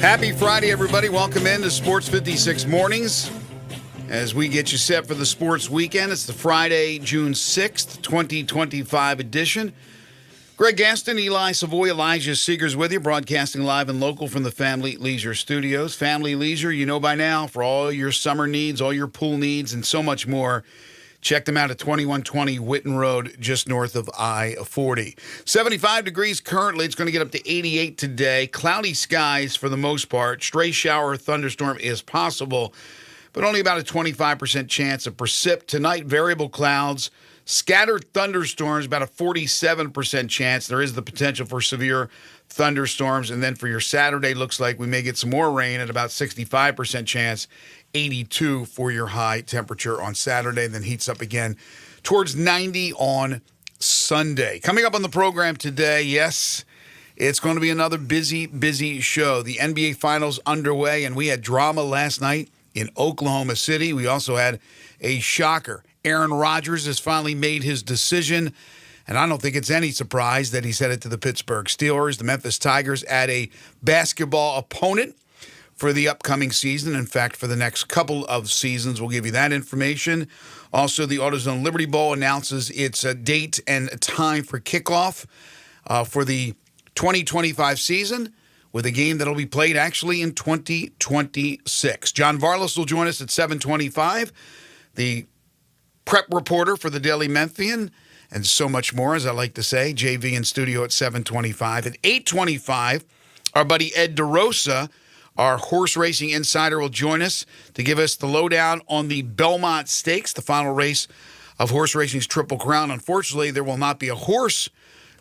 Happy Friday, everybody. Welcome in to Sports 56 Mornings as we get you set for the sports weekend. It's the Friday, June 6th, 2025 edition. Greg Gaston, Eli Savoy, Elijah Seegers with you, broadcasting live and local from the Family Leisure Studios. Family Leisure, you know by now, for all your summer needs, all your pool needs, and so much more. Check them out at 2120 Whitten Road, just north of I-40. 75 degrees currently. It's going to get up to 88 today. Cloudy skies for the most part. Stray shower or thunderstorm is possible, but only about a 25% chance of precip. Tonight, variable clouds. Scattered thunderstorms, about a 47% chance. There is the potential for severe thunderstorms. And then for your Saturday, looks like we may get some more rain at about 65% chance. 82 for your high temperature on Saturday, then heats up again towards 90 on Sunday. Coming up on the program today, yes, it's going to be another busy show. The NBA Finals underway, and we had drama last night in Oklahoma City. We also had a shocker. Aaron Rodgers has finally made his decision, and I don't think it's any surprise that he's headed to the Pittsburgh Steelers. The Memphis Tigers add a basketball opponent for the upcoming season. In fact, for the next couple of seasons, we'll give you that information. Also, the AutoZone Liberty Bowl announces its date and time for kickoff for the 2025 season, with a game that will be played actually in 2026. John Varlas will join us at 7:25, the prep reporter for the Daily Memphian, and so much more, as I like to say. JV in studio at 7:25. At 8:25, our buddy Ed DeRosa, our horse racing insider, will join us to give us the lowdown on the Belmont Stakes, the final race of horse racing's Triple Crown. Unfortunately, there will not be a horse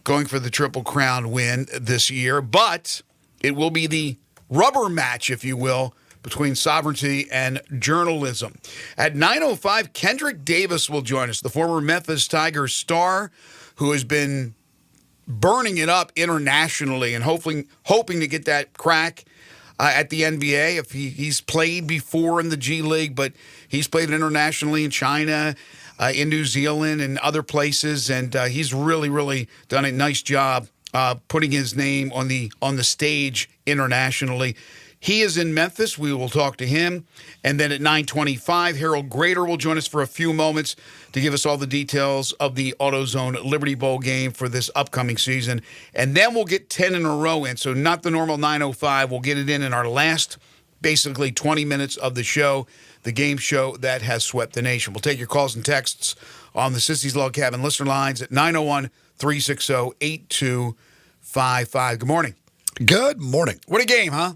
going for the Triple Crown win this year, but it will be the rubber match, if you will, between sovereignty and journalism. At 9:05, Kendrick Davis will join us, the former Memphis Tigers star who has been burning it up internationally and hoping to get that crack at the NBA. If he's played before in the G League, but he's played internationally in China, in New Zealand, and other places, and he's really done a nice job putting his name on the stage internationally. He is in Memphis. We will talk to him. And then at 9:25, Harold Grader will join us for a few moments to give us all the details of the AutoZone Liberty Bowl game for this upcoming season. And then we'll get 10 in a row in. So not the normal 9:05. We'll get it in our last, basically, 20 minutes of the show, the game show that has swept the nation. We'll take your calls and texts on the Sissy's Log Cabin listener lines at 901-360-8255. Good morning. Good morning. What a game, huh?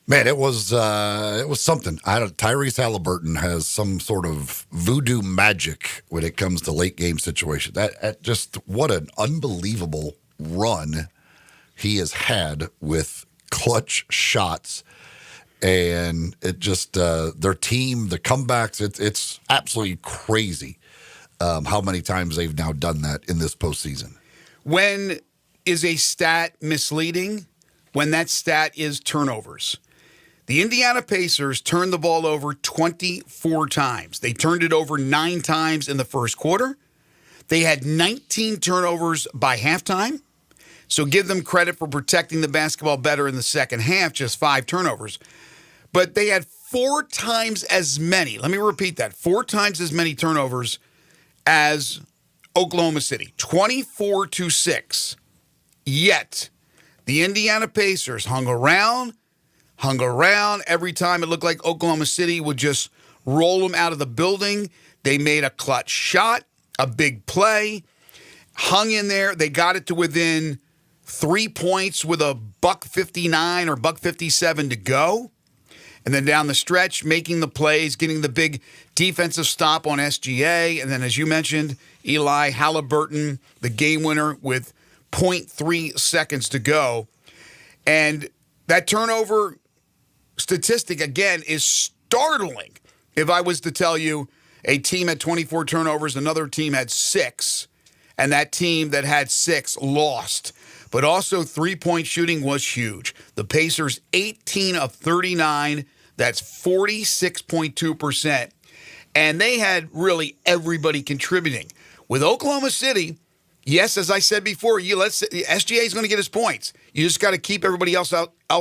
Man, it was something. Tyrese Halliburton has some sort of voodoo magic when it comes to late game situation. That just what an unbelievable run he has had with clutch shots, and it just their team, the comebacks. It's absolutely crazy how many times they've now done that in this postseason. When is a stat misleading? When that stat is turnovers. The Indiana Pacers turned the ball over 24 times. They turned it over 9 times in the first quarter. They had 19 turnovers by halftime. So give them credit for protecting the basketball better in the second half, just 5 turnovers. But they had 4 times as many. Let me repeat that. 4 times as many turnovers as Oklahoma City. 24-6. Yet, the Indiana Pacers hung around. Every time it looked like Oklahoma City would just roll them out of the building. They made a clutch shot, a big play, hung in there. They got it to within 3 points with a $1:59 or $1:57 to go. And then down the stretch, making the plays, getting the big defensive stop on SGA. And then, as you mentioned, Eli Halliburton, the game winner with 0.3 seconds to go. And that turnover statistic, again, is startling. If I was to tell you a team had 24 turnovers, another team had 6, and that team that had 6 lost. But also, three-point shooting was huge. The Pacers, 18 of 39. That's 46.2%. And they had really everybody contributing. With Oklahoma City, yes, as I said before, SGA is going to get his points. You just got to keep everybody else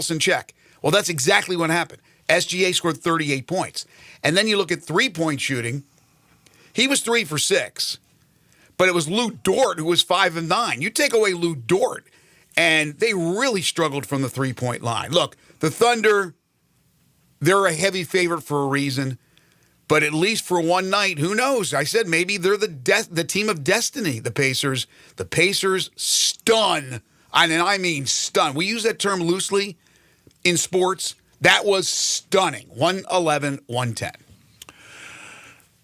in check. Well, that's exactly what happened. SGA scored 38 points. And then you look at three-point shooting. He was 3 for 6. But it was Lou Dort who was 5 of 9. You take away Lou Dort, and they really struggled from the three-point line. Look, the Thunder, they're a heavy favorite for a reason. But at least for one night, who knows? I said maybe they're the team of destiny, the Pacers. The Pacers stun. And I mean stun. We use that term loosely in sports. That was stunning. 111, 110.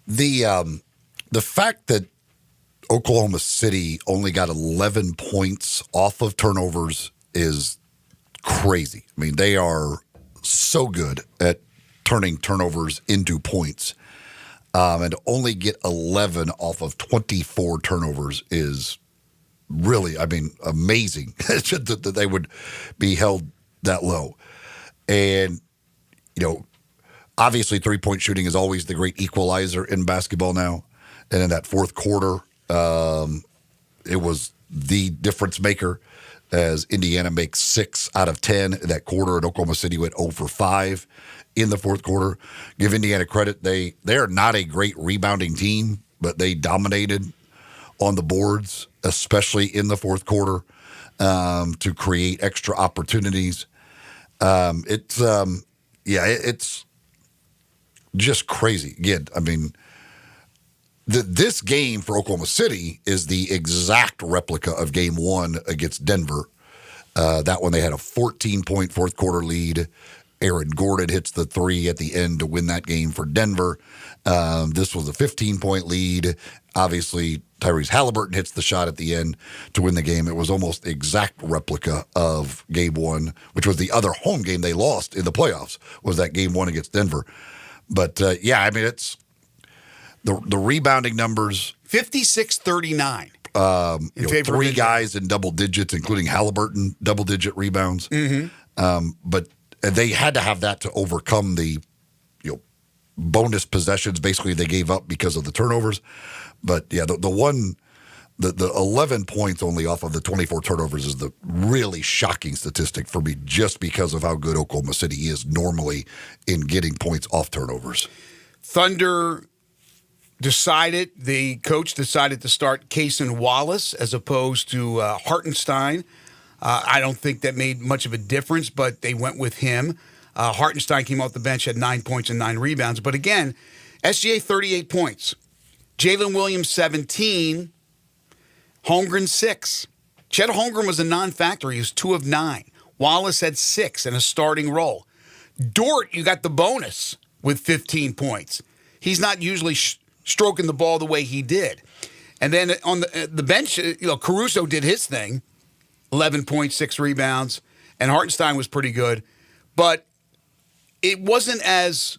The fact that Oklahoma City only got 11 points off of turnovers is crazy. I mean, they are so good at turning turnovers into points. And to only get 11 off of 24 turnovers is really, I mean, amazing that they would be held that low. And, you know, obviously three-point shooting is always the great equalizer in basketball now. And in that fourth quarter, it was the difference maker as Indiana makes 6 out of 10 in that quarter, and Oklahoma City went 0 for 5 in the fourth quarter. Give Indiana credit. They are not a great rebounding team, but they dominated on the boards, especially in the fourth quarter, to create extra opportunities. It's just crazy. Again, I mean, this game for Oklahoma City is the exact replica of Game 1 against Denver. That one, they had a 14-point fourth quarter lead. Aaron Gordon hits the three at the end to win that game for Denver. This was a 15-point lead. Obviously, Tyrese Halliburton hits the shot at the end to win the game. It was almost exact replica of Game 1, which was the other home game they lost in the playoffs, was that Game 1 against Denver. But, I mean, it's the rebounding numbers. 56-39. Three guys in double digits, including Halliburton, double-digit rebounds. Mm-hmm. But they had to have that to overcome the bonus possessions basically they gave up because of the turnovers. But, yeah, the 11 points only off of the 24 turnovers is the really shocking statistic for me, just because of how good Oklahoma City is normally in getting points off turnovers. Thunder the coach decided to start Cason Wallace as opposed to Hartenstein. I don't think that made much of a difference, but they went with him. Hartenstein came off the bench, had 9 points and 9 rebounds. But again, SGA 38 points. Jalen Williams 17. Holmgren 6. Chet Holmgren was a non-factor. He was 2 of 9. Wallace had 6 in a starting role. Dort, you got the bonus with 15 points. He's not usually stroking the ball the way he did. And then on the bench, Caruso did his thing, 11 points, 6 rebounds, and Hartenstein was pretty good. But it wasn't as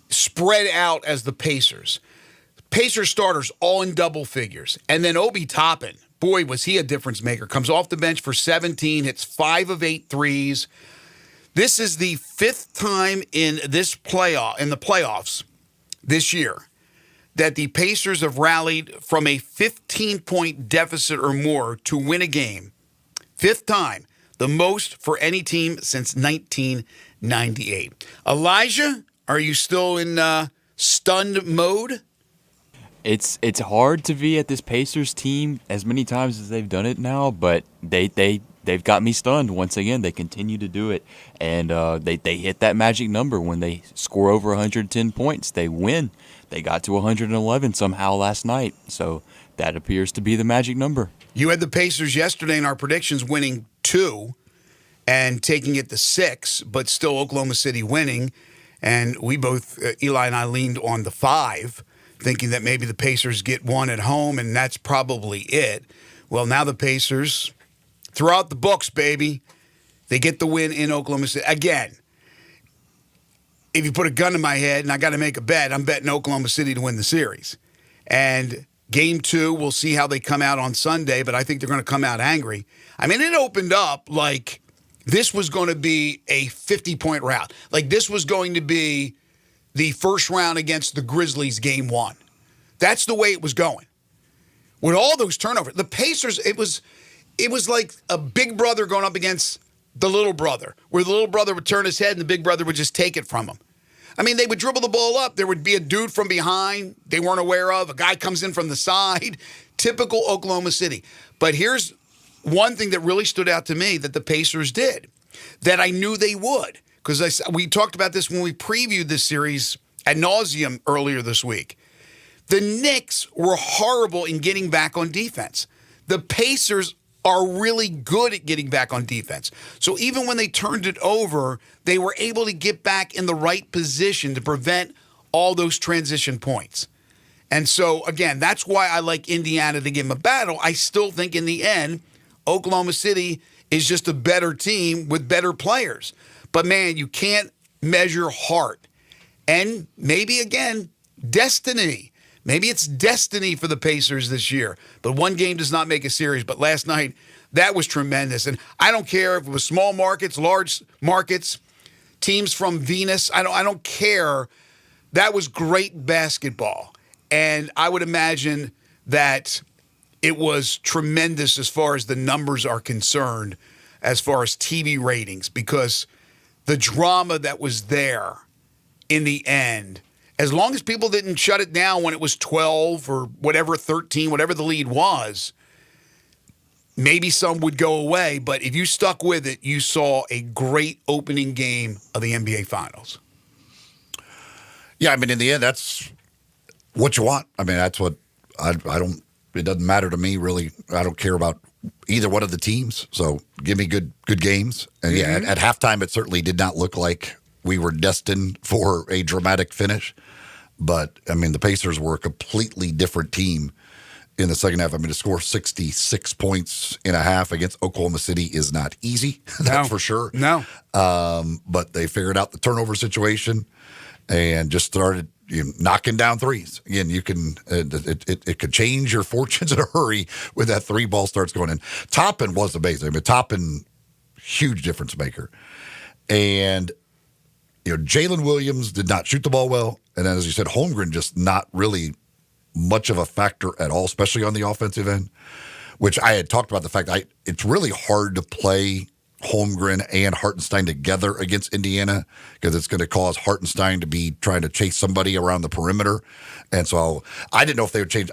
spread out as the Pacers. Pacers starters all in double figures. And then Obi Toppin, boy, was he a difference maker. Comes off the bench for 17, hits 5 of 8 threes. This is the 5th time in the playoffs this year that the Pacers have rallied from a 15-point deficit or more to win a game. 5th time, the most for any team since 1998. Elijah, are you still in stunned mode? It's hard to be at this Pacers team as many times as they've done it now, but they've got me stunned once again. They continue to do it, and they hit that magic number when they score over 110 points. They win. They got to 111 somehow last night, so that appears to be the magic number. You had the Pacers yesterday in our predictions winning 2 and taking it to 6, but still Oklahoma City winning, and we both, Eli and I, leaned on the 5, thinking that maybe the Pacers get 1 at home, and that's probably it. Well, now the Pacers, throughout the books, baby, they get the win in Oklahoma City. Again, if you put a gun in my head and I got to make a bet, I'm betting Oklahoma City to win the series. And Game 2, we'll see how they come out on Sunday, but I think they're going to come out angry. I mean, it opened up like this was going to be a 50-point rout. Like this was going to be the first round against the Grizzlies, Game 1. That's the way it was going. With all those turnovers, the Pacers, it was like a big brother going up against the little brother, where the little brother would turn his head and the big brother would just take it from him. I mean, they would dribble the ball up. There would be a dude from behind they weren't aware of. A guy comes in from the side. Typical Oklahoma City. But here's one thing that really stood out to me that the Pacers did that I knew they would. Because we talked about this when we previewed this series ad nauseum earlier this week. The Knicks were horrible in getting back on defense. The Pacers are really good at getting back on defense. So even when they turned it over, they were able to get back in the right position to prevent all those transition points. And so, again, that's why I like Indiana to give them a battle. I still think in the end, Oklahoma City is just a better team with better players. But, man, you can't measure heart. And maybe, again, destiny. Maybe it's destiny for the Pacers this year. But one game does not make a series. But last night, that was tremendous. And I don't care if it was small markets, large markets, teams from Venus. I don't care. That was great basketball. And I would imagine that it was tremendous as far as the numbers are concerned, as far as TV ratings, because the drama that was there in the end, as long as people didn't shut it down when it was 12 or whatever, 13, whatever the lead was, maybe some would go away. But if you stuck with it, you saw a great opening game of the NBA Finals. Yeah, I mean, in the end, that's what you want. I mean, that's what I don't. It doesn't matter to me really. I don't care about either one of the teams. So give me good games. And yeah, at halftime, it certainly did not look like we were destined for a dramatic finish. But I mean, the Pacers were a completely different team in the second half. I mean, to score 66 points in a half against Oklahoma City is not easy. That's for sure. No. But they figured out the turnover situation and just started knocking down threes. Again, you can it could change your fortunes in a hurry when that three ball starts going in. Toppin was amazing. I mean, Toppin, huge difference maker. And Jalen Williams did not shoot the ball well, and then as you said, Holmgren just not really much of a factor at all, especially on the offensive end. Which I had talked about the fact that it's really hard to play Holmgren and Hartenstein together against Indiana because it's going to cause Hartenstein to be trying to chase somebody around the perimeter. And so I didn't know if they would change.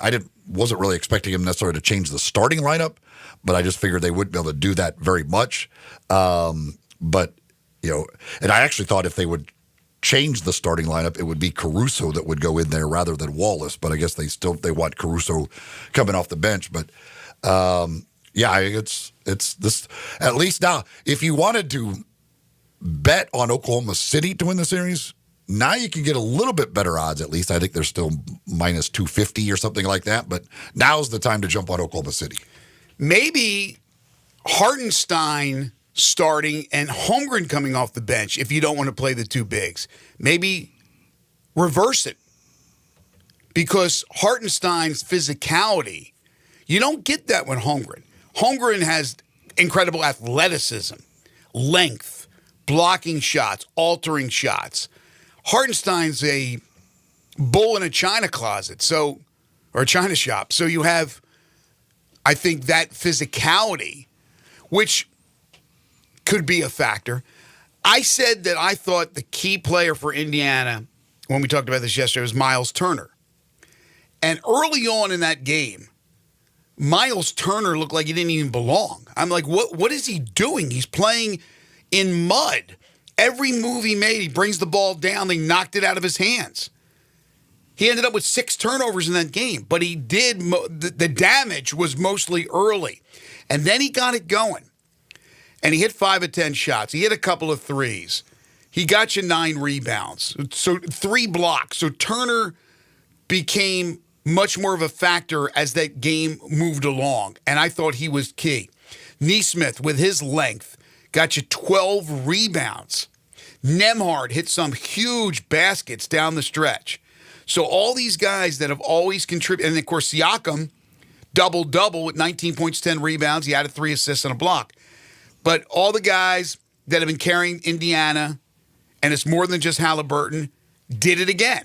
Wasn't really expecting him necessarily to change the starting lineup, but I just figured they wouldn't be able to do that very much. But, and I actually thought if they would change the starting lineup, it would be Caruso that would go in there rather than Wallace. But I guess they want Caruso coming off the bench. But, yeah, it's this. At least now, if you wanted to bet on Oklahoma City to win the series, now you can get a little bit better odds. At least I think they're still minus 250 or something like that. But now's the time to jump on Oklahoma City. Maybe Hartenstein starting and Holmgren coming off the bench if you don't want to play the two bigs. Maybe reverse it because Hartenstein's physicality, you don't get that with Holmgren. Holmgren has incredible athleticism, length, blocking shots, altering shots. Hartenstein's a bull in a china closet, or a china shop. So you have, I think, that physicality, which could be a factor. I said that I thought the key player for Indiana, when we talked about this yesterday, was Miles Turner. And early on in that game, Miles Turner looked like he didn't even belong. I'm like, what is he doing? He's playing in mud. Every move he made, he brings the ball down, they knocked it out of his hands. He ended up with 6 turnovers in that game, but he did, the damage was mostly early. And then he got it going. And he hit 5 of 10 shots. He hit a couple of threes. He got you 9 rebounds. So 3 blocks. So Turner became much more of a factor as that game moved along. And I thought he was key. Nesmith, with his length, got you 12 rebounds. Nembhard hit some huge baskets down the stretch. So all these guys that have always contributed, and of course Siakam, double-double with 19 points, 10 rebounds. He added 3 assists and a block. But all the guys that have been carrying Indiana, and it's more than just Halliburton, did it again.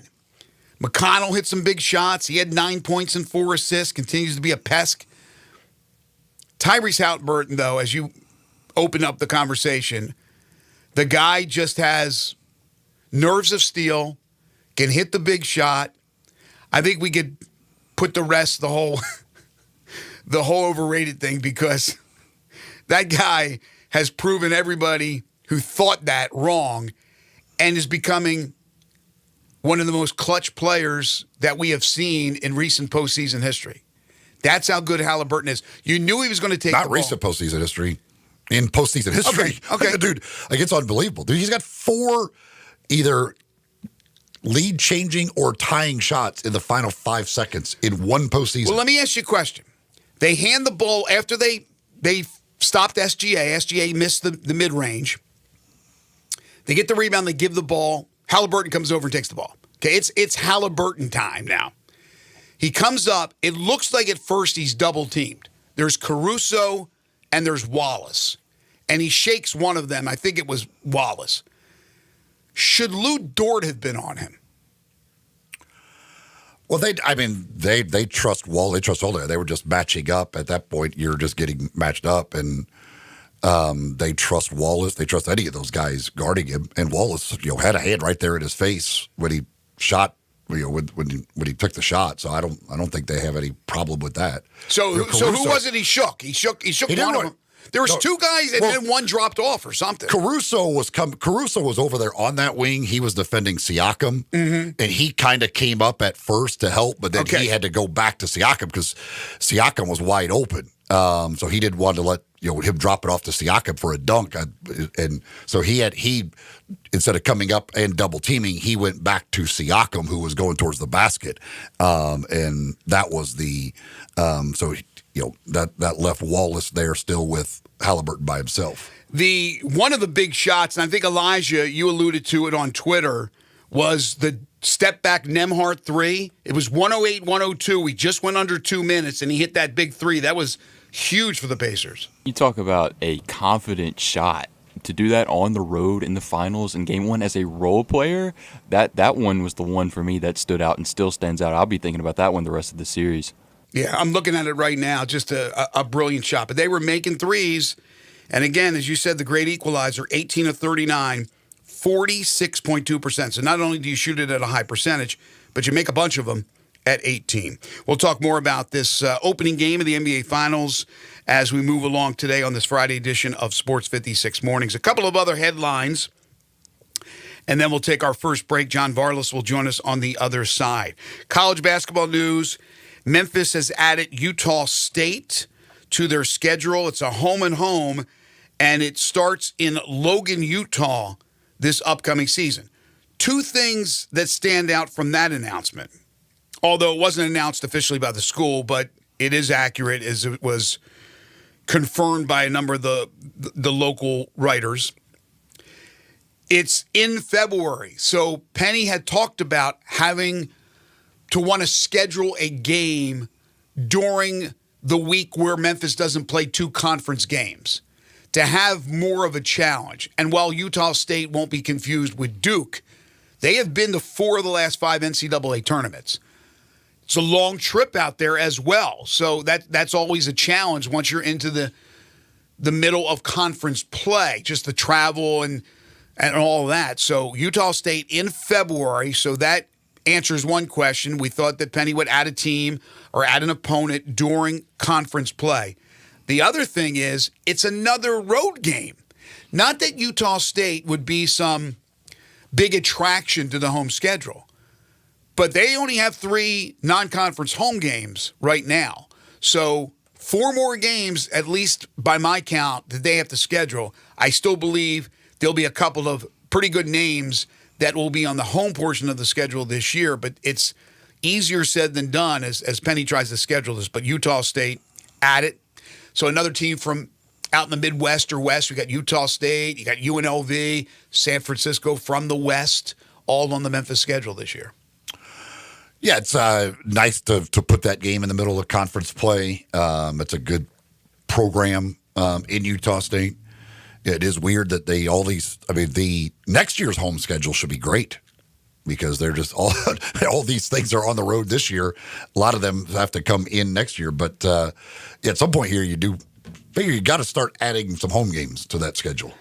McConnell hit some big shots. He had 9 points and 4 assists, continues to be a pest. Tyrese Halliburton, though, as you opened up the conversation. The guy just has nerves of steel, can hit the big shot. I think we could put the rest, the whole overrated thing, because that guy has proven everybody who thought that wrong and is becoming one of the most clutch players that we have seen in recent postseason history. That's how good Halliburton is. You knew he was going to take Not recent postseason history. In postseason history. Okay. Dude, like, it's unbelievable. Dude, he's got 4 either lead-changing or tying shots in the final 5 seconds in one postseason. Well, let me ask you a question. They hand the ball after they stopped SGA. SGA missed the mid-range. They get the rebound. They give the ball. Halliburton comes over and takes the ball. Okay, it's Halliburton time now. He comes up. It looks like at first he's double-teamed. There's Caruso and there's Wallace. And he shakes one of them. I think it was Wallace. Should Lou Dort have been on him? Well, they trust Wall. They trust Wolo. They were just matching up. At that point, you're just getting matched up. And they trust Wallace. They trust any of those guys guarding him. And Wallace, had a hand right there in his face when he shot. When he took the shot. So I don't think they have any problem with that. So who was it he shook? He shook one of them. There was 2 guys, and then one dropped off or something. Caruso was over there on that wing. He was defending Siakam, and he kind of came up at first to help, but then he had to go back to Siakam because Siakam was wide open. So he didn't want to let him drop it off to Siakam for a dunk, and so he instead of coming up and double teaming, he went back to Siakam, who was going towards the basket, and that was the that left Wallace there still with Halliburton by himself. One of the big shots, and I think Elijah, you alluded to it on Twitter, was the step back Nembhard 3. It was 108-102. He just went under 2 minutes, and he hit that big 3. That was huge for the Pacers. You talk about a confident shot. To do that on the road in the finals in Game 1 as a role player, that one was the one for me that stood out and still stands out. I'll be thinking about that one the rest of the series. Yeah, I'm looking at it right now. Just a brilliant shot. But they were making threes. And again, as you said, the great equalizer, 18 of 39, 46.2%. So not only do you shoot it at a high percentage, but you make a bunch of them at 18. We'll talk more about this opening game of the NBA Finals as we move along today on this Friday edition of Sports 56 Mornings. A couple of other headlines, and then we'll take our first break. John Varlas will join us on the other side. College basketball news. Memphis has added Utah State to their schedule. It's a home and home, and it starts in Logan, Utah this upcoming season. 2 things that stand out from that announcement, although it wasn't announced officially by the school, but it is accurate as it was confirmed by a number of the local writers. It's in February. So Penny had talked about having to want to schedule a game during the week where Memphis doesn't play 2 conference games to have more of a challenge. And while Utah State won't be confused with Duke, they have been to 4 of the last 5 NCAA tournaments. It's a long trip out there as well. So that's always a challenge once you're into the middle of conference play, just the travel and all that. So Utah State in February, so that answers one question. We thought that Penny would add a team or add an opponent during conference play. The other thing is it's another road game. Not that Utah State would be some big attraction to the home schedule, but they only have 3 non-conference home games right now. So 4 more games, at least by my count, that they have to schedule. I still believe there'll be a couple of pretty good names that will be on the home portion of the schedule this year, but it's easier said than done as Penny tries to schedule this. But Utah State at it. So another team from out in the Midwest or West, we got Utah State, you got UNLV, San Francisco from the West, all on the Memphis schedule this year. Yeah, it's nice to put that game in the middle of conference play. It's a good program in Utah State. It is weird that the next year's home schedule should be great because they're just all these things are on the road this year. A lot of them have to come in next year. But at some point here, you do figure you got to start adding some home games to that schedule.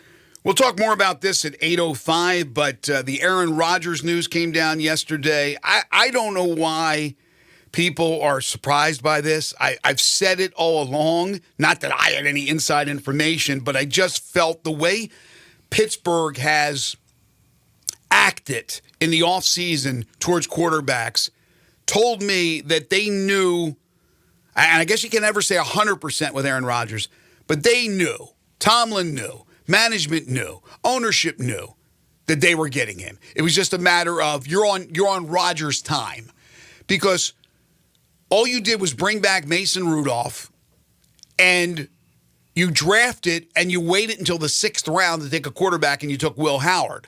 We'll talk more about this at 8:05, but the Aaron Rodgers news came down yesterday. I don't know why people are surprised by this. I've said it all along, not that I had any inside information, but I just felt the way Pittsburgh has acted in the offseason towards quarterbacks told me that they knew, and I guess you can never say 100% with Aaron Rodgers, but they knew, Tomlin knew, management knew, ownership knew that they were getting him. It was just a matter of you're on Rodgers' time, because all you did was bring back Mason Rudolph, and you drafted and you waited until the 6th round to take a quarterback, and you took Will Howard.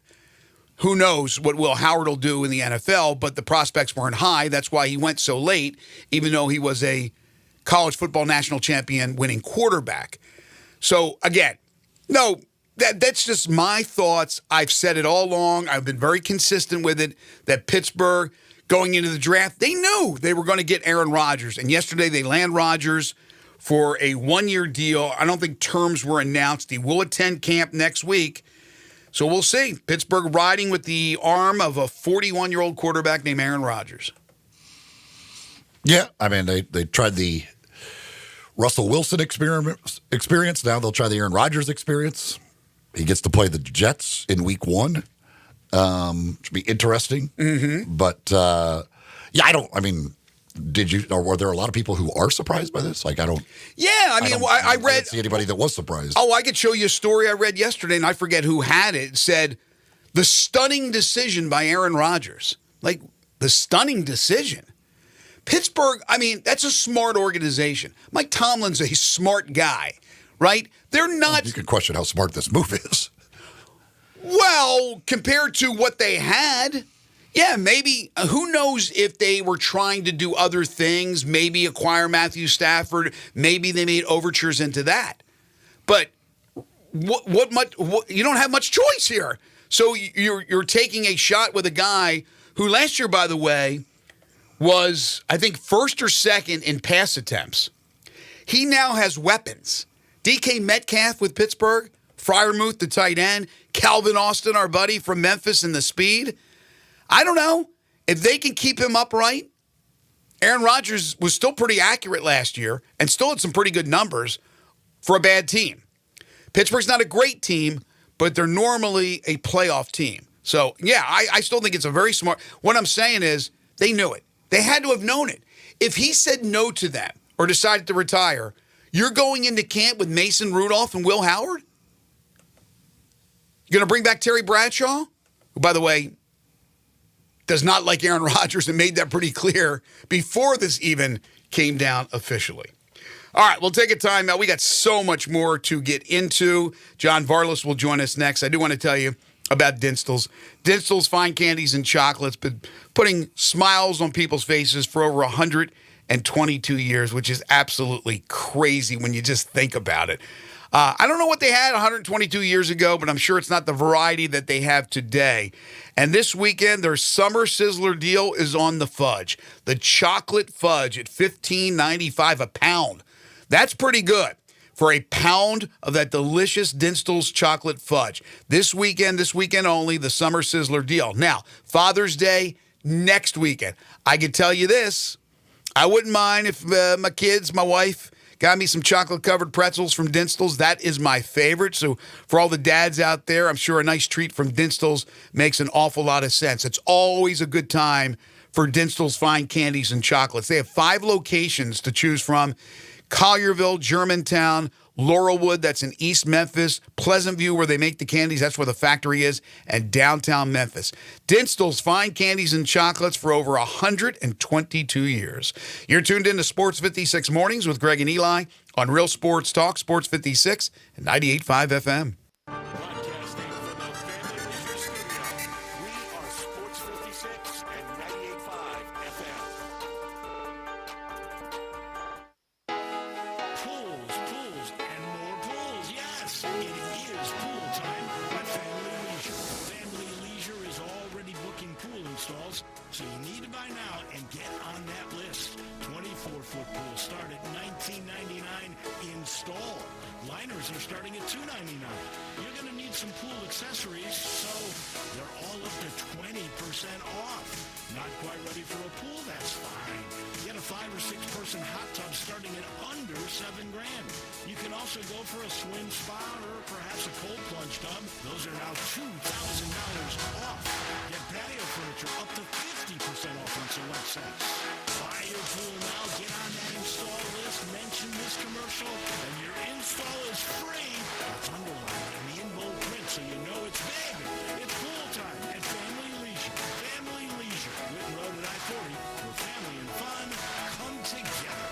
Who knows what Will Howard will do in the NFL, but the prospects weren't high. That's why he went so late, even though he was a college football national champion winning quarterback. So, again, no, that's just my thoughts. I've said it all along. I've been very consistent with it, that Pittsburgh, going into the draft, they knew they were going to get Aaron Rodgers. And yesterday they land Rodgers for a 1-year deal. I don't think terms were announced. He will attend camp next week. So we'll see. Pittsburgh riding with the arm of a 41-year-old quarterback named Aaron Rodgers. Yeah, I mean, they tried the Russell Wilson experience. Now they'll try the Aaron Rodgers experience. He gets to play the Jets in week 1. Should be interesting. Mm-hmm. But, were there a lot of people who are surprised by this? I didn't see anybody that was surprised. Oh, I could show you a story I read yesterday, and I forget who had it. It said, the stunning decision by Aaron Rodgers. Like, the stunning decision. Pittsburgh, that's a smart organization. Mike Tomlin's a smart guy, right? They're not. You can question how smart this move is. Well, compared to what they had, yeah, maybe. Who knows if they were trying to do other things, maybe acquire Matthew Stafford, maybe they made overtures into that. But what you don't have much choice here. So you're taking a shot with a guy who last year, by the way, was, I think, 1st or 2nd in pass attempts. He now has weapons. DK Metcalf with Pittsburgh, Freiermuth, the tight end, Calvin Austin, our buddy from Memphis, and the speed. I don't know. If they can keep him upright, Aaron Rodgers was still pretty accurate last year and still had some pretty good numbers for a bad team. Pittsburgh's not a great team, but they're normally a playoff team. So, yeah, I still think it's a very smart. What I'm saying is they knew it. They had to have known it. If he said no to them or decided to retire, you're going into camp with Mason Rudolph and Will Howard? You're going to bring back Terry Bradshaw, who, by the way, does not like Aaron Rodgers and made that pretty clear before this even came down officially. All right, we'll take a time out. We got so much more to get into. John Varlas will join us next. I do want to tell you about Dinstall's. Dinstall's Fine Candies and Chocolates been putting smiles on people's faces for over 122 years, which is absolutely crazy when you just think about it. I don't know what they had 122 years ago, but I'm sure it's not the variety that they have today. And this weekend, their summer sizzler deal is on the fudge. The chocolate fudge at $15.95 a pound. That's pretty good for a pound of that delicious Dinstall's chocolate fudge. This weekend only, the summer sizzler deal. Now, Father's Day next weekend. I can tell you this. I wouldn't mind if my kids, my wife, got me some chocolate-covered pretzels from Dinstall's. That is my favorite. So for all the dads out there, I'm sure a nice treat from Dinstall's makes an awful lot of sense. It's always a good time for Dinstall's Fine Candies and Chocolates. They have 5 locations to choose from: Collierville, Germantown, Laurelwood, that's in East Memphis, Pleasant View, where they make the candies, that's where the factory is, and downtown Memphis. Dinstall's Fine Candies and Chocolates for over 122 years. You're tuned in to Sports 56 Mornings with Greg and Eli on Real Sports Talk, Sports 56 and 98.5 FM. Broadcasting from the Family Leisure Studio, we are Sports 56 and 98.5 FM. Pools, and more pools. Yes, it is pool time at Family Leisure. Family Leisure is already booking pool installs, so you need to buy now and get on that list. 24/7 4-foot pools start at $19.99 install. Liners are starting at $2.99. You're going to need some pool accessories, so they're all up to 20% off. Not quite ready for a pool? That's fine. Get a 5 or 6 person hot tub starting at under $7,000. You can also go for a swim spa or perhaps a cold plunge tub. Those are now $2,000 off. Get patio furniture up to 50% off on select sets. Buy your pool now. Get on that install list. Mention this commercial, and your install is free. It's underlined in bold print, so you know it's big. It's pool time at Family Leisure. Family Leisure, Whitten Road at I-40, where family and fun come together.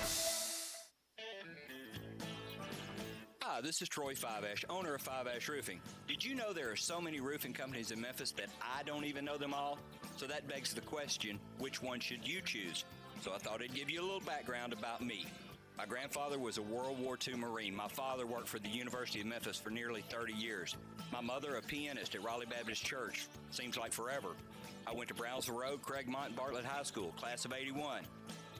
Hi, this is Troy Five Ash, owner of Five Ash Roofing. Did you know there are so many roofing companies in Memphis that I don't even know them all? So that begs the question, which one should you choose? So I thought I'd give you a little background about me. My grandfather was a World War II Marine. My father worked for the University of Memphis for nearly 30 years. My mother, a pianist at Raleigh Baptist Church. Seems like forever. I went to Brownsville Road, Craigmont, and Bartlett High School, class of 81.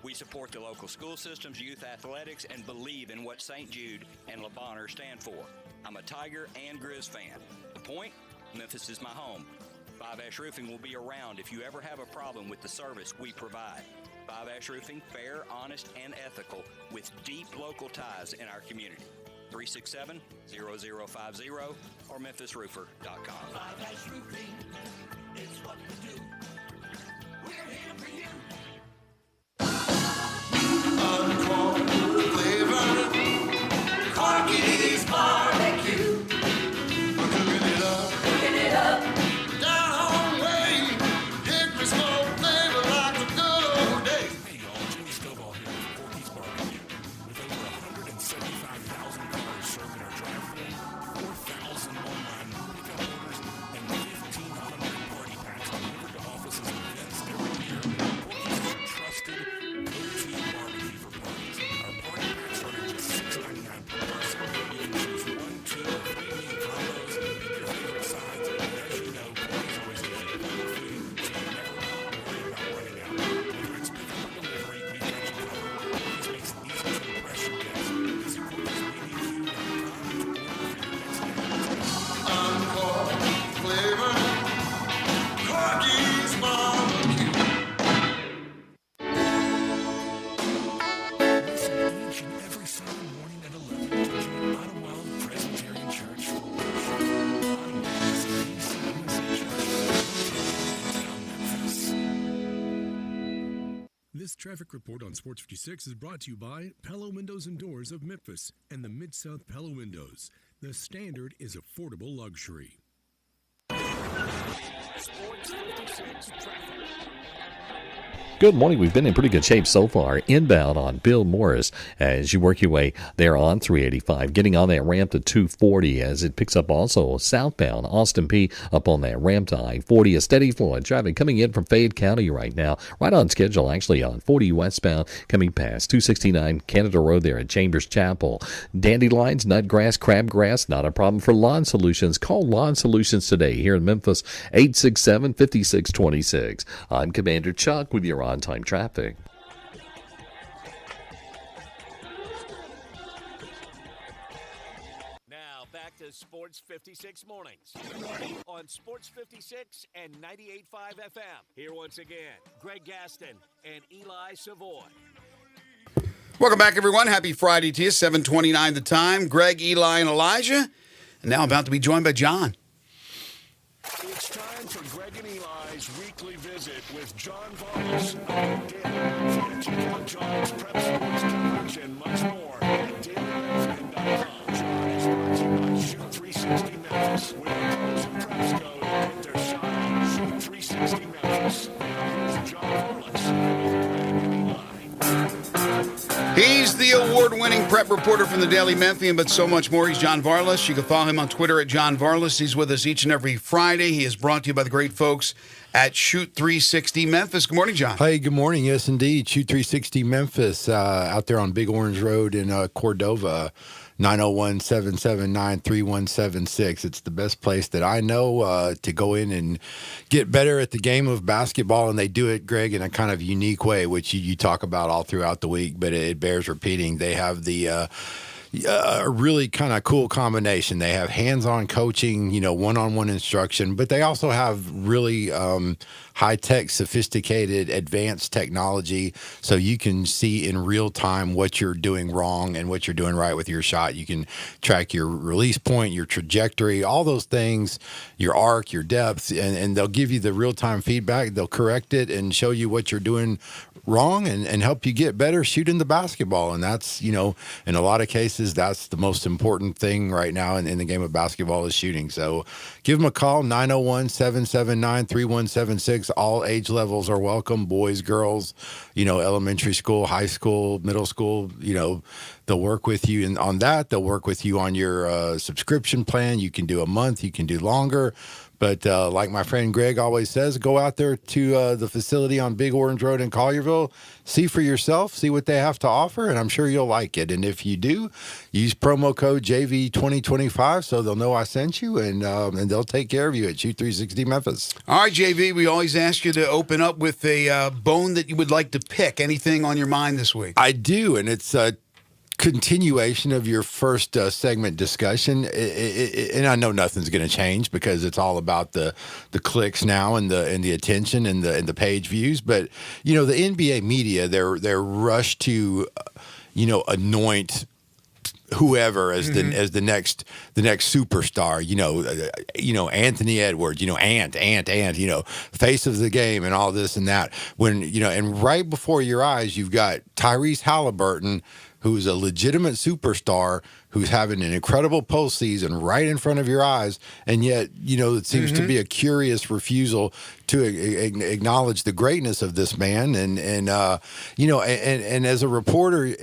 We support the local school systems, youth athletics, and believe in what St. Jude and Le Bonheur stand for. I'm a Tiger and Grizz fan. The point? Memphis is my home. Five Ash Roofing will be around if you ever have a problem with the service we provide. Five Ash Roofing, fair, honest, and ethical, with deep local ties in our community. 367-0050 or memphisroofer.com. Five Ash Roofing is what we do. We're here for you. Corky's barbecue. Cooking it up. Down home way. Hickory smoke flavor like the good old days. Hey y'all, Jimmy Stovall here with Corky's Barbecue. With over 175,000 cars served in our drive-thru, 4,000 online pickup orders, and 1,500 party packs delivered to offices and events every year. Corky's is your trusted go-to barbecue for parties. Our party packs start at just $6.99 per person. You can choose 1, 2, or 3 meal combos, pick your favorite sides, and as you know, Corky's always gives you plenty of food, so you never worry about running out. Whether it's pickup or delivery, we've got you covered. Corky's makes it easy to impress your guests. Visit Corky'sBBQ.com to order for your next event. Encore flavor. Corky's barbecue. Listen each and every Sunday morning at 11 to join Ottawa Presbyterian Church for worship. Ottawa is the PCMSA Church downtown Memphis. This traffic report on Sports 56 is brought to you by Palo Windows and Doors of Memphis and the Mid-South Palo Windows. The standard is affordable luxury. Sports 56 traffic. Good morning. We've been in pretty good shape so far. Inbound on Bill Morris as you work your way there on 385, getting on that ramp to 240 as it picks up also southbound Austin P up on that ramp to I-40. A steady flow of traffic coming in from Fayette County right now, right on schedule actually on 40 westbound coming past 269 Canada Road there at Chambers Chapel. Dandelions, nutgrass, crabgrass, not a problem for Lawn Solutions. Call Lawn Solutions today here in Memphis, 867-5626. I'm Commander Chuck with your on-time traffic. Now back to Sports 56 mornings on Sports 56 and 98.5 FM. Here once again, Greg Gaston and Eli Savoy. Welcome back, everyone. Happy Friday to you. 7:29 the time. Greg, Eli, and Elijah. And now about to be joined by John. It's time for Greg and Eli's weekly visit with John Vargas on Daily. Check out John's prep sports coverage and much more at DailyFM.com. John is brought to you by Shoot 360 Memphis. With the pros and preps go to get their shot. Shoot 360 Memphis. Now here's John Vargas with Greg and Eli. He's the award-winning prep reporter from the Daily Memphian, but so much more. He's John Varlas. You can follow him on Twitter at John Varlas. He's with us each and every Friday. He is brought to you by the great folks at Shoot 360 Memphis. Good morning, John. Hey, good morning. Yes, indeed. Shoot 360 Memphis out there on Big Orange Road in Cordova. 901-779-3176. It's the best place that I know to go in and get better at the game of basketball, and they do it, Greg, in a kind of unique way, which you talk about all throughout the week, but it bears repeating. They have the a really kind of cool combination. They have hands-on coaching, one-on-one instruction, but they also have really high-tech, sophisticated, advanced technology, so you can see in real time what you're doing wrong and what you're doing right with your shot. You can track your release point, your trajectory, all those things, your arc, your depth, and they'll give you the real-time feedback. They'll correct it and show you what you're doing wrong and help you get better shooting the basketball. And that's, in a lot of cases, that's the most important thing right now in the game of basketball is shooting. So give them a call, 901-779-3176. All age levels are welcome, boys, girls, elementary school, high school, middle school, they'll work with you on that. They'll work with you on your subscription plan. You can do a month, you can do longer. But like my friend Greg always says, go out there to the facility on Big Orange Road in Collierville, see for yourself, see what they have to offer, and I'm sure you'll like it. And if you do, use promo code JV2025 so they'll know I sent you, and they'll take care of you at Shoot 360 Memphis. All right, JV, we always ask you to open up with a bone that you would like to pick. Anything on your mind this week? I do, and it's continuation of your first segment discussion, and I know nothing's going to change because it's all about the clicks now and the attention and the page views. But the NBA media, they're rushed to anoint whoever as the next superstar, Anthony Edwards, Ant, face of the game and all this and that. When and right before your eyes, you've got Tyrese Halliburton, who's a legitimate superstar, who's having an incredible postseason right in front of your eyes, and yet, it seems to be a curious refusal to acknowledge the greatness of this man. And as a reporter,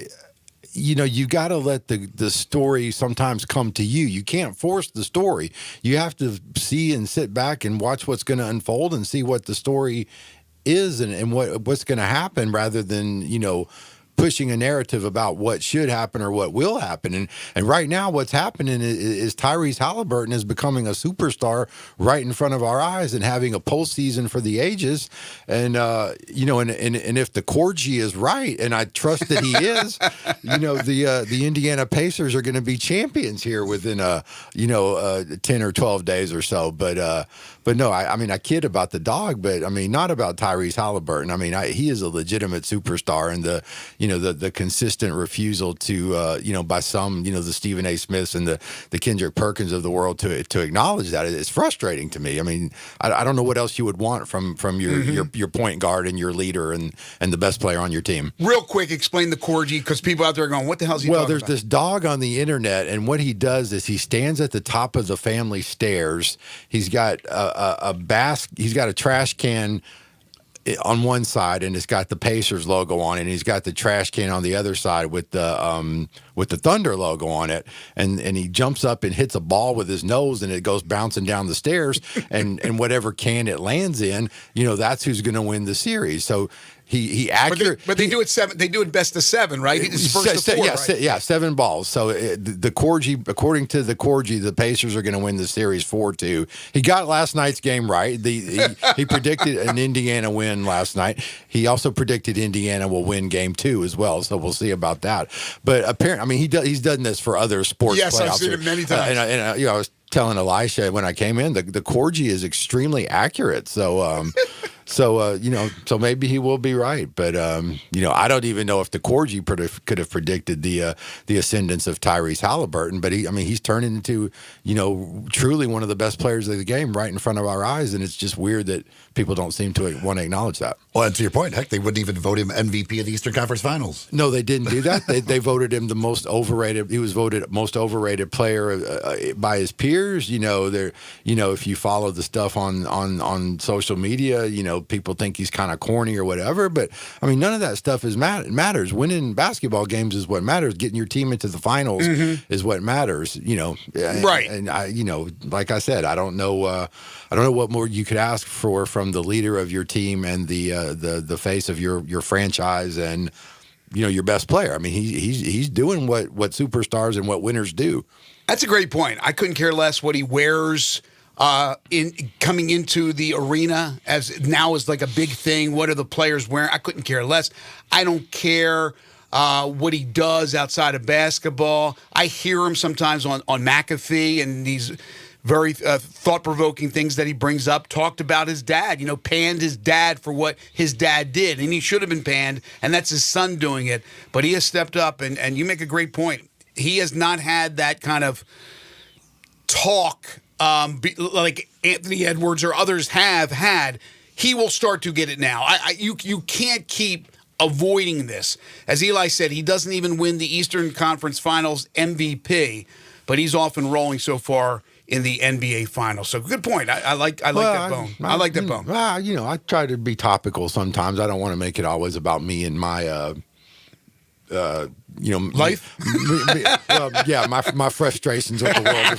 you got to let the story sometimes come to you. You can't force the story. You have to see and sit back and watch what's going to unfold and see what the story is and what's going to happen rather than, pushing a narrative about what should happen or what will happen. And right now what's happening is Tyrese Halliburton is becoming a superstar right in front of our eyes and having a postseason for the ages. And, and if the Corgi is right, and I trust that he is, the Indiana Pacers are going to be champions here within 10 or 12 days or so. But no, I kid about the dog, but not about Tyrese Halliburton. He is a legitimate superstar, and the consistent refusal to, by some, the Stephen A. Smiths and the Kendrick Perkins of the world to acknowledge that is frustrating to me. I don't know what else you would want from your point guard and your leader and the best player on your team. Real quick, explain the Corgi, because people out there are going, what the hell is he talking about? Well, there's this dog on the internet, and what he does is he stands at the top of the family stairs. He's got he's got a trash can on one side, and it's got the Pacers logo on it, and he's got the trash can on the other side with the Thunder logo on it, and he jumps up and hits a ball with his nose, and it goes bouncing down the stairs, and whatever can it lands in, that's who's going to win the series. So he accurate. But they do it seven. They do it best of seven, right? It's first to four, right? 7 balls. So the Corgi, according to the Corgi, the Pacers are going to win the series 4-2. He got last night's game right. He predicted an Indiana win last night. He also predicted Indiana will win game 2 as well. So we'll see about that. But apparently, he's done this for other sports. Yes, playoffs. I've seen it many times. I was telling Elisha when I came in, the Corgi is extremely accurate. So. So maybe he will be right, but I don't even know if the Corgi could have predicted the ascendance of Tyrese Halliburton. But he's turning into truly one of the best players of the game right in front of our eyes, and it's just weird that people don't seem to want to acknowledge that. Well, and to your point, heck, they wouldn't even vote him MVP of the Eastern Conference Finals. No, they didn't do that. They voted him the most overrated. He was voted most overrated player by his peers. If you follow the stuff on social media, people think he's kind of corny or whatever, but I mean, none of that stuff matters. Winning basketball games is what matters. Getting your team into the finals is what matters. Right. And I, like I said, I don't know what more you could ask for from the leader of your team and the face of your franchise and your best player. I mean, he's doing what superstars and what winners do. That's a great point. I couldn't care less what he wears in coming into the arena as now is like a big thing. What are the players wearing? I couldn't care less. I don't care what he does outside of basketball. I hear him sometimes on McAfee and these very thought-provoking things that he brings up. Talked about his dad, panned his dad for what his dad did, and he should have been panned, and that's his son doing it. But he has stepped up, and you make a great point. He has not had that kind of talk like Anthony Edwards or others have had. He will start to get it now. You can't keep avoiding this. As Eli said, he doesn't even win the Eastern Conference Finals MVP, but he's off and rolling so far in the NBA Finals. So good point. I like that bone. I like that bone. I try to be topical sometimes. I don't want to make it always about me and my life. My frustrations with the world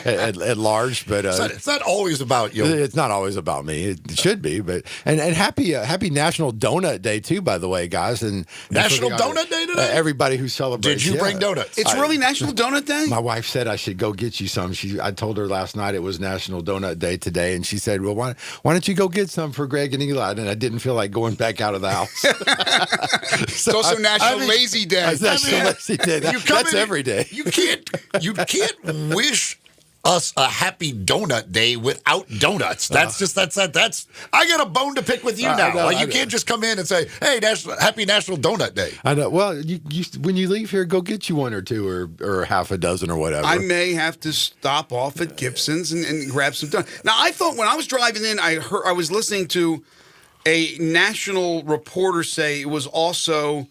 at large. But it's not always about you. It's not always about me. It should be. But and happy National Donut Day too, by the way, guys. And National Donut Day today. Everybody who celebrates. Did you bring donuts? It's really National Donut Day. My wife said I should go get you some. I told her last night it was National Donut Day today, and she said, "Well, why don't you go get some for Greg and Eli?" And I didn't feel like going back out of the house. It's also National Lazy Day. That's every day. You can't wish us a happy donut day without donuts. That's I got a bone to pick with you now. You can't just come in and say, "Hey, happy National Donut Day." I know. Well, you when you leave here, go get you one or two or half a dozen or whatever. I may have to stop off at Gibson's and grab some donuts. Now, I thought when I was driving in, I was listening to a national reporter say it was also,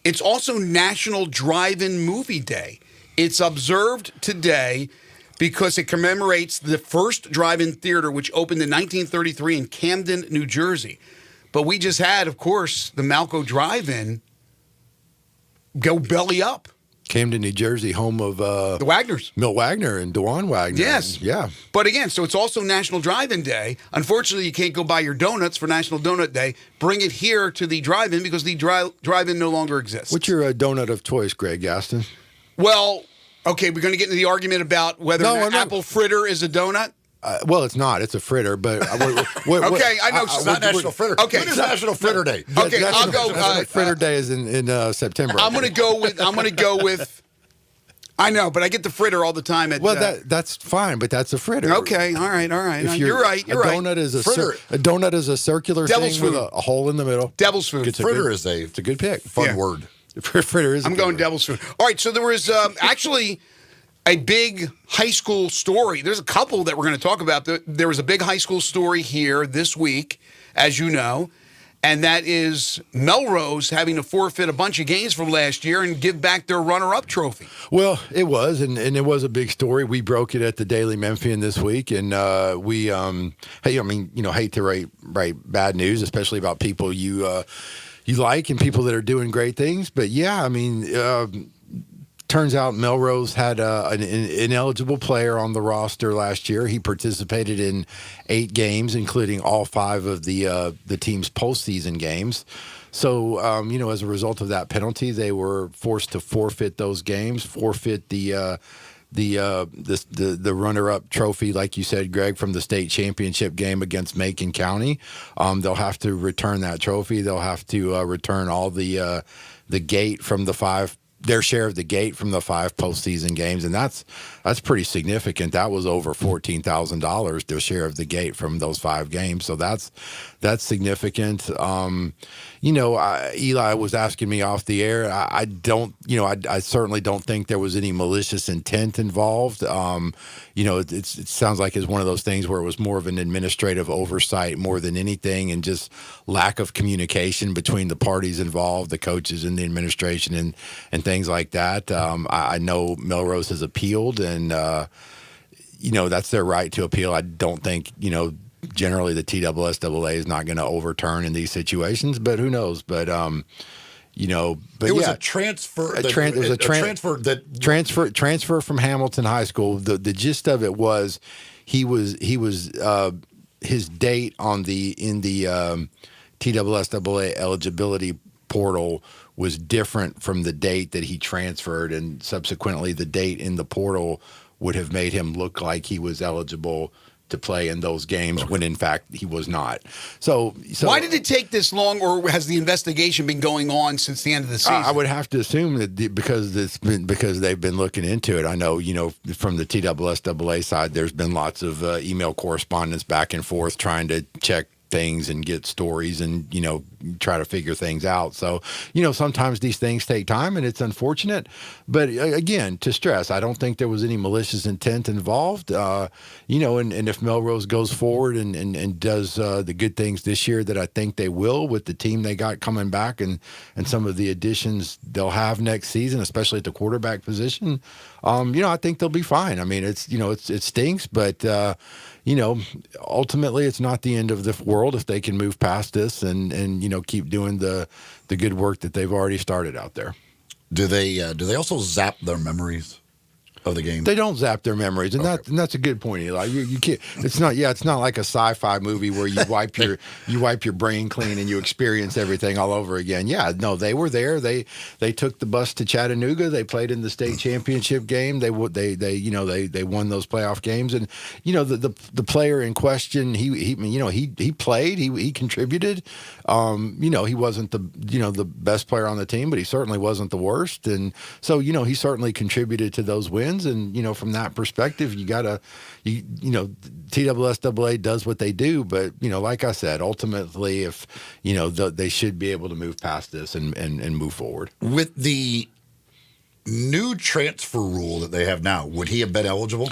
it's also National Drive-In Movie Day. It's observed today because it commemorates the first drive-in theater, which opened in 1933 in Camden, New Jersey. But we just had, of course, the Malco Drive-In go belly up. Camden, New Jersey, home of the Wagners. Milt Wagner and DeJuan Wagner. Yes. Yeah. But again, so it's also National Drive-In Day. Unfortunately, you can't go buy your donuts for National Donut Day. Bring it here to the drive-in because the drive-in no longer exists. What's your donut of choice, Greg Gaston? Well, okay, we're going to get into the argument about whether an apple fritter is a donut. Well, it's not. It's a fritter, but okay, I know. It's not National Fritter. Okay, when is National Fritter Day? Okay, I'll go. Fritter Day is in September. I'm going to go with. I know, but I get the fritter all the time. That's fine, but that's a fritter. Okay, all right. You're right. A donut is a circular Devil's thing food. with a hole in the middle. Devil's food. Fritter it's a good pick. Fun word. Fritter is. I'm going devil's food. All right, so there was actually a big high school story. There's a couple that we're going to talk about. There was a big high school story here this week, as you know, and that is Melrose having to forfeit a bunch of games from last year and give back their runner-up trophy. Well, it was, and it was a big story. We broke it at the Daily Memphian this week, and we, hate to write bad news, especially about people you like and people that are doing great things. But yeah, turns out Melrose had an ineligible player on the roster last year. He participated in 8 games, including all 5 of the team's postseason games. So, as a result of that penalty, they were forced to forfeit those games, forfeit the runner-up trophy, like you said, Greg, from the state championship game against Macon County. They'll have to return that trophy. They'll have to return all the gate from the 5. Their share of the gate from the 5 postseason games, and that's pretty significant. That was over $14,000, their share of the gate from those 5 games. So that's significant. Eli was asking me off the air. I certainly don't think there was any malicious intent involved. It sounds like it's one of those things where it was more of an administrative oversight more than anything, and just lack of communication between the parties involved, the coaches and the administration and things like that. I know Melrose has appealed, and that's their right to appeal. I don't think generally the TSSAA is not going to overturn in these situations, but who knows? But but it was yeah, a transfer. transfer from Hamilton High School. The gist of it was he was his date in the TSSAA eligibility portal was different from the date that he transferred, and subsequently the date in the portal would have made him look like he was eligible to play in those games when in fact he was not. So why did it take this long, or has the investigation been going on since the end of the season? I would have to assume that because they've been looking into it. I know, from the TSSAA side, there's been lots of email correspondence back and forth trying to check things and get stories and try to figure things out. So sometimes these things take time, and it's unfortunate, but again, to stress, I don't think there was any malicious intent involved. And if Melrose goes forward and does the good things this year that I think they will with the team they got coming back and some of the additions they'll have next season, especially at the quarterback position, I think they'll be fine. I mean, it stinks, but ultimately it's not the end of the world if they can move past this and keep doing the good work that they've already started out there. Do they also zap their memories of the game? They don't zap their memories, and that's a good point, Eli. You can't. It's not like a sci-fi movie where you wipe your brain clean and you experience everything all over again. Yeah, no, they were there. They took the bus to Chattanooga. They played in the state championship game. They won those playoff games, and the player in question, he played. He contributed. He wasn't the best player on the team, but he certainly wasn't the worst, and so he certainly contributed to those wins. And from that perspective, you gotta, TSSAA does what they do, but like I said, ultimately, if they should be able to move past this and move forward. With the new transfer rule that they have now, would he have been eligible?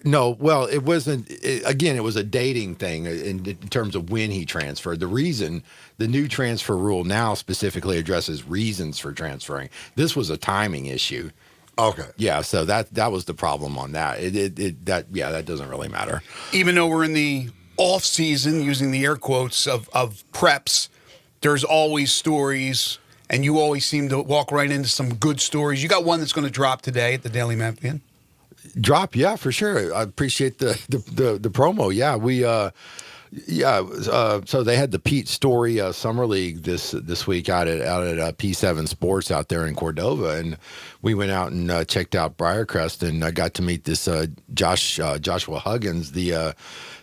No. Well, it wasn't. Again, it was a dating thing in terms of when he transferred. The new transfer rule now specifically addresses reasons for transferring. This was a timing issue. Okay. Yeah, so that was the problem on that. That doesn't really matter. Even though we're in the off season, using the air quotes of preps, there's always stories, and you always seem to walk right into some good stories. You got one that's going to drop today at the Daily Memphian. Drop, yeah, for sure. I appreciate the promo. Yeah, we. So they had the Pete Story Summer League this week out at P7 Sports out there in Cordova, and we went out and checked out Briarcrest, and I got to meet this Joshua Huggins, the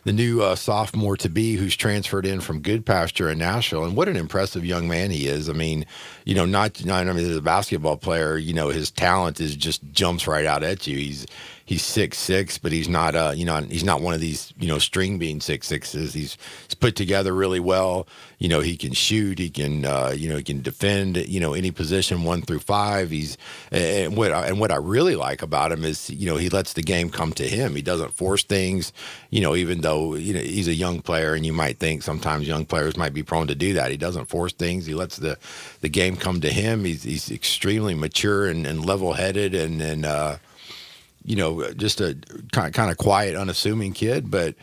new sophomore to be, who's transferred in from Goodpasture in Nashville, and what an impressive young man he is. I mean, as a basketball player, his talent just jumps right out at you. He's 6'6", but he's not he's not one of these string bean 6'6s. He's put together really well. He can shoot. He can he can defend. Any position 1 through 5. And what I really like about him is he lets the game come to him. He doesn't force things. Even though he's a young player, and you might think sometimes young players might be prone to do that. He doesn't force things. He lets the game come to him. He's extremely mature and level headed and just a kind of quiet, unassuming kid. But,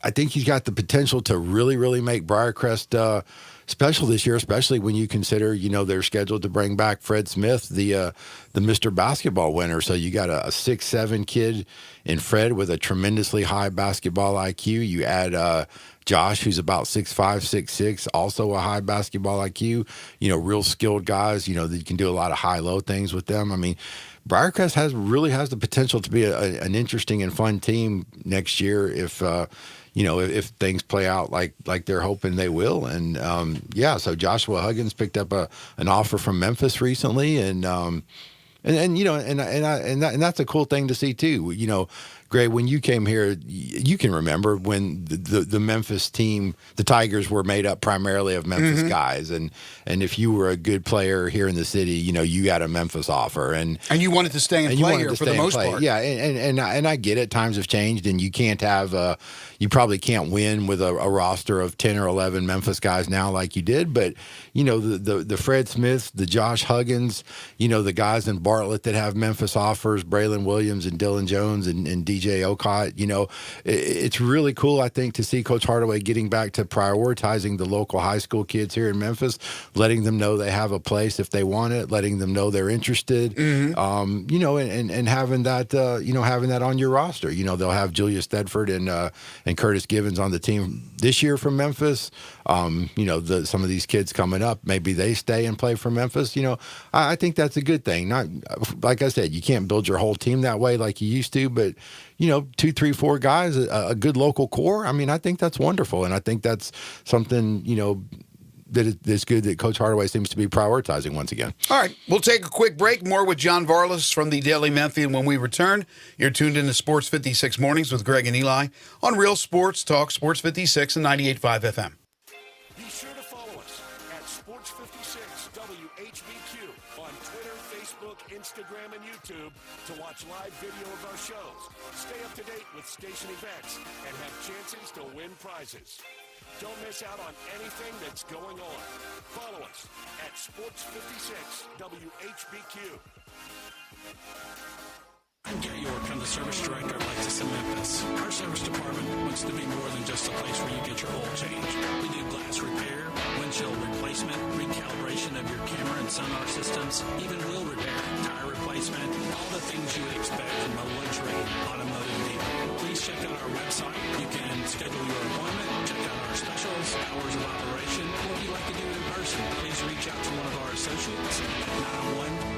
I think he's got the potential to really, really make Briarcrest special this year, especially when you consider, they're scheduled to bring back Fred Smith, the Mr. Basketball winner. So you got a 6'7" kid in Fred with a tremendously high basketball IQ. You add Josh, who's about 6'5", 6'6", also a high basketball IQ. Real skilled guys. That you can do a lot of high-low things with them. I mean, Briarcrest really has the potential to be an interesting and fun team next year if if things play out like they're hoping they will. And so Joshua Huggins picked up an offer from Memphis recently, and that's a cool thing to see too. Greg, when you came here, you can remember when the Memphis team, the Tigers, were made up primarily of Memphis guys, and if you were a good player here in the city, you got a Memphis offer, and you wanted to stay and play here for the most part. Yeah, and I get it. Times have changed, and you can't have you probably can't win with a roster of 10 or 11 Memphis guys now like you did, but the Fred Smiths, the Josh Huggins, the guys in Bartlett that have Memphis offers, Braylon Williams and Dylan Jones and D TJ Okot. It's really cool, I think, to see Coach Hardaway getting back to prioritizing the local high school kids here in Memphis, letting them know they have a place if they want it, letting them know they're interested, and having that, having that on your roster. They'll have Julius Thedford and Curtis Givens on the team this year from Memphis. Some of these kids coming up, maybe they stay and play for Memphis. I think that's a good thing. Not like I said, you can't build your whole team that way like you used to, but 2, 3, 4 guys, a good local core. I mean, I think that's wonderful, and I think that's something that it's good that Coach Hardaway seems to be prioritizing once again. All right, we'll take a quick break. More with John Varlas from the Daily Memphian when we return. You're tuned in to Sports 56 Mornings with Greg and Eli on Real Sports Talk, Sports 56 and 98.5 FM. Be sure to follow us at Sports56 WHBQ on Twitter, Facebook, Instagram, and YouTube to watch live video of our shows. Stay up to date with station events and have chances to win prizes. Don't miss out on anything that's going on. Follow us at Sports56 WHBQ. I'm Gary York. I'm the service director of Lexus in Memphis. Our service department wants to be more than just a place where you get your oil changed. We do glass repair, windshield replacement, recalibration of your camera and sonar systems, even wheel repair, tire replacement, all the things you would expect from a luxury automotive dealer. Please check out our website. You can schedule your appointment, check out our specials, hours of operation, or if you'd like to do it in person, please reach out to one of our associates at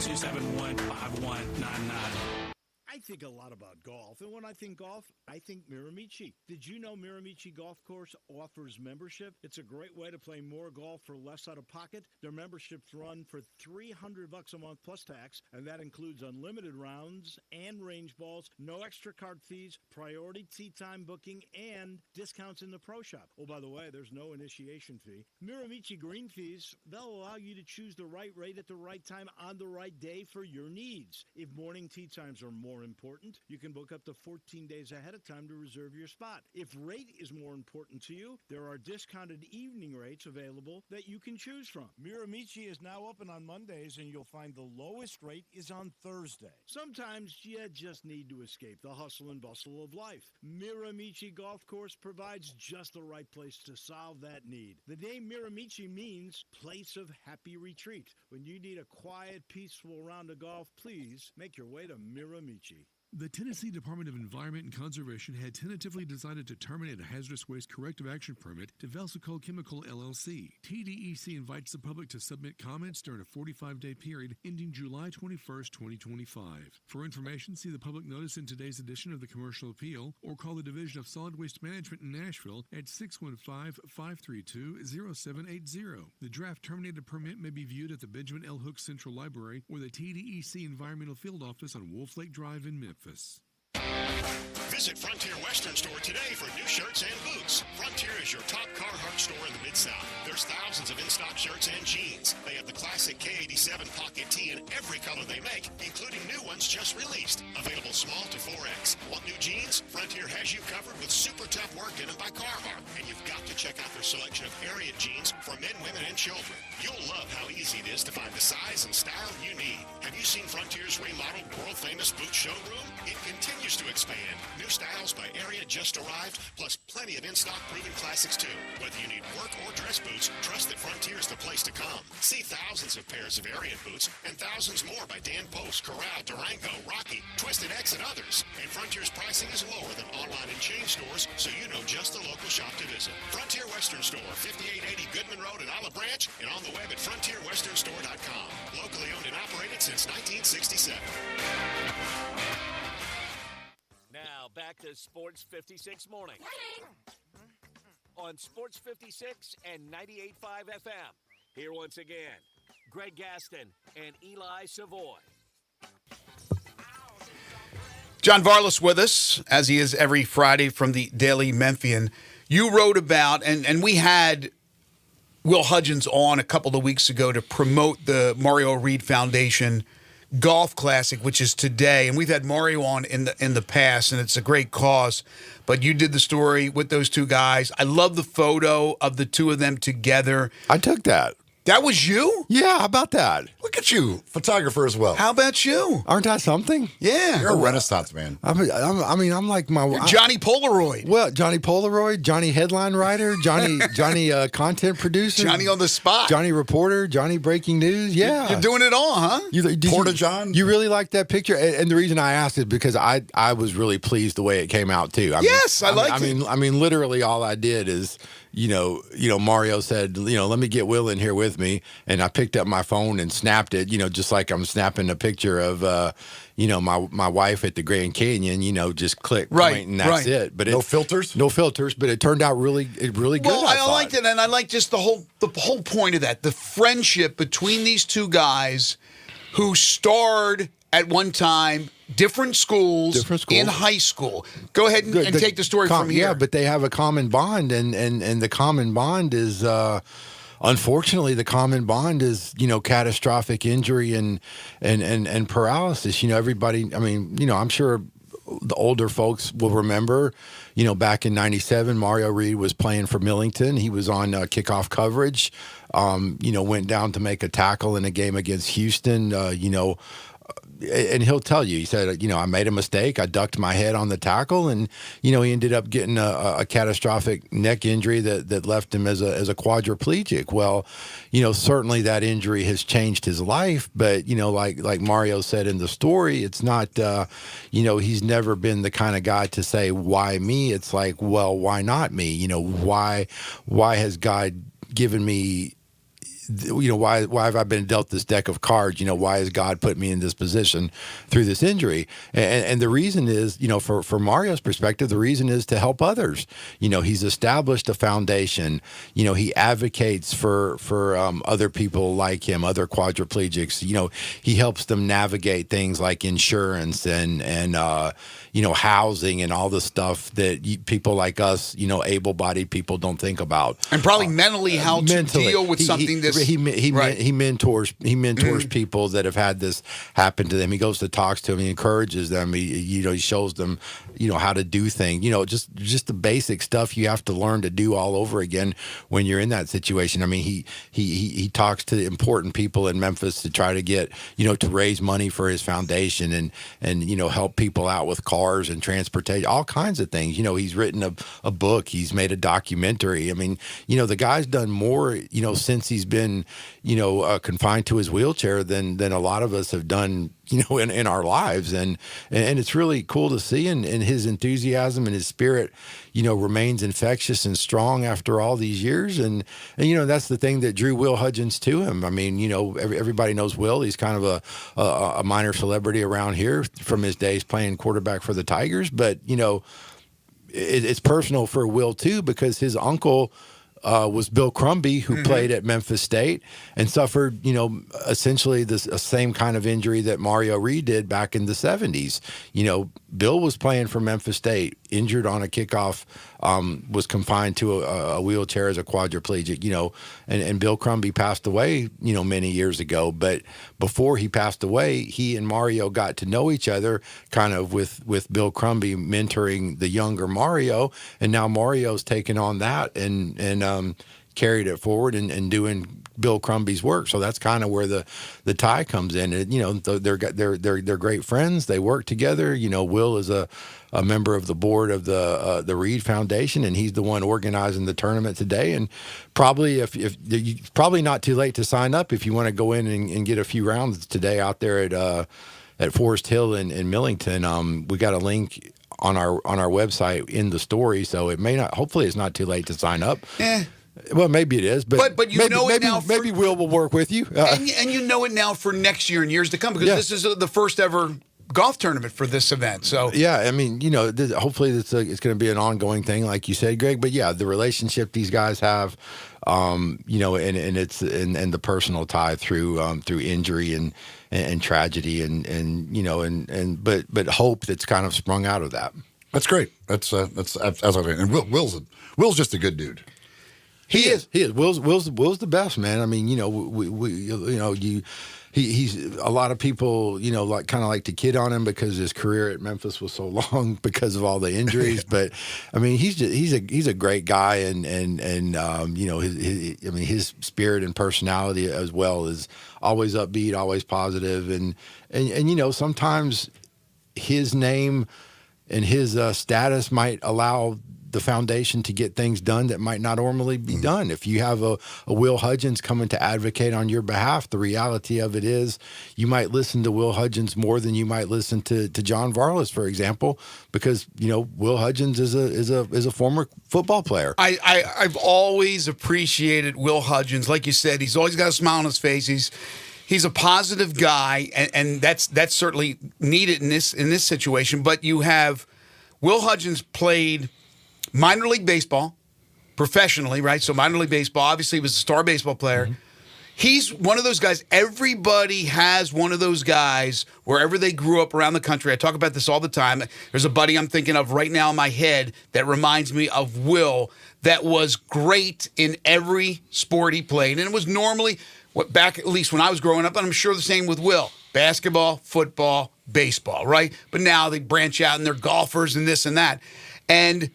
901-271-5199. I think a lot about golf, and when I think golf, I think Miramichi. Did you know Miramichi Golf Course offers membership? It's a great way to play more golf for less out of pocket. Their memberships run for $300 a month plus tax, and that includes unlimited rounds and range balls, no extra card fees, priority tee time booking, and discounts in the pro shop. Oh, by the way, there's no initiation fee. Miramichi green fees, they'll allow you to choose the right rate at the right time on the right day for your needs. If morning tee times are more important, you can book up to 14 days ahead of time to reserve your spot. If rate is more important to you, there are discounted evening rates available that you can choose from. Miramichi is now open on Mondays, and you'll find the lowest rate is on Thursday. Sometimes you just need to escape the hustle and bustle of life. Miramichi Golf Course provides just the right place to solve that need. The name Miramichi means place of happy retreat. When you need a quiet, peaceful round of golf, please make your way to Miramichi. The Tennessee Department of Environment and Conservation had tentatively decided to terminate a hazardous waste corrective action permit to Velsicol Chemical LLC. TDEC invites the public to submit comments during a 45-day period ending July 21st, 2025. For information, see the public notice in today's edition of the Commercial Appeal or call the Division of Solid Waste Management in Nashville at 615-532-0780. The draft terminated permit may be viewed at the Benjamin L. Hook Central Library or the TDEC Environmental Field Office on Wolf Lake Drive in Memphis. Visit Frontier Western Store today for new shirts and boots. Frontier is your top Carhartt store in the Mid-South. There's thousands of in-stock shirts and jeans. They have the classic K87 pocket tee in every color they make, including new ones just released. Available small to 4X. Want new jeans? Frontier has you covered with super tough work denim by Carhartt. And you've got to check out their selection of Ariat jeans for men, women, and children. You'll love how easy it is to find the size and style you need. Have you seen Frontier's remodeled world-famous boot showroom? It continues to expand. New styles by Ariat just arrived, plus plenty of in-stock proven classics too. Whether you need work or dress boots, trust that Frontier is the place to come. See thousands of pairs of Ariat boots and thousands more by Dan Post, Corral, Durango, Rocky, Twisted X, and others. And Frontier's pricing is lower than online and chain stores, so you know just the local shop to visit. Frontier Western Store, 5880 Goodman Road in Olive Branch, and on the web at frontierwesternstore.com. Locally owned and operated since 1967. Now back to Sports 56 Morning on Sports 56 and 98.5 FM. Here once again, Greg Gaston and Eli Savoy. John Varlas with us, as he is every Friday from the Daily Memphian. You wrote about, and we had Will Hudgens on a couple of weeks ago to promote the Mario Reed Foundation Golf Classic, which is today, and we've had Mario on in the past, and it's a great cause. But you did the story with those two guys. I love the photo of the two of them together. I took that. That was you? Yeah, how about that? Look at you, photographer as well. How about you? Aren't I something? Yeah. You're a Renaissance man. I'm like Johnny Polaroid. Well, Johnny Polaroid, Johnny headline writer, Johnny content producer, Johnny on the spot. Johnny reporter, Johnny breaking news. Yeah, You're doing it all, huh? Porta-John. You really like that picture? And the reason I asked is because I was really pleased the way it came out too. I liked it. I mean, literally all I did is, Mario said, let me get Will in here with me, and I picked up my phone and snapped it, just like I'm snapping a picture of, my wife at the Grand Canyon, just click, point, and that's it. But no filters, but it turned out really good. Well, I liked it, and I liked just the whole point of that, the friendship between these two guys who starred at one time. Different schools in high school. Go ahead and take the story from here. Yeah, but they have a common bond, and the common bond is, unfortunately, catastrophic injury and paralysis. Everybody. I mean, I'm sure the older folks will remember. Back in '97, Mario Reed was playing for Millington. He was on kickoff coverage. Went down to make a tackle in a game against Houston. And he'll tell you, he said, I made a mistake. I ducked my head on the tackle, and he ended up getting a catastrophic neck injury that left him as a quadriplegic. Well, certainly that injury has changed his life, but like Mario said in the story, it's not, he's never been the kind of guy to say, why me? It's like, well, why not me? Why has God given me? Why have I been dealt this deck of cards? Why has God put me in this position through this injury? And the reason is, for Mario's perspective, the reason is to help others. He's established a foundation. He advocates for other people like him, other quadriplegics. He helps them navigate things like insurance and housing and all the stuff that people like us, able-bodied people don't think about. And probably mentally how to deal with something that's... He mentors people that have had this happen to them. He goes to talks to them. He encourages them. He shows them how to do things. Just the basic stuff you have to learn to do all over again when you're in that situation. I mean, he talks to important people in Memphis to try to get to raise money for his foundation and help people out with cars and transportation, all kinds of things. He's written a book. He's made a documentary. I mean, the guy's done more since he's been confined to his wheelchair than a lot of us have done in our lives, and it's really cool to see, and his enthusiasm and his spirit remains infectious and strong after all these years, and that's the thing that drew Will Hudgens to him. I mean, everybody knows Will. He's kind of a minor celebrity around here from his days playing quarterback for the Tigers, but it's personal for Will too, because his uncle was Bill Crumby, who played at Memphis State and suffered, essentially the same kind of injury that Mario Reed did back in the 70s. Bill was playing for Memphis State, injured on a kickoff, was confined to a wheelchair as a quadriplegic, and Bill Crumby passed away, many years ago. But before he passed away, he and Mario got to know each other kind of with Bill Crumby mentoring the younger Mario. And now Mario's taken on that and carried it forward and doing Bill Crumby's work. So that's kind of where the tie comes in. And, they're great friends. They work together. Will is a member of the board of the Reed Foundation, and he's the one organizing the tournament today. And probably probably not too late to sign up if you want to go in and get a few rounds today out there at Forest Hill in Millington. We got a link on our website in the story, so it may not. Hopefully, it's not too late to sign up. Well, maybe it is, but maybe Will work with you, and you know it now for next year and years to come, because this is the first ever golf tournament for this event. So yeah, I mean, hopefully it's going to be an ongoing thing, like you said, Greg. But yeah, the relationship these guys have, and it's and the personal tie through injury and tragedy but hope that's kind of sprung out of that. That's great. That's as I said, and Will's just a good dude. He is. Will's the best, man. I mean, he's a lot of people, like kind of like to kid on him because his career at Memphis was so long because of all the injuries. But I mean, he's a great guy, and his spirit and personality as well is always upbeat, always positive, and sometimes his name and his status might allow the foundation to get things done that might not normally be done. If you have a Will Hudgens coming to advocate on your behalf, the reality of it is you might listen to Will Hudgens more than you might listen to John Varlas, for example, because Will Hudgens is a former football player. I've always appreciated Will Hudgens. Like you said, he's always got a smile on his face. He's a positive guy, and that's certainly needed in this situation. But you have Will Hudgens played minor league baseball professionally, right? So minor league baseball, obviously he was a star baseball player. Mm-hmm. He's one of those guys. Everybody has one of those guys wherever they grew up around the country. I talk about this all the time. There's a buddy I'm thinking of right now in my head that reminds me of Will, that was great in every sport he played. And it was normally, back at least when I was growing up, and I'm sure the same with Will, basketball, football, baseball, right? But now they branch out and they're golfers and this and that. And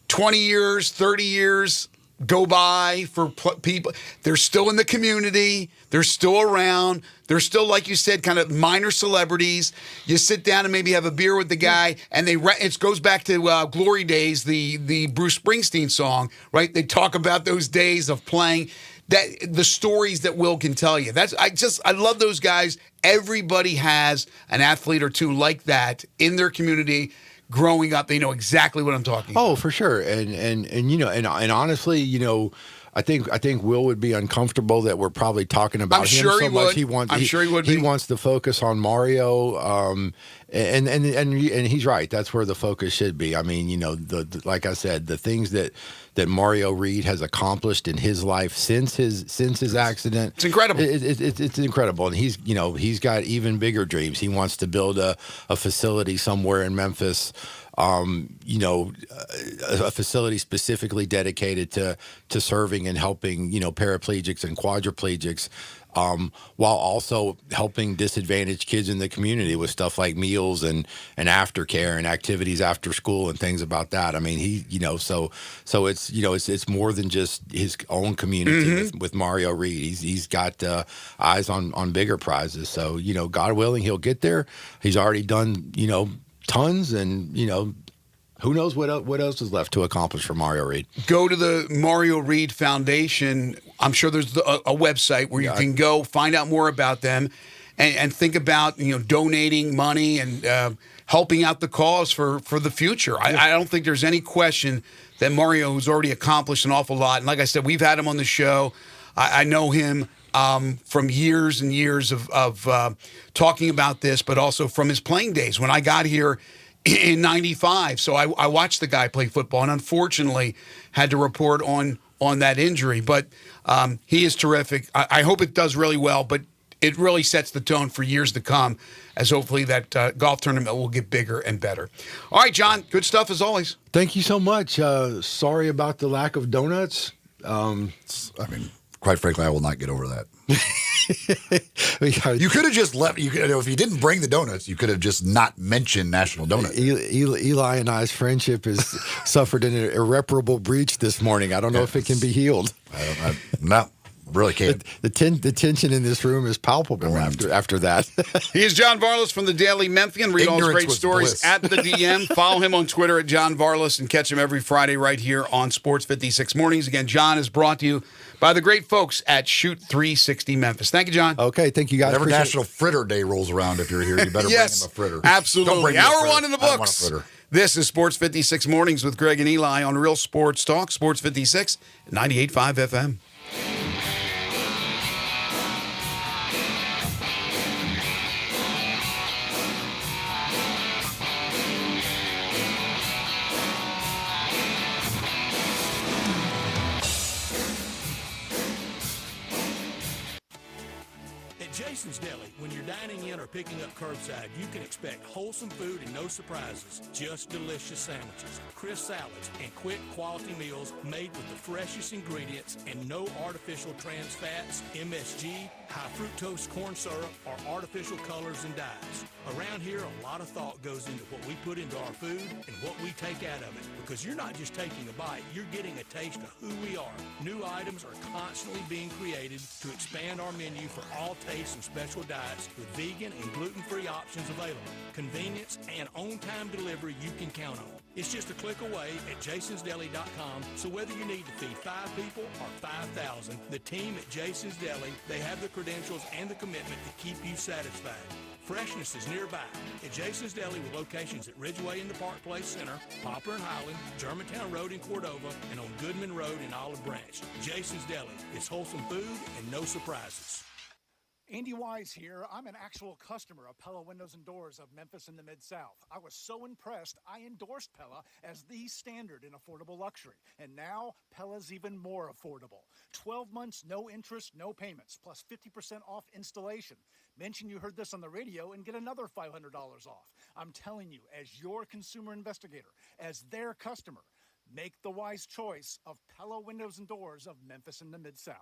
20 years, 30 years go by for people. They're still in the community. They're still around. They're still, like you said, kind of minor celebrities. You sit down and maybe have a beer with the guy, and it goes back to Glory Days, the Bruce Springsteen song, right? They talk about those days of playing, the stories that Will can tell you. I love those guys. Everybody has an athlete or two like that in their community. Growing up, they know exactly what I'm talking about. Oh, for sure. And honestly, I think Will would be uncomfortable that we're probably talking about him so much. I'm sure he would. He wants to focus on Mario, and he's right. That's where the focus should be. I mean, like I said, the things that Mario Reed has accomplished in his life since his accident, it's incredible. It's incredible, and he's got even bigger dreams. He wants to build a facility somewhere in Memphis. A facility specifically dedicated to serving and helping, paraplegics and quadriplegics, while also helping disadvantaged kids in the community with stuff like meals and aftercare and activities after school and things about that. I mean, so it's more than just his own community with Mario Reed. He's got eyes on bigger prizes. So, God willing, he'll get there. He's already done, tons, and who knows what else is left to accomplish for Mario Reed. Go to the Mario Reed Foundation. I'm sure there's a website where you can go find out more about them, and think about donating money and helping out the cause for the future. I don't think there's any question that Mario, who's already accomplished an awful lot, and like I said, we've had him on the show. I know him from years and years of talking about this, but also from his playing days when I got here in 95. So I watched the guy play football, and unfortunately had to report on that injury. But he is terrific. I hope it does really well, but it really sets the tone for years to come, as hopefully that golf tournament will get bigger and better. All right, John, good stuff as always. Thank you so much. Sorry about the lack of donuts. Quite frankly, I will not get over that. You could have just left. If you didn't bring the donuts, you could have just not mentioned National Donut. Eli and I's friendship has suffered an irreparable breach this morning. I don't know if it can be healed. No, really can't. The tension in this room is palpable after that. He is John Varlas from the Daily Memphian. Read all his great stories bliss. at the DM. Follow him on Twitter at John Varlas, and catch him every Friday right here on Sports 56 Mornings. Again, John is brought to you by the great folks at Shoot 360 Memphis. Thank you, John. Okay, thank you, guys. Whenever National Fritter Day rolls around, if you're here, you better bring him a fritter. Absolutely. Hour one in the I don't want a books. fritter. This is Sports 56 Mornings with Greg and Eli on Real Sports Talk, Sports 56, 98.5 FM. Jason's Deli, when you're dining in or picking up curbside, you can expect wholesome food and no surprises, just delicious sandwiches, crisp salads, and quick quality meals made with the freshest ingredients and no artificial trans fats, MSG, high fructose corn syrup, or artificial colors and dyes. Around here, a lot of thought goes into what we put into our food and what we take out of it, because you're not just taking a bite, you're getting a taste of who we are. New items are constantly being created to expand our menu for all tastes and special diets with vegan and gluten-free options available. Convenience and on-time delivery you can count on. It's just a click away at jasonsdeli.com, so whether you need to feed 5 people or 5,000, the team at Jason's Deli, they have the credentials and the commitment to keep you satisfied. Freshness is nearby at Jason's Deli with locations at Ridgeway in the Park Place Center, Poplar and Highland, Germantown Road in Cordova, and on Goodman Road in Olive Branch. Jason's Deli. It's wholesome food and no surprises. Andy Wise here. I'm an actual customer of Pella Windows and Doors of Memphis in the Mid-South. I was so impressed, I endorsed Pella as the standard in affordable luxury. And now, Pella's even more affordable. 12 months, no interest, no payments, plus 50% off installation. Mention you heard this on the radio and get another $500 off. I'm telling you, as your consumer investigator, as their customer, make the wise choice of Pella Windows and Doors of Memphis in the Mid-South.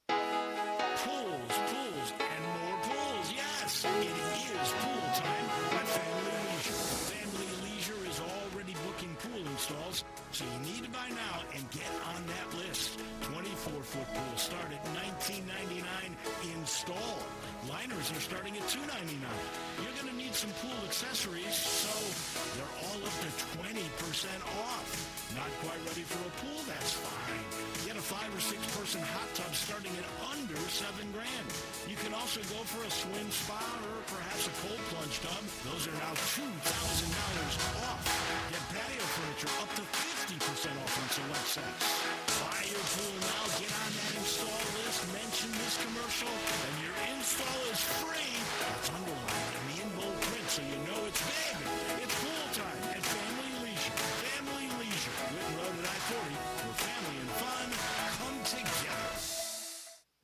Pools, and more pools. Yes, it is pool time at Family Leisure. Family Leisure is already booking pool installs, so you need to buy now and get on that list. 24-foot pools start at $19.99 install. Liners are starting at $2.99. You're going to need some pool accessories, so they're all up to 20% off. Not quite ready for a pool? That's fine. Get a 5 or 6 person hot tub starting at under $7,000. You can also go for a swim spa or perhaps a cold plunge tub. Those are now $2,000 off. Get patio furniture up to 50% off on select sets. Buy your pool now. Get on that install list. Mention this commercial, and your install is free. It's underlined in the in bold print, so you know it's big. It's pool time at Family Leisure. Family Leisure, Whitten Road at I-40, where family and fun come together.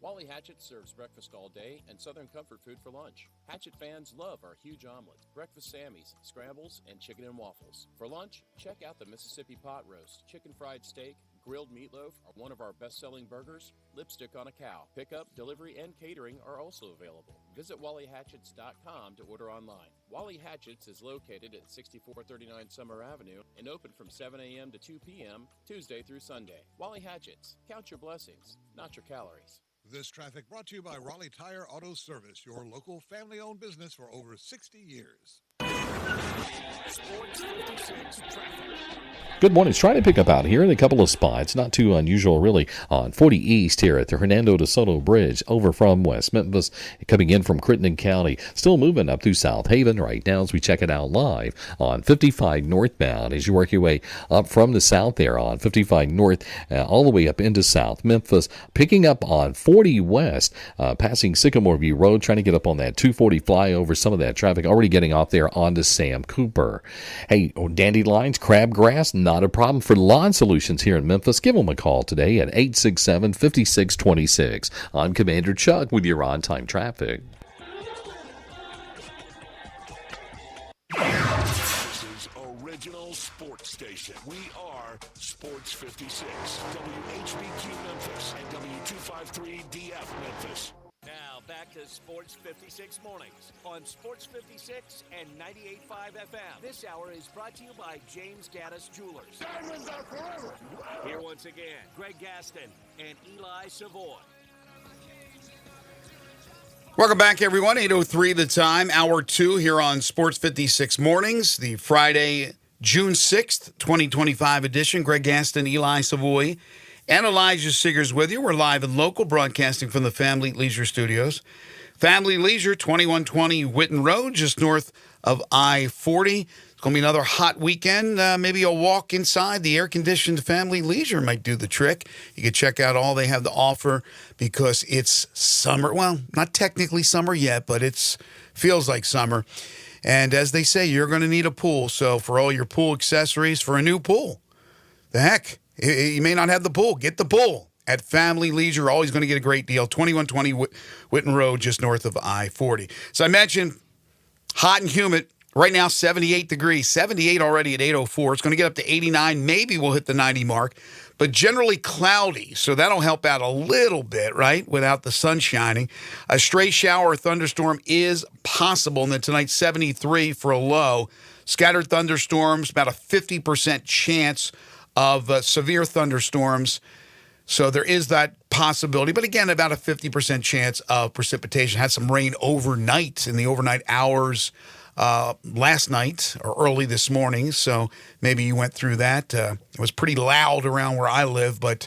Wally Hatchet serves breakfast all day and Southern comfort food for lunch. Hatchet fans love our huge omelets, breakfast Sammys, scrambles, and chicken and waffles. For lunch, check out the Mississippi pot roast, chicken fried steak, grilled meatloaf, or one of our best-selling burgers, lipstick on a cow. Pickup, delivery, and catering are also available. Visit WallyHatchets.com to order online. Wally Hatchets is located at 6439 Summer Avenue and open from 7 a.m. to 2 p.m. Tuesday through Sunday. Wally Hatchets. Count your blessings, not your calories. This traffic brought to you by Raleigh Tire Auto Service, your local family-owned business for over 60 years. Sports 56 traffic. Good morning. It's trying to pick up out here in a couple of spots. Not too unusual, really, on 40 East here at the Hernando de Soto Bridge over from West Memphis, coming in from Crittenden County. Still moving up through South Haven right now as we check it out live on 55 northbound as you work your way up from the south there on 55 north all the way up into South Memphis. Picking up on 40 West, passing Sycamore View Road, trying to get up on that 240 flyover. Some of that traffic already getting off there onto Sam Cooper. Hey, dandelions, crabgrass, not a problem for lawn solutions here in Memphis. Give them a call today at 867-5626. I'm Commander Chuck with your on-time traffic. This is Original Sports Station. We are Sports 56, WHBQ Memphis, and W253DF Memphis. Now back to Sports 56 mornings on Sports 56 and 98.5 FM. This hour is brought to you by James Gaddis Jewelers. Diamonds are forever. Here once again, Greg Gaston and Eli Savoy. Welcome back, everyone. 8:03 the time, hour 2 here on Sports 56 mornings, the Friday, June 6th, 2025 edition. Greg Gaston, Eli Savoy, and Elijah Siggers with you. We're live and local, broadcasting from the Family Leisure Studios. Family Leisure, 2120 Whitten Road, just north of I-40. It's going to be another hot weekend. Maybe a walk inside the air-conditioned Family Leisure might do the trick. You can check out all they have to offer because it's summer. Well, not technically summer yet, but it feels like summer. And as they say, you're going to need a pool. So for all your pool accessories for a new pool, the heck, you may not have the pool. Get the pool at Family Leisure. Always going to get a great deal. 2120 Whitten Road, just north of I-40. So I mentioned hot and humid. Right now, 78 degrees. 78 already at 8:04. It's going to get up to 89. Maybe we'll hit the 90 mark. But generally cloudy, so that'll help out a little bit, right, without the sun shining. A stray shower or thunderstorm is possible. And then tonight, 73 for a low. Scattered thunderstorms, about a 50% chance of severe thunderstorms. So there is that possibility. But again, about a 50% chance of precipitation. Had some rain overnight in the overnight hours last night or early this morning. So maybe you went through that. It was pretty loud around where I live. But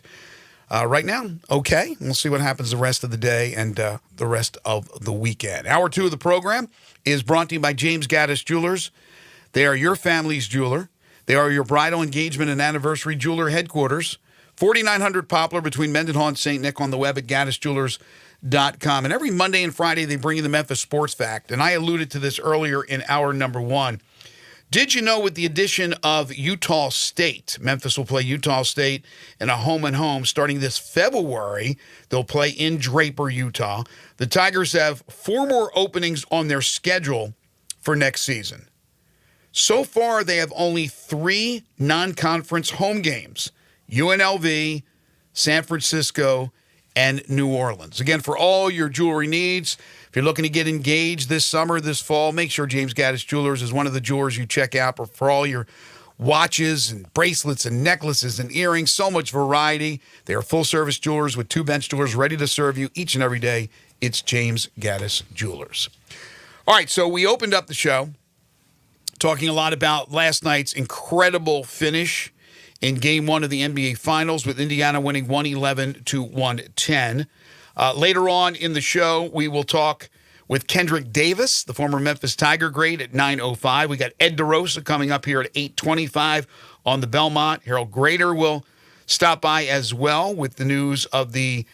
right now, okay. We'll see what happens the rest of the day and the rest of the weekend. Hour 2 of the program is brought to you by James Gaddis Jewelers. They are your family's jeweler. They are your bridal, engagement, and anniversary jeweler headquarters. 4900 Poplar between Mendenhall and St. Nick, on the web at gaddisjewelers.com. And every Monday and Friday, they bring you the Memphis Sports Fact. And I alluded to this earlier in hour number 1. Did you know with the addition of Utah State, Memphis will play Utah State in a home-and-home starting this February. They'll play in Draper, Utah. The Tigers have 4 more openings on their schedule for next season. So far, they have only 3 non-conference home games: UNLV, San Francisco, and New Orleans. Again, for all your jewelry needs, if you're looking to get engaged this summer, this fall, make sure James Gaddis Jewelers is one of the jewelers you check out for all your watches and bracelets and necklaces and earrings. So much variety. They are full-service jewelers with 2 bench jewelers ready to serve you each and every day. It's James Gaddis Jewelers. All right, so we opened up the show talking a lot about last night's incredible finish in Game 1 of the NBA Finals, with Indiana winning 111-110. Later on in the show, we will talk with Kendrick Davis, the former Memphis Tiger great, at 9:05. We got Ed DeRosa coming up here at 8:25 on the Belmont. Harold Grader will stop by as well with the news of the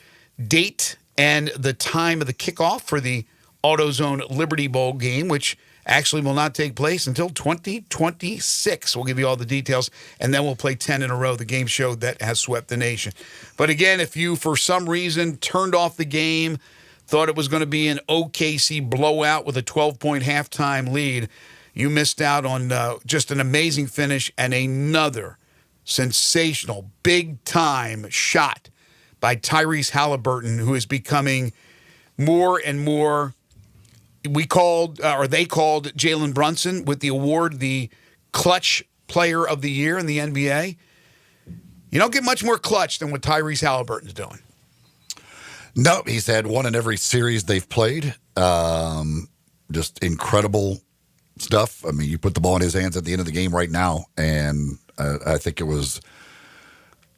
date and the time of the kickoff for the AutoZone Liberty Bowl game, which actually will not take place until 2026. We'll give you all the details, and then we'll play 10 in a row, the game show that has swept the nation. But again, if you, for some reason, turned off the game, thought it was going to be an OKC blowout with a 12-point halftime lead, you missed out on just an amazing finish and another sensational, big-time shot by Tyrese Halliburton, who is becoming more and more. They called Jalen Brunson with the award the clutch player of the year in the NBA. You don't get much more clutch than what Tyrese Halliburton's doing. No, he's had 1 in every series they've played. Just incredible stuff. I mean, you put the ball in his hands at the end of the game right now, and I think it was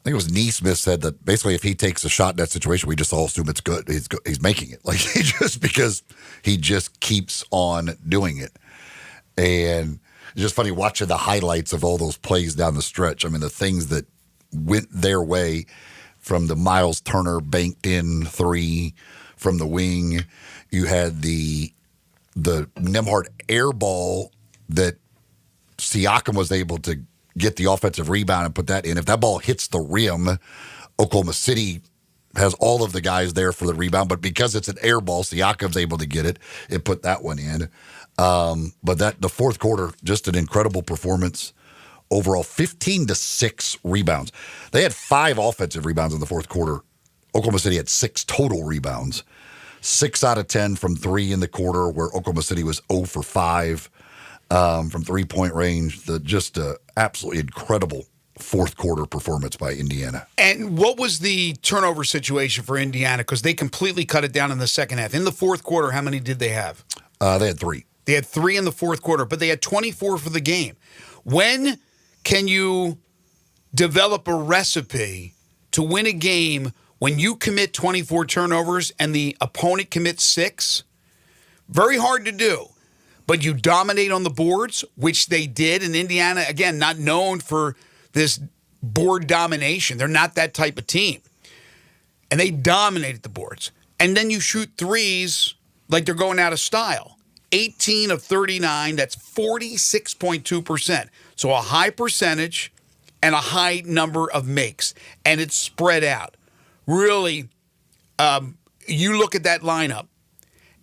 Neesmith said that basically if he takes a shot in that situation, we just all assume it's good. He's making it. Like, because he just keeps on doing it. And it's just funny watching the highlights of all those plays down the stretch. I mean, the things that went their way, from the Miles Turner banked in 3 from the wing. You had the Nembhard air ball that Siakam was able to get the offensive rebound and put that in. If that ball hits the rim, Oklahoma City has all of the guys there for the rebound, but because it's an air ball, Siakam's able to get it and put that one in. But the fourth quarter, just an incredible performance. Overall, 15-6 rebounds. They had 5 offensive rebounds in the fourth quarter. Oklahoma City had 6 total rebounds. 6 out of 10 from 3 in the quarter, where Oklahoma City was 0 for 5 from 3-point range. Just an absolutely incredible fourth quarter performance by Indiana. And what was the turnover situation for Indiana? Because they completely cut it down in the second half. In the fourth quarter, how many did they have? They had 3. They had 3 in the fourth quarter, but they had 24 for the game. When can you develop a recipe to win a game when you commit 24 turnovers and the opponent commits 6? Very hard to do. But you dominate on the boards, which they did. And Indiana, again, not known for this board domination. They're not that type of team. And they dominated the boards. And then you shoot threes like they're going out of style. 18 of 39, that's 46.2%. So a high percentage and a high number of makes. And it's spread out. really, you look at that lineup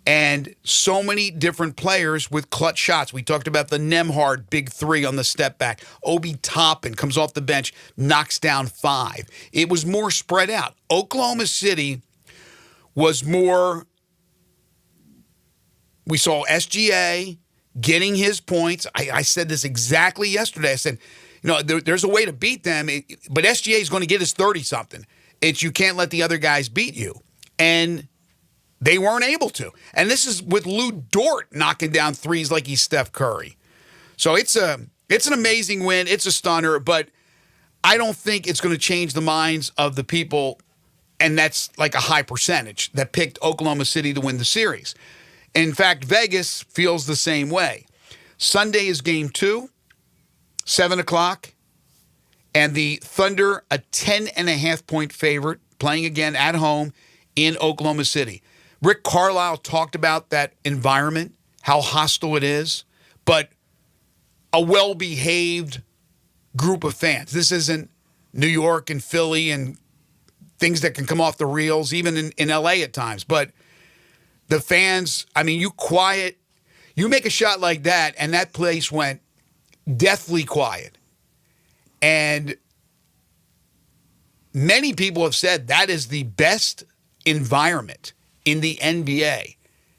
and so many different players with clutch shots. We talked about the Nemhard big three on the step back. Obi Toppin comes off the bench, knocks down 5. It was more spread out. Oklahoma City was more, we saw SGA getting his points. I said this exactly yesterday. I said, there's a way to beat them, but SGA is going to get his 30-something. It's you can't let the other guys beat you. And they weren't able to. And this is with Lou Dort knocking down threes like he's Steph Curry. So it's an amazing win. It's a stunner, but I don't think it's going to change the minds of the people, and that's like a high percentage, that picked Oklahoma City to win the series. In fact, Vegas feels the same way. Sunday is game 2, 7 o'clock, and the Thunder, a 10.5-point favorite, playing again at home in Oklahoma City. Rick Carlisle talked about that environment, how hostile it is, but a well-behaved group of fans. This isn't New York and Philly and things that can come off the reels, even in L.A. at times. But the fans, you make a shot like that, and that place went deathly quiet. And many people have said that is the best environment in the NBA.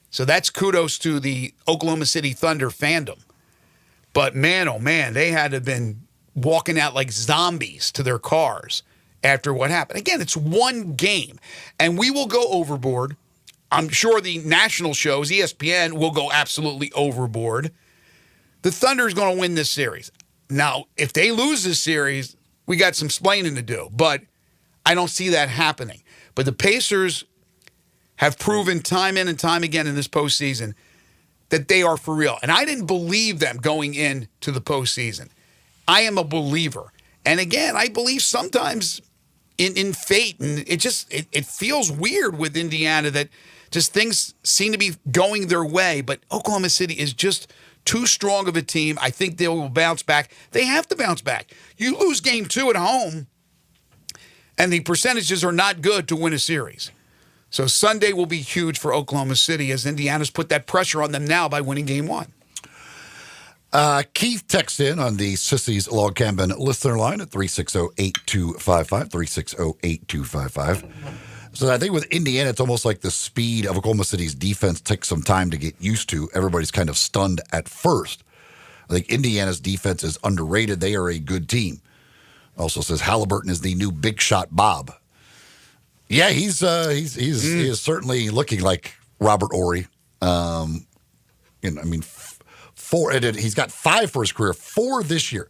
So that's kudos to the Oklahoma City Thunder fandom. But man, oh man, they had to have been walking out like zombies to their cars after what happened. Again, it's one game, and we will go overboard. I'm sure the national shows, ESPN, will go absolutely overboard. The Thunder is going to win this series. Now, if they lose this series, we got some splaining to do, but I don't see that happening. But the Pacers have proven time in and time again in this postseason that they are for real. And I didn't believe them going into the postseason. I am a believer. And again, I believe sometimes in fate, and it feels weird with Indiana that just things seem to be going their way. But Oklahoma City is just too strong of a team. I think they will bounce back. They have to bounce back. You lose game 2 at home, and the percentages are not good to win a series. So Sunday will be huge for Oklahoma City as Indiana's put that pressure on them now by winning game 1. Keith texts in on the Sissies Log Cabin listener line at 360-8255, 360-8255. So I think with Indiana, it's almost like the speed of Oklahoma City's defense takes some time to get used to. Everybody's kind of stunned at first. I think Indiana's defense is underrated. They are a good team. Also says Halliburton is the new big shot Bob. Yeah, he is certainly looking like Robert Horry. He's got 5 for his career, 4 this year.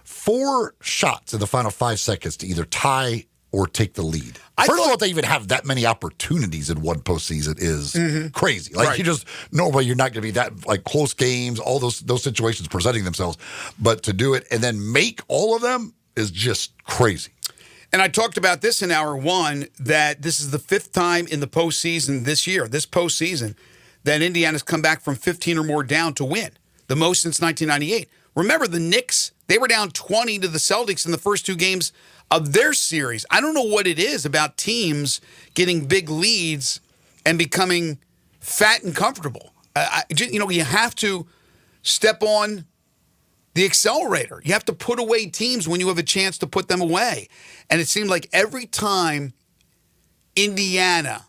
4 shots in the final 5 seconds to either tie or take the lead. First of all, they even have that many opportunities in one postseason is crazy. Like you just know, well, you're not going to be that like close games, all those situations presenting themselves, but to do it and then make all of them is just crazy. And I talked about this in hour 1, that this is the 5th time in the postseason this year, this postseason, that Indiana's come back from 15 or more down to win, the most since 1998. Remember, the Knicks, they were down 20 to the Celtics in the first 2 games of their series. I don't know what it is about teams getting big leads and becoming fat and comfortable. You have to step on the accelerator. You have to put away teams when you have a chance to put them away. And it seemed like every time Indiana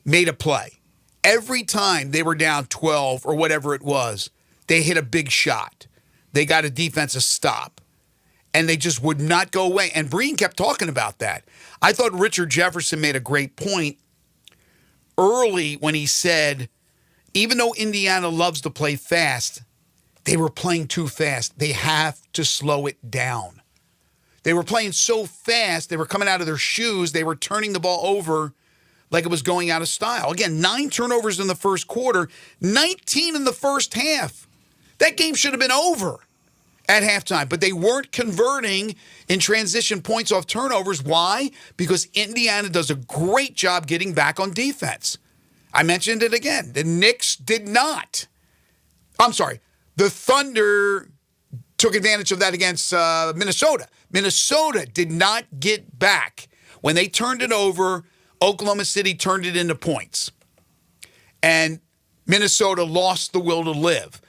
made a play, every time they were down 12 or whatever it was, they hit a big shot. They got a defensive stop. And they just would not go away. And Breen kept talking about that. I thought Richard Jefferson made a great point early when he said, even though Indiana loves to play fast, they were playing too fast. They have to slow it down. They were playing so fast, they were coming out of their shoes, they were turning the ball over like it was going out of style. Again, 9 turnovers in the first quarter, 19 in the first half. That game should have been over at halftime, but they weren't converting in transition points off turnovers. Why? Because Indiana does a great job getting back on defense. I mentioned it again. The Knicks did not. I'm sorry. The Thunder took advantage of that against Minnesota. Minnesota did not get back When they turned it over, Oklahoma City turned it into points. And Minnesota lost the will to live.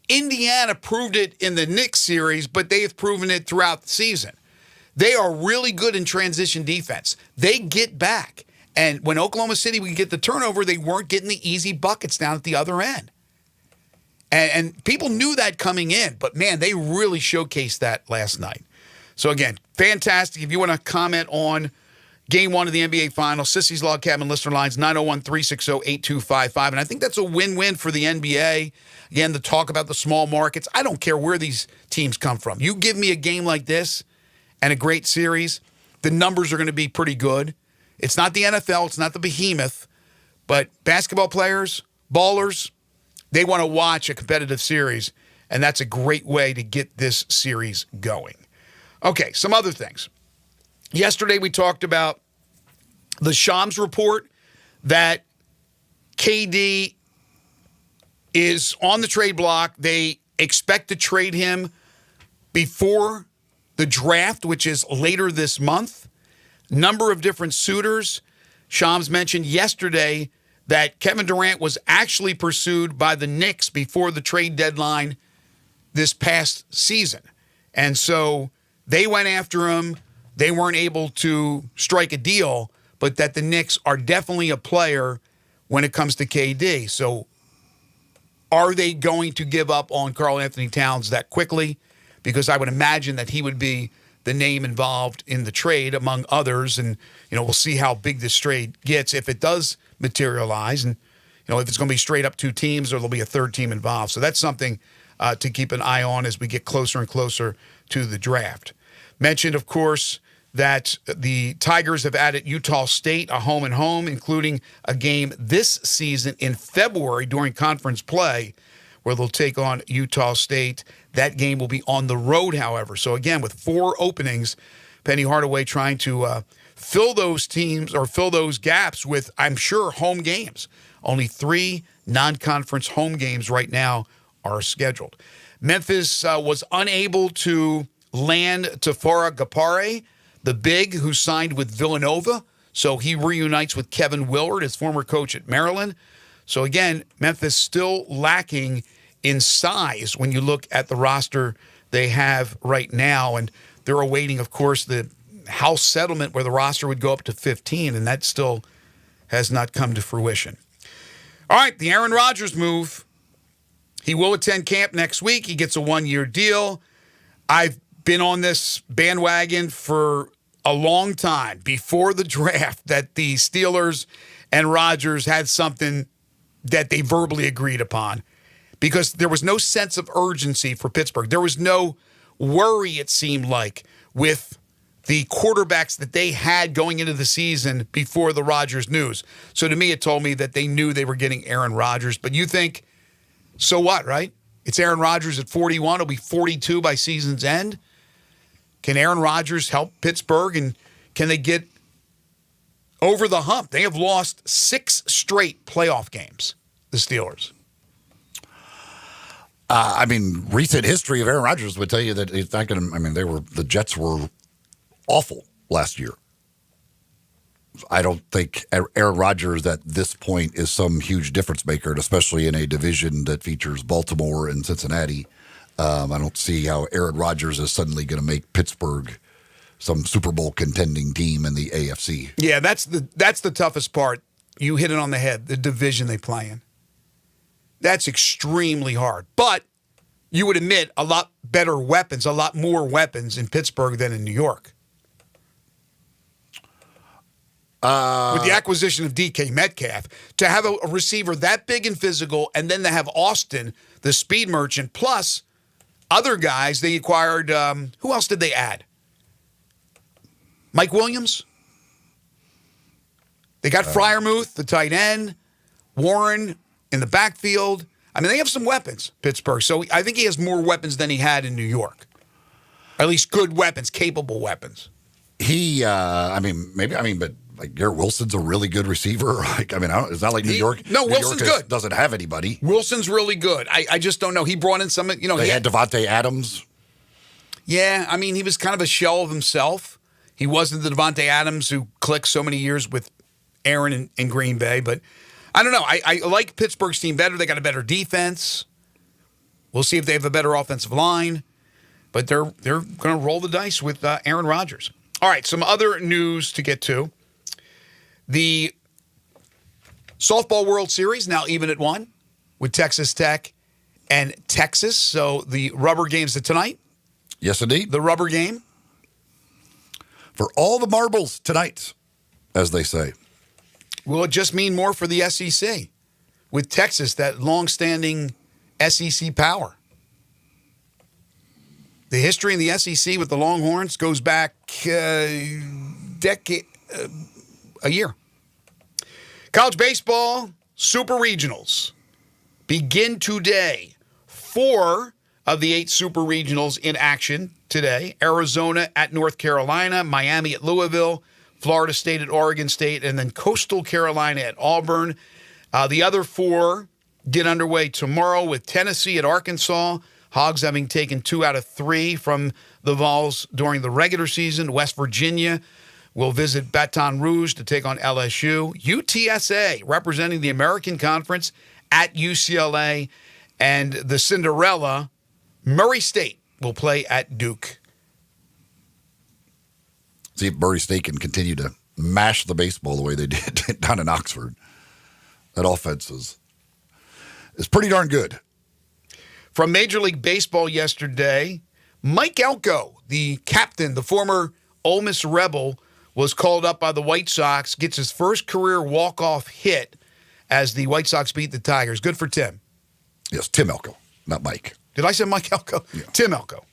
Indiana proved it in the Knicks series, but they have proven it throughout the season. They are really good in transition defense. They get back. And when Oklahoma City would get the turnover, they weren't getting the easy buckets down at the other end. And people knew that coming in, but man, they really showcased that last night. So again, fantastic. If you want to comment on Game 1 of the NBA Finals, Sissy's Log Cabin listener lines, 901-360-8255. And I think that's a win-win for the NBA. Again, the talk about the small markets. I don't care where these teams come from. You give me a game like this and a great series, the numbers are going to be pretty good. It's not the NFL. It's not the behemoth. But basketball players, ballers, they want to watch a competitive series. And that's a great way to get this series going. Okay, some other things. Yesterday, we talked about the Shams report that KD is on the trade block. They expect to trade him before the draft, which is later this month. Number of different suitors. Shams mentioned yesterday that Kevin Durant was actually pursued by the Knicks before the trade deadline this past season. And so they went after him. They weren't able to strike a deal, but that the Knicks are definitely a player when it comes to KD. So are they going to give up on Karl Anthony Towns that quickly? Because I would imagine that he would be the name involved in the trade among others. And, we'll see how big this trade gets if it does materialize. And, if it's going to be straight up two teams or there'll be a third team involved. So that's something to keep an eye on as we get closer and closer to the draft. Mentioned, of course, that the Tigers have added Utah State, a home and home, including a game this season in February during conference play where they'll take on Utah State. That game will be on the road, however. So again, with 4 openings, Penny Hardaway trying to fill those teams or fill those gaps with, I'm sure, home games. Only 3 non-conference home games right now are scheduled. Memphis was unable to land Tafara Gapare, the big who signed with Villanova. So he reunites with Kevin Willard, his former coach at Maryland. So again, Memphis still lacking in size when you look at the roster they have right now. And they're awaiting, of course, the House settlement where the roster would go up to 15, and that still has not come to fruition. All right, the Aaron Rodgers move. He will attend camp next week. He gets a 1-year deal. I've been on this bandwagon for a long time before the draft that the Steelers and Rodgers had something that they verbally agreed upon because there was no sense of urgency for Pittsburgh. There was no worry, it seemed like, with the quarterbacks that they had going into the season before the Rodgers news. So to me, it told me that they knew they were getting Aaron Rodgers. But you think, so what, right? It's Aaron Rodgers at 41. It'll be 42 by season's end. Can Aaron Rodgers help Pittsburgh, and can they get over the hump? They have lost 6 straight playoff games, the Steelers. Recent history of Aaron Rodgers would tell you that it's not going to. The Jets were awful last year. I don't think Aaron Rodgers at this point is some huge difference maker, especially in a division that features Baltimore and Cincinnati. I don't see how Aaron Rodgers is suddenly going to make Pittsburgh some Super Bowl contending team in the AFC. Yeah, that's the toughest part. You hit it on the head, the division they play in. That's extremely hard. But you would admit a lot better weapons, a lot more weapons in Pittsburgh than in New York. With the acquisition of DK Metcalf, to have a receiver that big and physical, and then to have Austin, the speed merchant, plus other guys they acquired. Who else did they add? Mike Williams? They got Freiermuth, the tight end, Warren in the backfield. They have some weapons, Pittsburgh. So I think he has more weapons than he had in New York. At least good weapons, capable weapons. But Garrett Wilson's a really good receiver. It's not like New York. No, Wilson's good. Doesn't have anybody. Wilson's really good. I just don't know. He brought in some. They had Devontae Adams. Yeah, he was kind of a shell of himself. He wasn't the Devontae Adams who clicked so many years with Aaron in Green Bay. But I don't know. I like Pittsburgh's team better. They got a better defense. We'll see if they have a better offensive line. But they're going to roll the dice with Aaron Rodgers. All right, some other news to get to. The Softball World Series now even at 1 with Texas Tech and Texas. So the rubber games of tonight. Yes, indeed. The rubber game. For all the marbles tonight, as they say. Will it just mean more for the SEC? With Texas, that long-standing SEC power. The history in the SEC with the Longhorns goes back a year. College baseball super regionals begin today. 4 of the 8 super regionals in action today. Arizona at North Carolina, Miami at Louisville, Florida State at Oregon State, and then Coastal Carolina at Auburn. The other 4 get underway tomorrow with Tennessee at Arkansas, Hogs having taken 2 out of 3 from the Vols during the regular season. West Virginia will visit Baton Rouge to take on LSU. UTSA representing the American Conference at UCLA. And the Cinderella, Murray State, will play at Duke. See if Murray State can continue to mash the baseball the way they did down in Oxford. That offense is pretty darn good. From Major League Baseball yesterday, Mike Elko, the captain, the former Ole Miss Rebel, was called up by the White Sox, gets his first career walk-off hit as the White Sox beat the Tigers. Good for Tim. Yes, Tim Elko, not Mike. Did I say Mike Elko? Yeah. Tim Elko.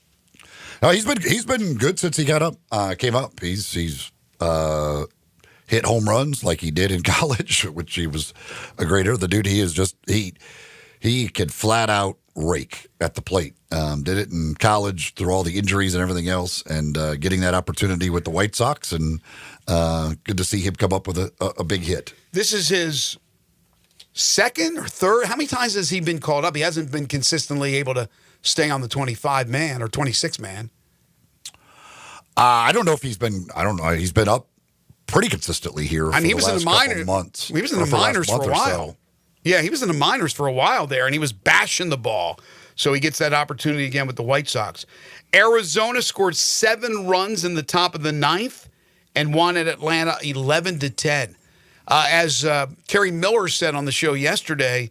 No, he's been good since he came up. He's hit home runs like he did in college, which he was a great hitter. The dude, he could flat out rake at the plate. Did it in college through all the injuries and everything else, and getting that opportunity with the White Sox, and good to see him come up with a big hit. This is his second or third. How many times has he been called up? He hasn't been consistently able to stay on the 25-man or 26-man. I don't know if he's been. I don't know. He's been up pretty consistently here. I mean, he was in the minors. Months. He was in the minors for a while. So. Yeah, he was in the minors for a while there, and he was bashing the ball. So he gets that opportunity again with the White Sox. Arizona scored 7 runs in the top of the 9th and won at Atlanta 11-10. As Kerry Miller said on the show yesterday,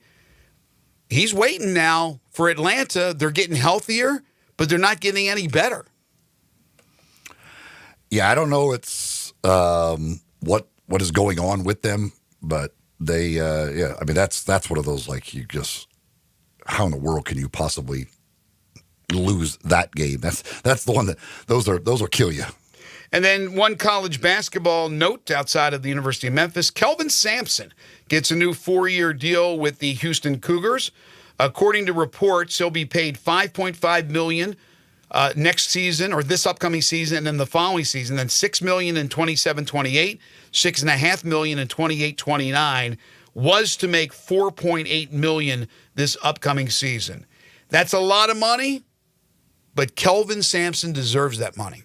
he's waiting now for Atlanta. They're getting healthier, but they're not getting any better. Yeah, I don't know. It's what is going on with them, but they, I mean, that's one of those, like, you just, how in the world can you possibly lose that game? That's the one that those will kill you. And then one college basketball note outside of the University of Memphis. Kelvin Sampson gets a new 4-year deal with the Houston Cougars. According to reports, he'll be paid $5.5 million next season, or this upcoming season, and then the following season. Then $6 million in 27-28, $6.5 million in 28-29, was to make $4.8 million this upcoming season. That's a lot of money, but Kelvin Sampson deserves that money.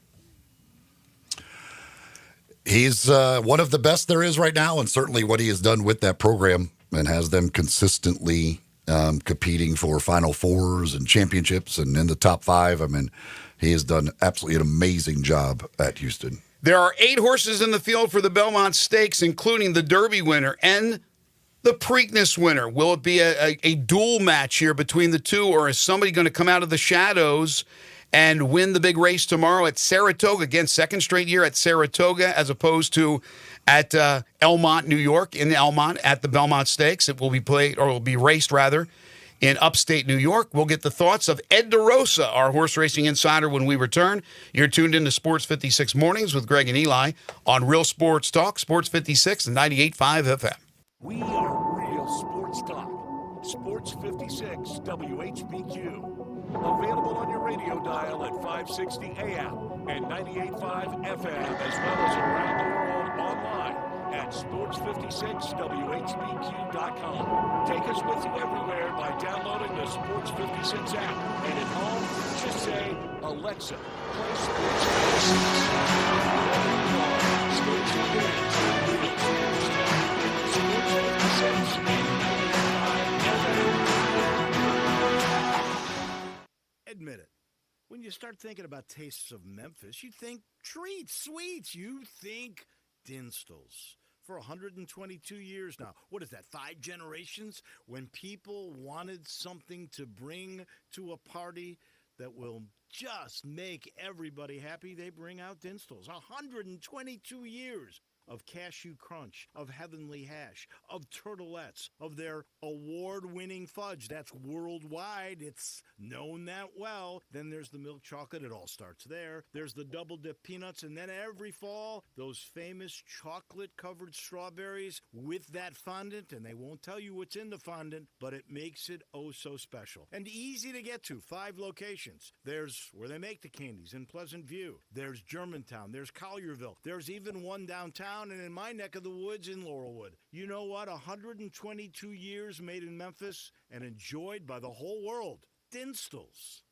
He's one of the best there is right now, and certainly what he has done with that program and has them consistently competing for Final Fours and championships and in the top 5. I mean, he has done absolutely an amazing job at Houston. There are 8 horses in the field for the Belmont Stakes, including the Derby winner and the Preakness winner. Will it be a duel match here between the two, or is somebody going to come out of the shadows and win the big race tomorrow at Saratoga? Again, second straight year at Saratoga as opposed to at Elmont, New York, in Elmont at the Belmont Stakes. It will be played, or will be raced rather, in upstate New York. We'll get the thoughts of Ed DeRosa, our horse racing insider, when we return. You're tuned into Sports 56 Mornings with Greg and Eli on Real Sports Talk, Sports 56 and 98.5 FM. We are Real Sports Talk. Sports 56 WHBQ. Available on your radio dial at 560 AM and 98.5 FM, as well as around the world online at at sports56whbq.com. Take us with you everywhere by downloading the Sports 56 app. And at home, just say, Alexa, play Sports 56. Sports events, Sports 56 and 95 FM. Admit it. When you start thinking about tastes of Memphis, you think treats, sweets. You think Dinstall's. For 122 years now. What is that, 5 generations? When people wanted something to bring to a party that will just make everybody happy, they bring out Dinstall's. 122 years of cashew crunch, of heavenly hash, of turtlettes, of their award-winning fudge. That's worldwide. It's known that well. Then there's the milk chocolate. It all starts there. There's the double-dip peanuts. And then every fall, those famous chocolate-covered strawberries with that fondant. And they won't tell you what's in the fondant, but it makes it oh so special. And easy to get to. 5 locations. There's where they make the candies in Pleasant View. There's Germantown. There's Collierville. There's even one downtown. And in my neck of the woods in Laurelwood. You know what? 122 years made in Memphis and enjoyed by the whole world. Dinstall's.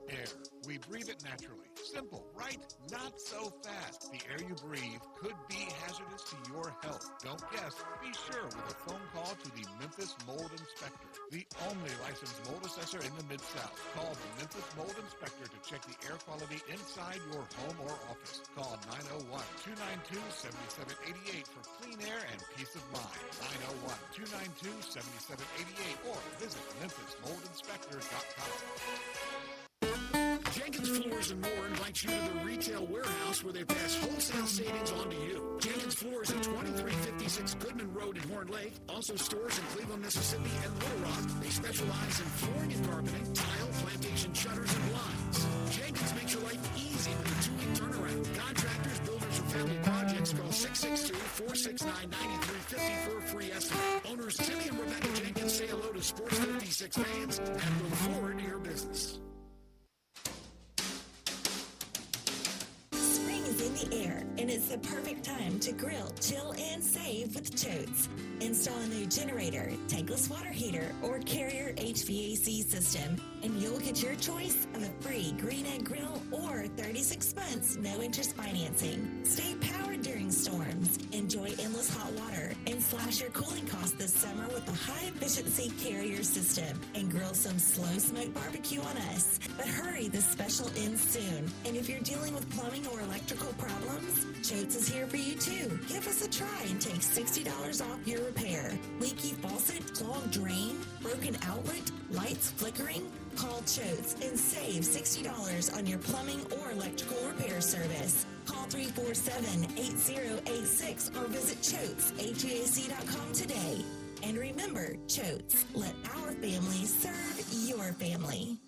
Air. We breathe it naturally. Simple, right? Not so fast. The air you breathe could be hazardous to your health. Don't guess. Be sure with a phone call to the Memphis Mold Inspector, the only licensed mold assessor in the Mid-South. Call the Memphis Mold Inspector to check the air quality inside your home or office. Call 901-292-7788 for clean air and peace of mind. 901-292-7788 or visit memphismoldinspector.com. Jenkins Floors and More invites you to the retail warehouse where they pass wholesale savings on to you. Jenkins Floors at 2356 Goodman Road in Horn Lake. Also stores in Cleveland, Mississippi and Little Rock. They specialize in flooring and carpeting, tile, plantation shutters, and blinds. Jenkins makes your life easy with a 2-week turnaround. Contractors, builders, or family projects call 662-469-9350 for a free estimate. Owners Timmy and Rebecca Jenkins say hello to Sports 56 fans and look forward to your business. Spring is in the air, and it's the perfect time to grill, chill, and save with Choates. Install a new generator, tankless water heater, or Carrier HVAC system, and you'll get your choice of a free green egg grill or 36 months no-interest financing. Stay powered during storms. Enjoy endless hot water and slash your cooling costs this summer with a high-efficiency Carrier system and grill some slow smoke barbecue on us. But hurry, this special ends soon. And if you're dealing with plumbing or electrical problems, Choates is here for you too. Give us a try and take $60 off your repair. Leaky faucet, clogged drain, broken outlet, lights flickering? Call Choates and save $60 on your plumbing or electrical repair service. Call 347-8086 or visit ChoatesHVAC.com today. And remember, Choates, let our family serve your family.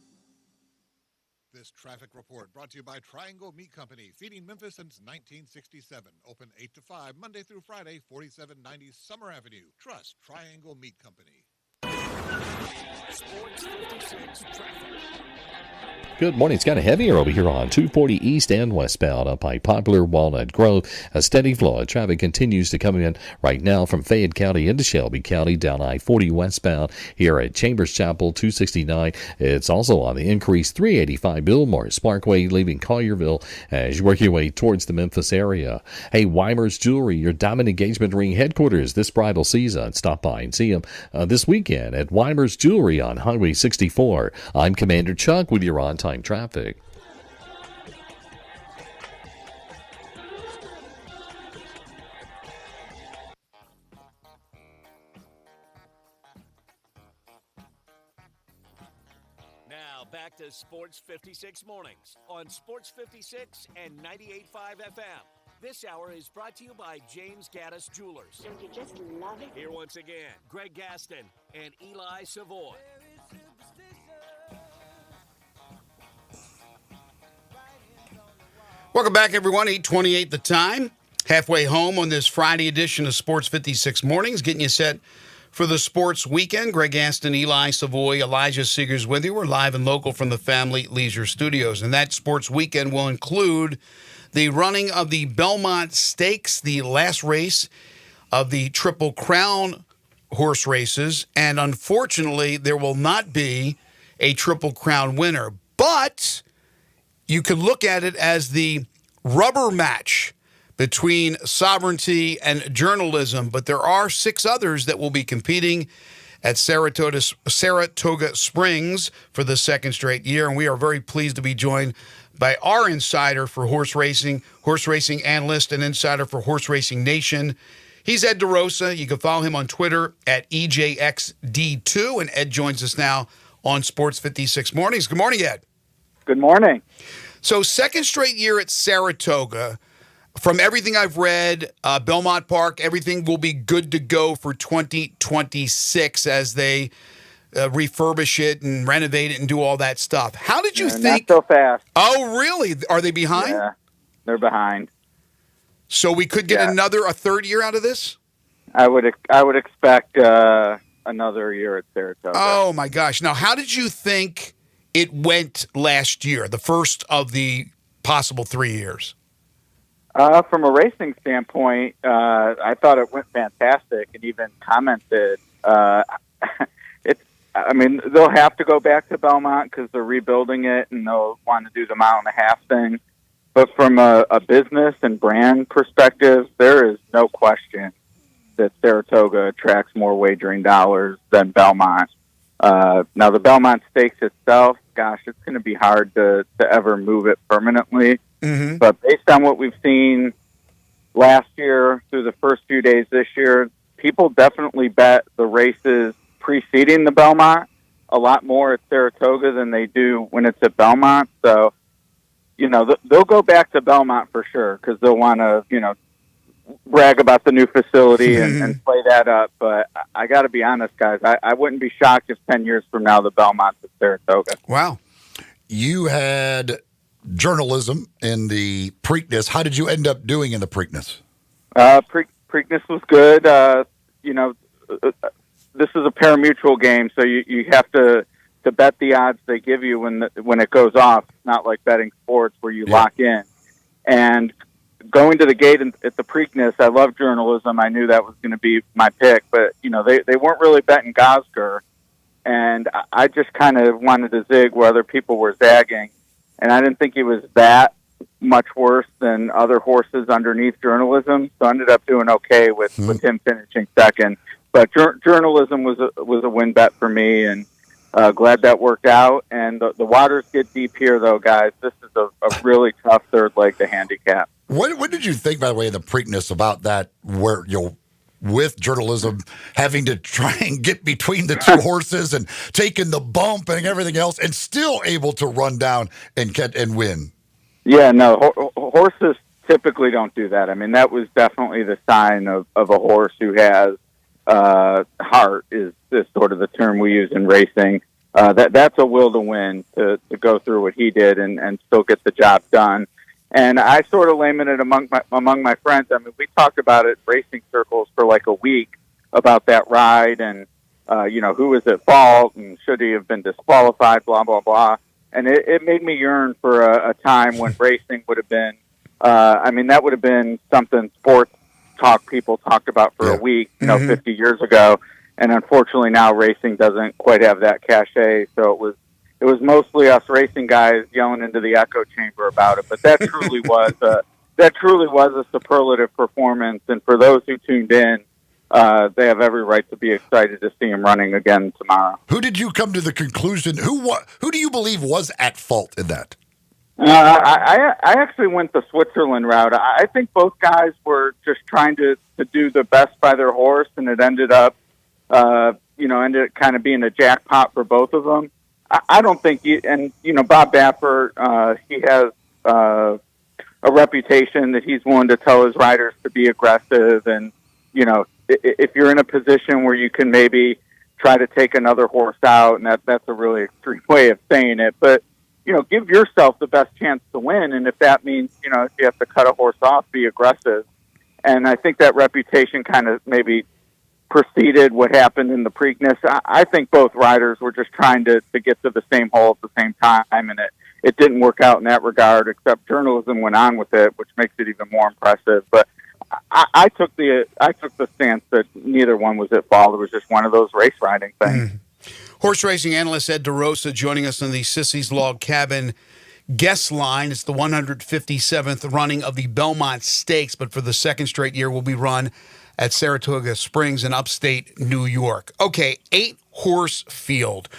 This traffic report brought to you by Triangle Meat Company, feeding Memphis since 1967. Open 8 to 5, Monday through Friday, 4790 Summer Avenue. Trust Triangle Meat Company. Sports 56 traffic. Good morning. It's kind of heavier over here on 240 east and westbound up by Poplar Walnut Grove. A steady flow of traffic continues to come in right now from Fayette County into Shelby County down I-40 westbound here at Chambers Chapel 269. It's also on the increased 385 Bill Morris Parkway leaving Collierville as you work your way towards the Memphis area. Hey, Weimer's Jewelry, your diamond engagement ring headquarters this bridal season. Stop by and see them this weekend at Weimer's Jewelry on Highway 64. I'm Commander Chuck with your on-time traffic. Now back to Sports 56 mornings on Sports 56 and 98.5 FM. This hour is brought to you by James Gaddis Jewelers. Don't you just love it? Here once again, Greg Gaston and Eli Savoy. Welcome back, everyone. 8:28 the time. Halfway home on this Friday edition of Sports 56 Mornings, getting you set for the sports weekend. Greg Aston, Eli Savoy, Elijah Seegers with you. We're live and local from the Family Leisure Studios. And that sports weekend will include the running of the Belmont Stakes, the last race of the Triple Crown horse races. And unfortunately, there will not be a Triple Crown winner. But you could look at it as the rubber match between Sovereignty and Journalism. But there are 6 others that will be competing at Saratoga Springs for the second straight year. And we are very pleased to be joined by our insider for horse racing analyst and insider for Horse Racing Nation. He's Ed DeRosa. You can follow him on Twitter at EJXD2. And Ed joins us now on Sports 56 Mornings. Good morning, Ed. Good morning. So second straight year at Saratoga. From everything I've read, Belmont Park, everything will be good to go for 2026 as they refurbish it and renovate it and do all that stuff. How did you think? Not so fast. Oh, really? Are they behind? Yeah, they're behind. So we could get a third year out of this? I would expect another year at Saratoga. Oh, my gosh. Now, how did you think it went last year, the first of the possible 3 years? From a racing standpoint, I thought it went fantastic, and even commented. They'll have to go back to Belmont because they're rebuilding it, and they'll want to do the mile and a half thing. But from a business and brand perspective, there is no question that Saratoga attracts more wagering dollars than Belmont. Now, the Belmont Stakes itself, gosh, it's going to be hard to ever move it permanently. Mm-hmm. But based on what we've seen last year through the first few days this year, people definitely bet the races preceding the Belmont a lot more at Saratoga than they do when it's at Belmont. So, they'll go back to Belmont for sure because they'll want to, brag about the new facility and play that up. But I got to be honest, guys, I wouldn't be shocked if 10 years from now the Belmont's at Saratoga. Wow. You had Journalism in the Preakness. How did you end up doing in the Preakness? Preakness was good. This is a pari-mutuel game, so you have to bet the odds they give you when it goes off. It's not like betting sports where you lock in. And going to the gate at the Preakness, I love Journalism. I knew that was going to be my pick, but they weren't really betting Gosger, and I just kind of wanted to zig where other people were zagging. And I didn't think he was that much worse than other horses underneath Journalism, so I ended up doing okay with him finishing second. But Journalism was a win bet for me, and glad that worked out. And the waters get deep here, though, guys. This is a really tough third leg to handicap. What did you think, by the way, in the Preakness about that, where with Journalism having to try and get between the two horses and taking the bump and everything else, and still able to run down and win? Yeah, no, horses typically don't do that. I mean, that was definitely the sign of a horse who has heart, is sort of the term we use in racing. That's a will to win, to go through what he did and still get the job done. And I sort of lamented among my friends. I mean, we talked about it in racing circles for like a week about that ride and, who was at fault and should he have been disqualified, blah, blah, blah. And it made me yearn for a time when racing would have been, that would have been something sports talk people talked about for a week, 50 years ago. And unfortunately now racing doesn't quite have that cachet. So it was mostly us racing guys yelling into the echo chamber about it. But that truly was a superlative performance. And for those who tuned in, they have every right to be excited to see him running again tomorrow. Who did you come to the conclusion? Who do you believe was at fault in that? I actually went the Switzerland route. I think both guys were just trying to do the best by their horse, and it ended up, ended up kind of being a jackpot for both of them. I don't think Bob Baffert, he has a reputation that he's willing to tell his riders to be aggressive, and if you're in a position where you can maybe try to take another horse out, and that's a really extreme way of saying it, but give yourself the best chance to win, and if that means if you have to cut a horse off, be aggressive. And I think that reputation kind of maybe preceded what happened in the Preakness. I think both riders were just trying to get to the same hole at the same time, and it didn't work out in that regard, except journalism went on with it, which makes it even more impressive. But I took the stance that neither one was at fault. It was just one of those race riding things. Horse racing analyst Ed DeRosa joining us on the Sissy's Log Cabin guest line. It's the 157th running of the Belmont Stakes, but for the second straight year will be run at Saratoga Springs in upstate New York. Okay, 8-horse field.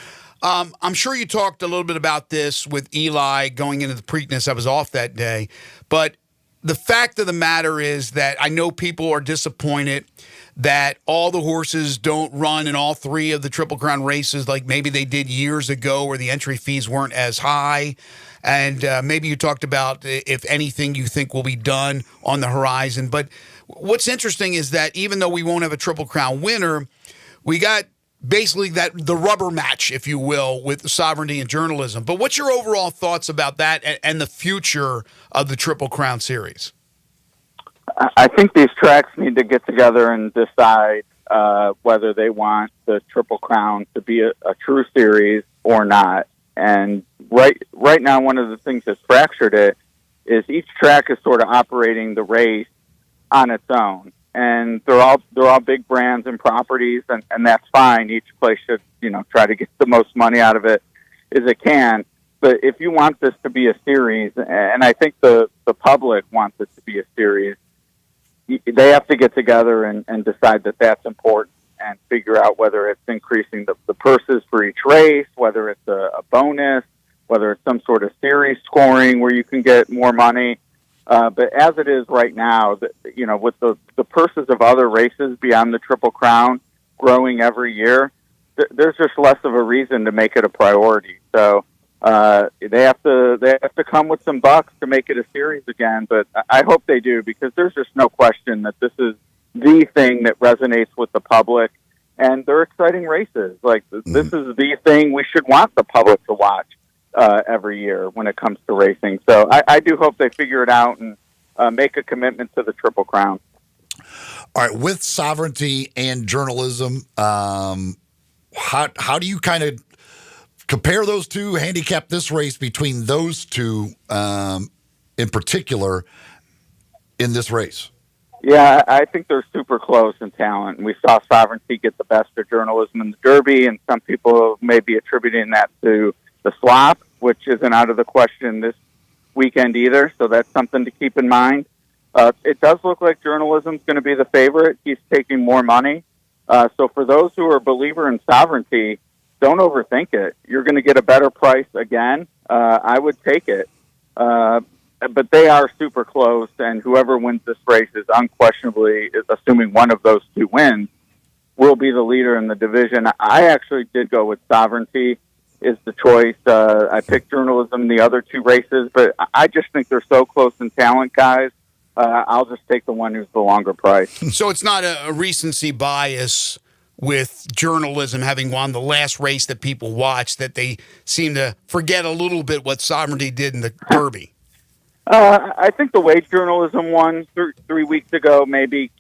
I'm sure you talked a little bit about this with Eli going into the Preakness. I was off that day. But the fact of the matter is that I know people are disappointed that all the horses don't run in all three of the Triple Crown races like maybe they did years ago where the entry fees weren't as high. And maybe you talked about if anything you think will be done on the horizon. But what's interesting is that even though we won't have a Triple Crown winner, we got basically the rubber match, if you will, with Sovereignty and Journalism. But what's your overall thoughts about that and the future of the Triple Crown series? I think these tracks need to get together and decide whether they want the Triple Crown to be a true series or not. And right now, one of the things that's fractured it is each track is sort of operating the race on its own, and they're all big brands and properties, and that's fine. Each place should try to get the most money out of it as it can. But if you want this to be a series, and I think the public wants it to be a series, they have to get together and decide that that's important and figure out whether it's increasing the purses for each race, whether it's a bonus, whether it's some sort of series scoring where you can get more money. But as it is right now, with the purses of other races beyond the Triple Crown growing every year, there's just less of a reason to make it a priority. So they have to come with some bucks to make it a series again. But I hope they do, because there's just no question that this is the thing that resonates with the public, and they're exciting races. Like this is the thing we should want the public to watch every year when it comes to racing. So I do hope they figure it out and make a commitment to the Triple Crown. All right, with Sovereignty and Journalism, how do you kind of compare those two, handicap this race between those two in particular in this race? Yeah, I think they're super close in talent. We saw Sovereignty get the best of Journalism in the Derby, and some people may be attributing that to the slop, which isn't out of the question this weekend either, so that's something to keep in mind. It does look like Journalism's going to be the favorite. He's taking more money. So for those who are a believer in Sovereignty, don't overthink it. You're going to get a better price again. I would take it. But they are super close, and whoever wins this race is unquestionably, assuming one of those two wins, will be the leader in the division. I actually did go with Sovereignty is the choice. I picked Journalism in the other two races, but I just think they're so close in talent, guys. I'll just take the one who's the longer price. So it's not a recency bias with Journalism having won the last race that people watched, that they seem to forget a little bit what Sovereignty did in the Derby. I think the way Journalism won 3 weeks ago maybe,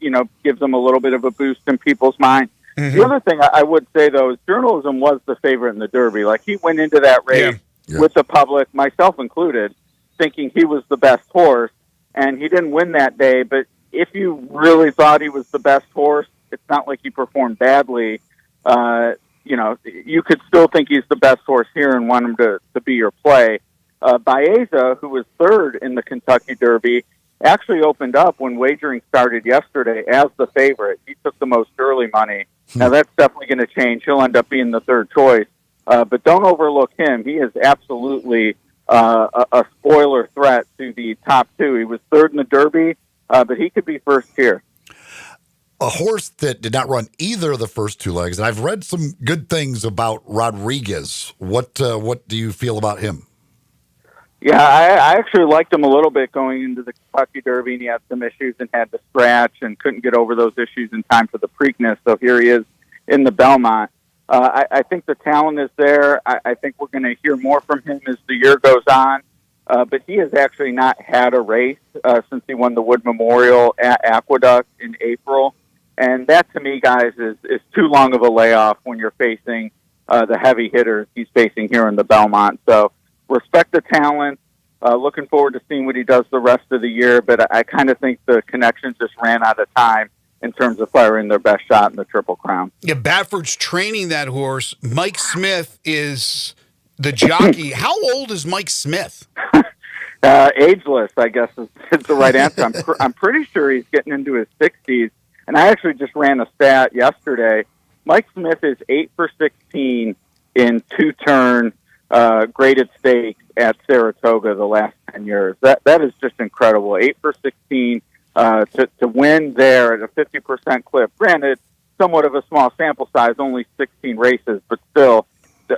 gives them a little bit of a boost in people's mind. Mm-hmm. The other thing I would say, though, is Journalism was the favorite in the Derby. Like, he went into that race with the public, myself included, thinking he was the best horse, and he didn't win that day. But if you really thought he was the best horse, it's not like he performed badly. You could still think he's the best horse here and want him to be your play. Baeza, who was third in the Kentucky Derby, actually opened up when wagering started yesterday as the favorite. He took the most early money. Now, that's definitely going to change. He'll end up being the third choice. But don't overlook him. He is absolutely a spoiler threat to the top two. He was third in the Derby, but he could be first here. A horse that did not run either of the first two legs, and I've read some good things about Rodriguez. What do you feel about him? Yeah, I actually liked him a little bit going into the Kentucky Derby, and he had some issues and had to scratch and couldn't get over those issues in time for the Preakness. So here he is in the Belmont. I think the talent is there. I think we're going to hear more from him as the year goes on. But he has actually not had a race since he won the Wood Memorial at Aqueduct in April. And that, to me, guys, is too long of a layoff when you're facing the heavy hitters he's facing here in the Belmont. So respect the talent. Looking forward to seeing what he does the rest of the year, but I kind of think the Connections just ran out of time in terms of firing their best shot in the Triple Crown. Yeah, Bafford's training that horse. Mike Smith is the jockey. How old is Mike Smith? Ageless, I guess, is the right answer. I'm pretty sure he's getting into his 60s, and I actually just ran a stat yesterday. Mike Smith is 8 for 16 in two-turn graded stakes at Saratoga the last 10 years. That is just incredible. 8 for 16 to win there at a 50% clip. Granted, somewhat of a small sample size, only 16 races, but still,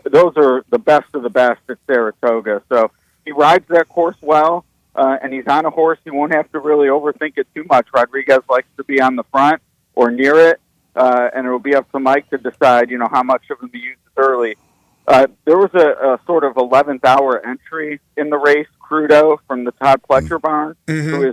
those are the best of the best at Saratoga. So he rides that course well, and he's on a horse. He won't have to really overthink it too much. Rodriguez likes to be on the front or near it, and it will be up to Mike to decide, how much of him he uses early. There was a sort of 11th hour entry in the race, Crudo from the Todd Pletcher barn, who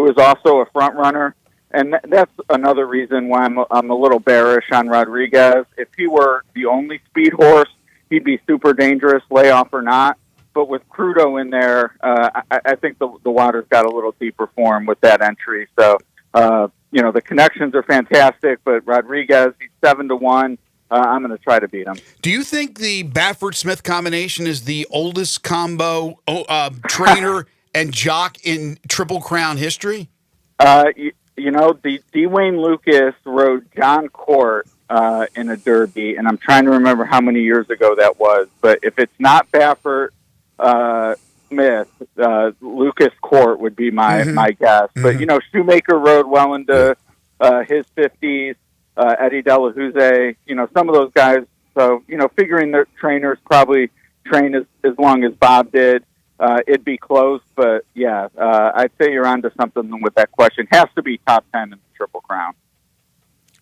is also a front runner, and that's another reason why I'm a little bearish on Rodriguez. If he were the only speed horse, he'd be super dangerous, layoff or not. But with Crudo in there, I think the water's got a little deeper for him with that entry. So the Connections are fantastic, but Rodriguez, he's 7-1. I'm going to try to beat him. Do you think the Baffert-Smith combination is the oldest combo trainer and jock in Triple Crown history? The Dwayne Lucas rode John Court in a Derby, and I'm trying to remember how many years ago that was. But if it's not Baffert Smith, Lucas Court would be my guess. But Shoemaker rode well into his 50s. Eddie Delahouze, some of those guys. So, figuring their trainers probably train as long as Bob did, it'd be close. But, yeah, I'd say you're onto something with that question. Has to be top 10 in the Triple Crown.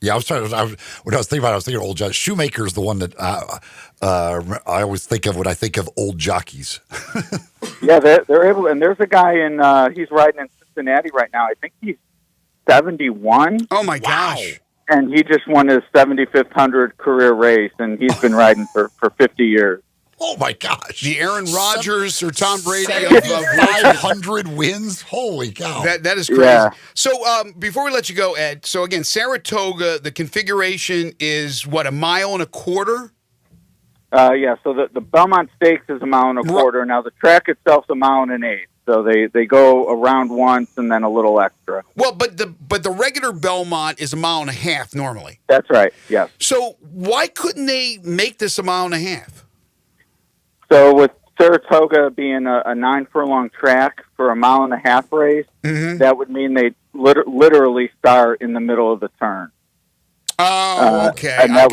Yeah, when I was thinking about it, I was thinking old jockeys. Shoemaker's the one that I always think of when I think of old jockeys. Yeah, they're able, and there's a guy he's riding in Cincinnati right now. I think he's 71. Oh, my gosh. And he just won his 7500 career race, and he's been riding for 50 years. Oh, my gosh. The Aaron Rodgers or Tom Brady of 500 wins? Holy cow. That is crazy. Yeah. So before we let you go, Ed, so again, Saratoga, the configuration is, what, 1.25 miles? Yeah, so the Belmont Stakes is 1.25 miles. Now, the track itself's 1.8 miles. So they go around once and then a little extra. Well, but the regular Belmont is 1.5 miles normally. That's right, yes. So why couldn't they make this 1.5 miles? So with Saratoga being a 9 furlong track for 1.5 mile race, that would mean they literally start in the middle of the turn. Oh, okay. And that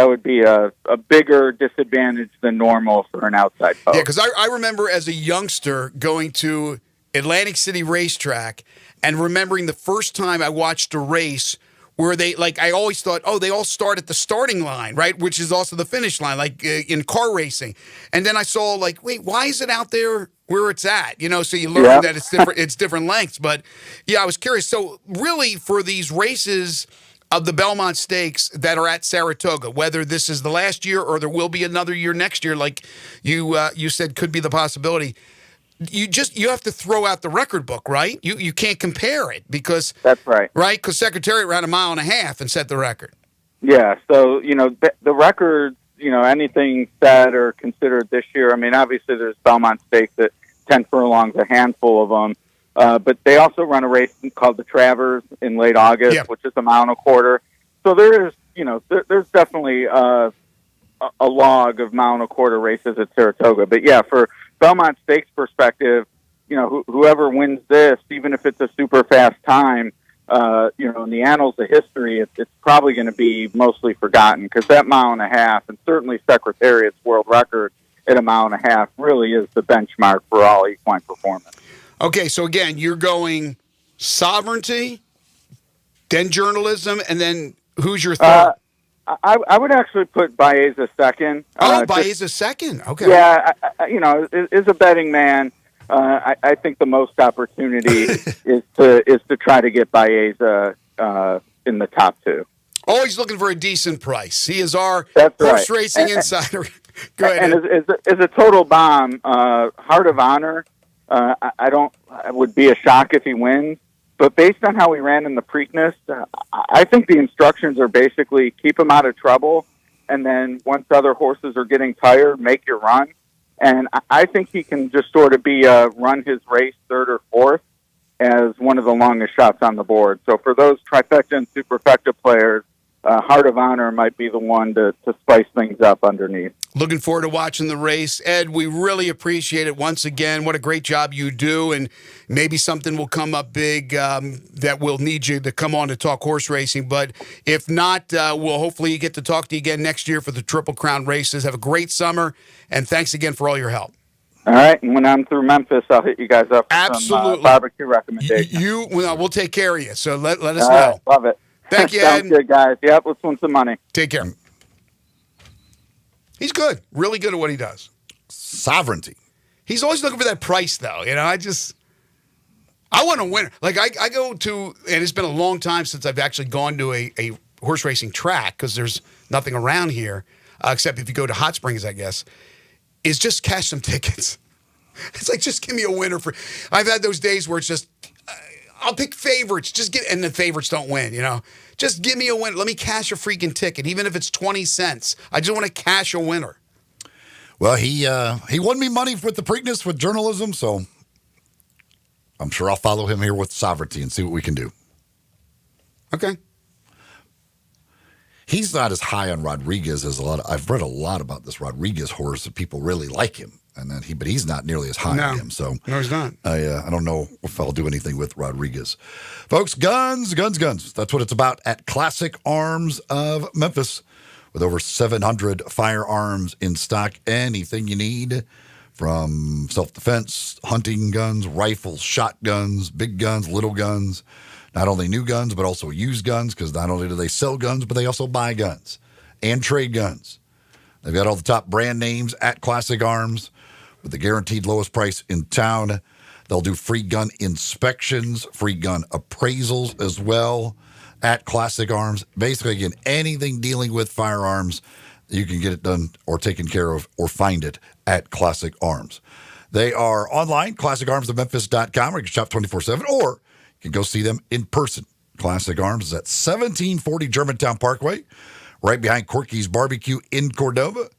would be a bigger disadvantage than normal for an outside post. Yeah, because I remember as a youngster going to Atlantic City Racetrack and remembering the first time I watched a race where I always thought, they all start at the starting line, right? Which is also the finish line, like in car racing. And then I saw, wait, why is it out there where it's at? So you learn that it's different lengths. But, yeah, I was curious. So, really, for these races of the Belmont Stakes that are at Saratoga, whether this is the last year or there will be another year next year, like you said could be the possibility, you have to throw out the record book, right? You can't compare it because that's right, because Secretariat ran 1.5 miles and set the record. Yeah, so the records, anything set or considered this year. I mean, obviously there's Belmont Stakes at 10 furlongs, a handful of them. But they also run a race called the Travers in late August, which is 1.25 miles. So there is, there's definitely a log of 1.25 mile races at Saratoga. But yeah, for Belmont Stakes perspective, whoever wins this, even if it's a super fast time, in the annals of history, it's probably going to be mostly forgotten because that 1.5 miles, and certainly Secretariat's world record at 1.5 miles, really is the benchmark for all equine performance. Okay, so again, you're going sovereignty, then journalism, and then who's your third? I would actually put Baeza second. Baeza second. Okay. Yeah, as a betting man, I think the most opportunity is to try to get Baeza in the top two. Always looking for a decent price. He is our horse racing insider. Go ahead. And as a total bomb, Heart of Honor, I would be a shock if he wins. But based on how he ran in the Preakness, I think the instructions are basically keep him out of trouble, and then once other horses are getting tired, make your run. And I think he can just sort of run his race third or fourth as one of the longest shots on the board. So for those trifecta and superfecta players, Heart of Honor might be the one to spice things up underneath. Looking forward to watching the race. Ed, we really appreciate it once again. What a great job you do, and maybe something will come up big that we'll need you to come on to talk horse racing. But if not, we'll hopefully get to talk to you again next year for the Triple Crown races. Have a great summer, and thanks again for all your help. All right, and when I'm through Memphis, I'll hit you guys up with Absolutely. some barbecue recommendations. We'll take care of you, so let us All know. right, love it. Thank you, Sounds Ed. good, guys. Yep, let's win some money. Take care. He's good. Really good at what he does. Sovereignty. He's always looking for that price, though. I want to win. Like, I go to, and it's been a long time since I've actually gone to a horse racing track because there's nothing around here, except if you go to Hot Springs, I guess, is just cash some tickets. It's like, just give me a winner. I've had those days where it's just, I'll pick favorites. And the favorites don't win, Just give me a win. Let me cash a freaking ticket, even if it's 20 cents. I just want to cash a winner. Well, he won me money with the Preakness with journalism, so I'm sure I'll follow him here with Sovereignty and see what we can do. Okay. He's not as high on Rodriguez as I've read a lot about this Rodriguez horse, and people really like him. But he's not nearly as high on him. So no, he's not. I don't know if I'll do anything with Rodriguez. Folks, guns. That's what it's about at Classic Arms of Memphis. With over 700 firearms in stock, anything you need from self-defense, hunting guns, rifles, shotguns, big guns, little guns. Not only new guns, but also used guns, because not only do they sell guns, but they also buy guns and trade guns. They've got all the top brand names at Classic Arms with the guaranteed lowest price in town. They'll do free gun inspections, free gun appraisals as well at Classic Arms. Basically, again, anything dealing with firearms, you can get it done or taken care of or find it at Classic Arms. They are online, classicarmsofmemphis.com, or you can shop 24/7, or you can go see them in person. Classic Arms is at 1740 Germantown Parkway, right behind Corky's Barbecue in Cordova.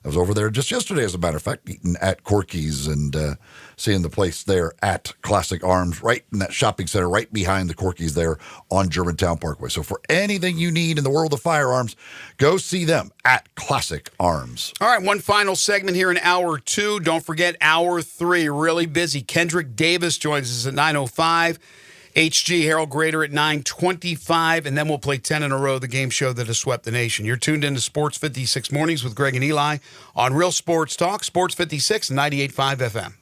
I was over there just yesterday, as a matter of fact, eating at Corky's and seeing the place there at Classic Arms, right in that shopping center, right behind the Corky's there on Germantown Parkway. So for anything you need in the world of firearms, go see them at Classic Arms. All right, one final segment here in Hour 2. Don't forget Hour 3, really busy. Kendrick Davis joins us at 9:05. HG Harold Grader at 9:25, and then we'll play 10 in a row, the game show that has swept the nation. You're tuned into Sports 56 Mornings with Greg and Eli on Real Sports Talk, Sports 56, 98.5 FM.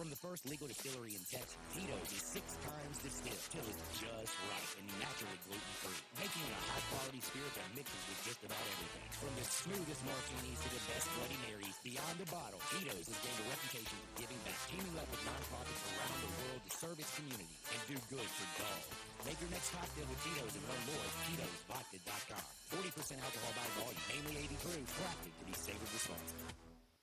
From the first legal distillery in Texas, Tito's is 6 times distilled till it's just right and naturally gluten-free, making it a high-quality spirit that mixes with just about everything. From the smoothest martinis to the best Bloody Marys, beyond the bottle, Tito's has gained a reputation for giving back, teaming up with nonprofits around the world to serve its community and do good for golf. Make your next cocktail with Tito's and learn more at Tito'sVodka.com. 40% alcohol by volume, mainly 80 proof, crafted to be savored responsibly.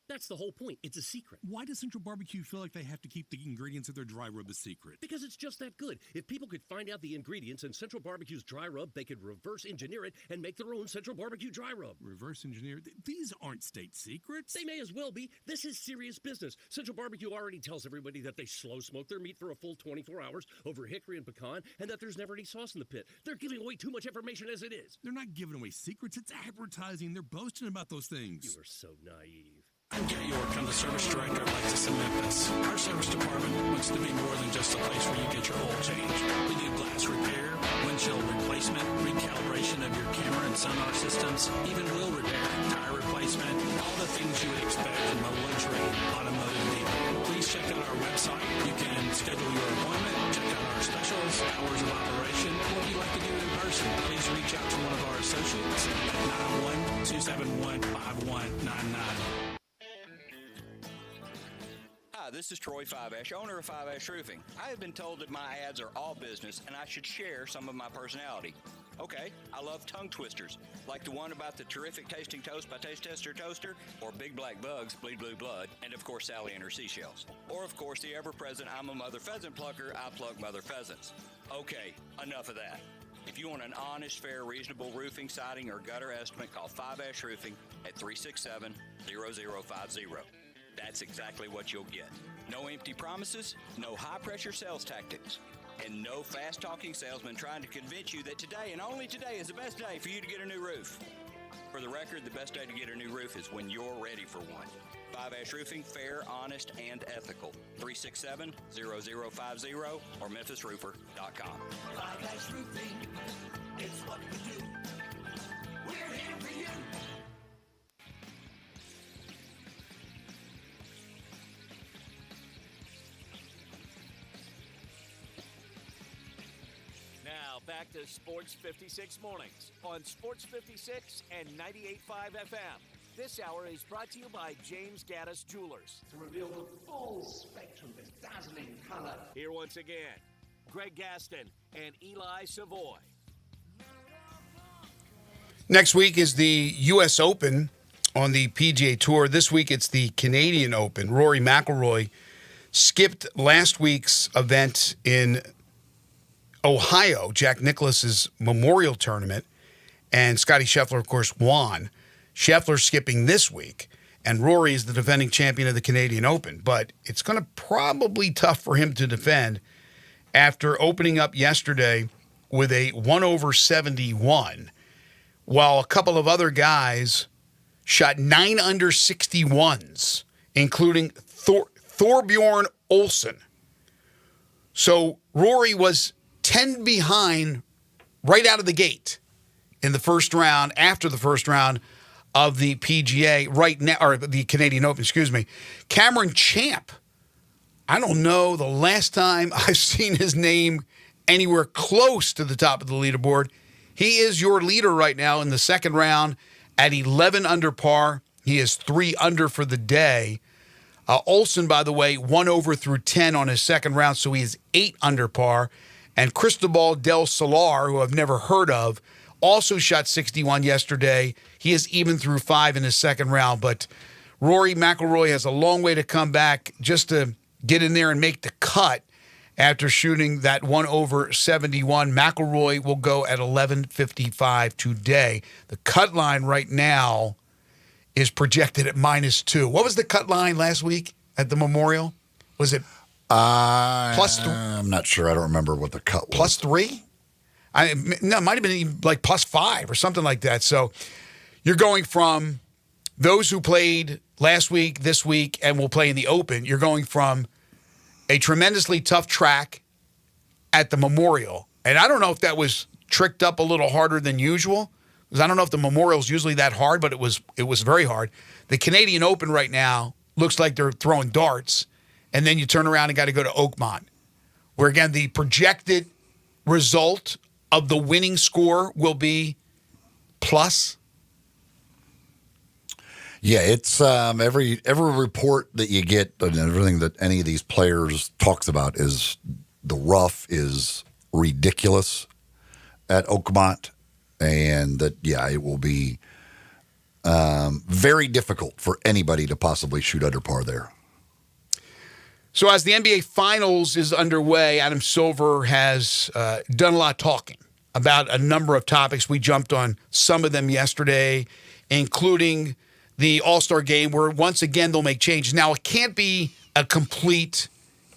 That's the whole point. It's a secret. Why does Central Barbecue feel like they have to keep the ingredients of their dry rub a secret? Because it's just that good. If people could find out the ingredients in Central Barbecue's dry rub, they could reverse engineer it and make their own Central Barbecue dry rub. Reverse engineer? These aren't state secrets. They may as well be. This is serious business. Central Barbecue already tells everybody that they slow smoke their meat for a full 24 hours over hickory and pecan, and that there's never any sauce in the pit. They're giving away too much information as it is. They're not giving away secrets. It's advertising. They're boasting about those things. You are so naive. I'm Gary York. I'm the service director of Lexus in Memphis. Our service department wants to be more than just a place where you get your oil changed. We do glass repair, windshield replacement, recalibration of your camera and sonar systems, even wheel repair, tire tire replacement, all the things you would expect from a luxury automotive dealer. Please check out our website. You can schedule your appointment, check out our specials, hours of operation, or if you'd like to do it in person, please reach out to one of our associates at 901-271-5199. Hi, this is Troy 5 owner of 5 Roofing. I have been told that my ads are all business and I should share some of my personality. Okay, I love tongue twisters, like the one about the terrific tasting toast by Taste Tester Toaster, or Big Black Bugs, Bleed Blue Blood, and of course Sally and her seashells. Or of course the ever-present I'm a mother pheasant plucker, I pluck mother pheasants. Okay, enough of that. If you want an honest, fair, reasonable roofing, siding, or gutter estimate, call 5 Roofing at 367-0050. That's exactly what you'll get. No empty promises, no high-pressure sales tactics, and no fast-talking salesman trying to convince you that today and only today is the best day for you to get a new roof. For the record, the best day to get a new roof is when you're ready for one. 5 Roofing, fair, honest, and ethical. 367-0050 or memphisroofer.com. 5 Roofing, it's what we do. We're here for you. Now, back to Sports 56 Mornings on Sports 56 and 98.5 FM. This hour is brought to you by James Gaddis Jewelers. To reveal the full spectrum of dazzling color. Here once again, Greg Gaston and Eli Savoy. Next week is the U.S. Open on the PGA Tour. This week it's the Canadian Open. Rory McIlroy skipped last week's event in Ohio, Jack Nicklaus's Memorial Tournament, and Scottie Scheffler, of course, won. Scheffler skipping this week, and Rory is the defending champion of the Canadian Open. But it's going to probably tough for him to defend after opening up yesterday with a 1/71, while a couple of other guys shot 9 under 61s, including Thorbjorn Olsen. So Rory was 10 behind right out of the gate in the first round, after the first round of the PGA right now, or the Canadian Open, excuse me. Cameron Champ, I don't know the last time I've seen his name anywhere close to the top of the leaderboard. He is your leader right now in the second round at 11 under par. He is 3 under for the day. Olsen, by the way, 1 over through 10 on his second round, so he is 8 under par. And Cristobal del Solar, who I've never heard of, also shot 61 yesterday. He is even through 5 in his second round. But Rory McIlroy has a long way to come back just to get in there and make the cut after shooting that 1 over 71. McIlroy will go at 11.55 today. The cut line right now is projected at -2. What was the cut line last week at the Memorial? Was it plus 3? I'm not sure. I don't remember what the cut was. +3? No, it might have been even like +5 or something like that. So you're going from those who played last week, this week, and will play in the Open. You're going from a tremendously tough track at the Memorial. And I don't know if that was tricked up a little harder than usual, because I don't know if the Memorial is usually that hard, but it was very hard. The Canadian Open right now looks like they're throwing darts, and then you turn around and got to go to Oakmont, where, again, the projected result of the winning score will be plus. Yeah, it's every report that you get and everything that any of these players talks about is the rough is ridiculous at Oakmont, and that, yeah, it will be very difficult for anybody to possibly shoot under par there. So as the NBA Finals is underway, Adam Silver has done a lot of talking about a number of topics. We jumped on some of them yesterday, including the All-Star Game, where once again they'll make changes. Now, it can't be a complete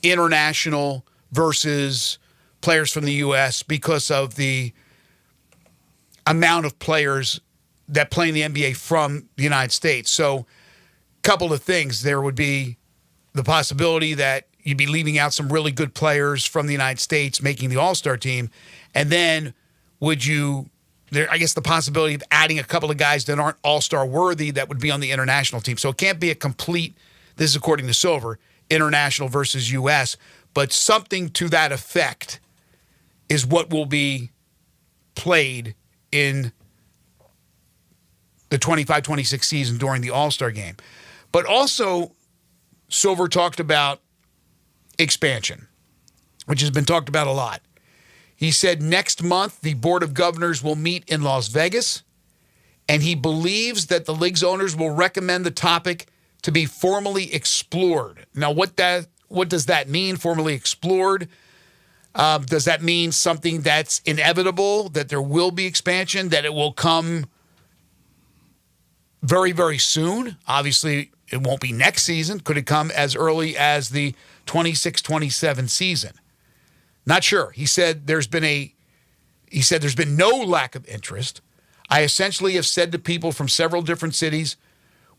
international versus players from the U.S. because of the amount of players that play in the NBA from the United States. So a couple of things. There would be the possibility that you'd be leaving out some really good players from the United States making the All-Star team. And then would you I guess the possibility of adding a couple of guys that aren't all-star worthy that would be on the international team. So it can't be a complete, this is according to Silver, international versus U.S., but something to that effect is what will be played in the 25-26 season during the All-Star game. But also, Silver talked about expansion, which has been talked about a lot. He said next month the Board of Governors will meet in Las Vegas, and he believes that the league's owners will recommend the topic to be formally explored. Now, what does that mean, formally explored? Does that mean something that's inevitable, that there will be expansion, that it will come very, very soon? Obviously, it won't be next season. Could it come as early as the 26-27 season? Not sure. He said there's been no lack of interest. I essentially have said to people from several different cities,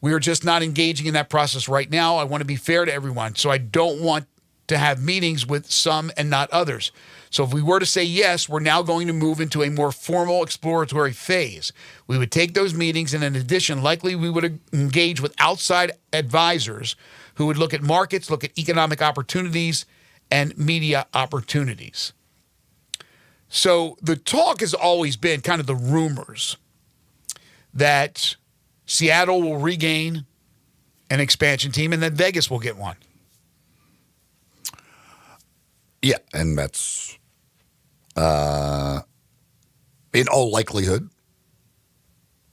we are just not engaging in that process right now. I want to be fair to everyone, so I don't want to have meetings with some and not others. So if we were to say yes, we're now going to move into a more formal exploratory phase. We would take those meetings, and in addition, likely we would engage with outside advisors who would look at markets, look at economic opportunities, and media opportunities. So the talk has always been kind of the rumors that Seattle will regain an expansion team and that Vegas will get one. Yeah, and that's in all likelihood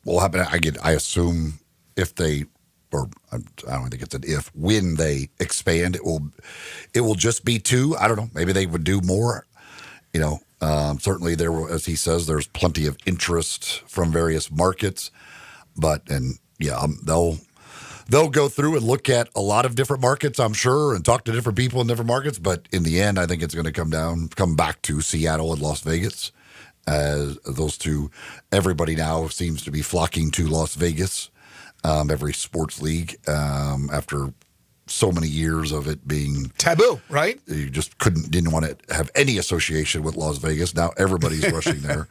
will happen. I assume if they, or I don't think it's an if, when they expand, it will just be two. I don't know. Maybe they would do more. Certainly there, as he says, there's plenty of interest from various markets, they'll go through and look at a lot of different markets, I'm sure, and talk to different people in different markets. But in the end, I think it's going to come back to Seattle and Las Vegas. As those two, everybody now seems to be flocking to Las Vegas. Every sports league, after so many years of it being taboo, right? You just didn't want to have any association with Las Vegas. Now everybody's rushing there.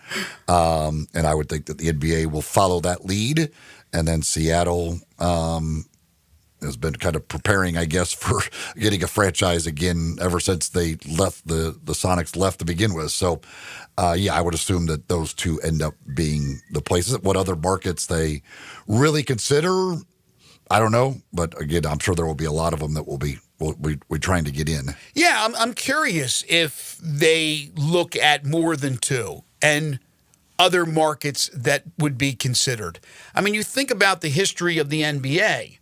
And I would think that the NBA will follow that lead. And then Seattle has been kind of preparing, I guess, for getting a franchise again ever since they left the Sonics left to begin with. So, I would assume that those two end up being the places. What other markets they really consider, I don't know. But again, I'm sure there will be a lot of them that we're trying to get in. Yeah, I'm curious if they look at more than two and other markets that would be considered. I mean, you think about the history of the NBA.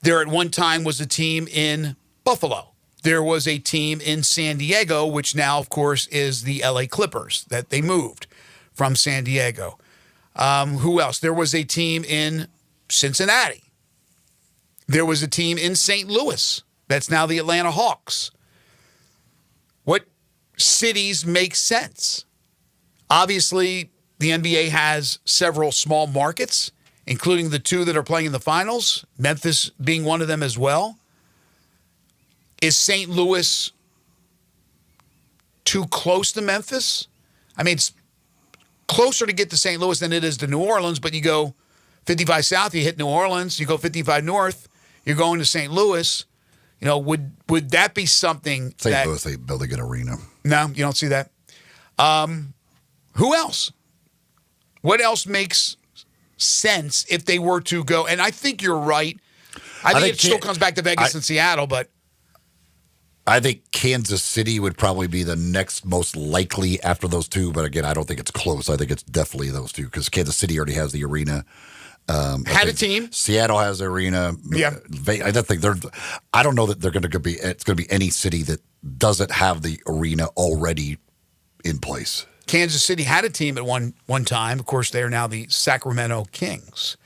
There at one time was a team in Buffalo. There was a team in San Diego, which now, of course, is the LA Clippers that they moved from San Diego. Who else? There was a team in Cincinnati. There was a team in St. Louis. That's now the Atlanta Hawks. What cities make sense? Obviously, the NBA has several small markets, including the two that are playing in the finals, Memphis being one of them as well. Is St. Louis too close to Memphis? I mean, it's closer to get to St. Louis than it is to New Orleans, but you go 55 south, you hit New Orleans. You go 55 north, you're going to St. Louis. Would that be something St. Louis, they building an arena. No, you don't see that. Who else? What else makes sense if they were to go? And I think you're right. I think it still comes back to Vegas and Seattle, but I think Kansas City would probably be the next most likely after those two. But again, I don't think it's close. I think it's definitely those two because Kansas City already has the arena. Had a team. Seattle has the arena. Yeah. I don't think I don't know that they're going to be. It's going to be any city that doesn't have the arena already in place. Kansas City had a team at one time. Of course, they are now the Sacramento Kings.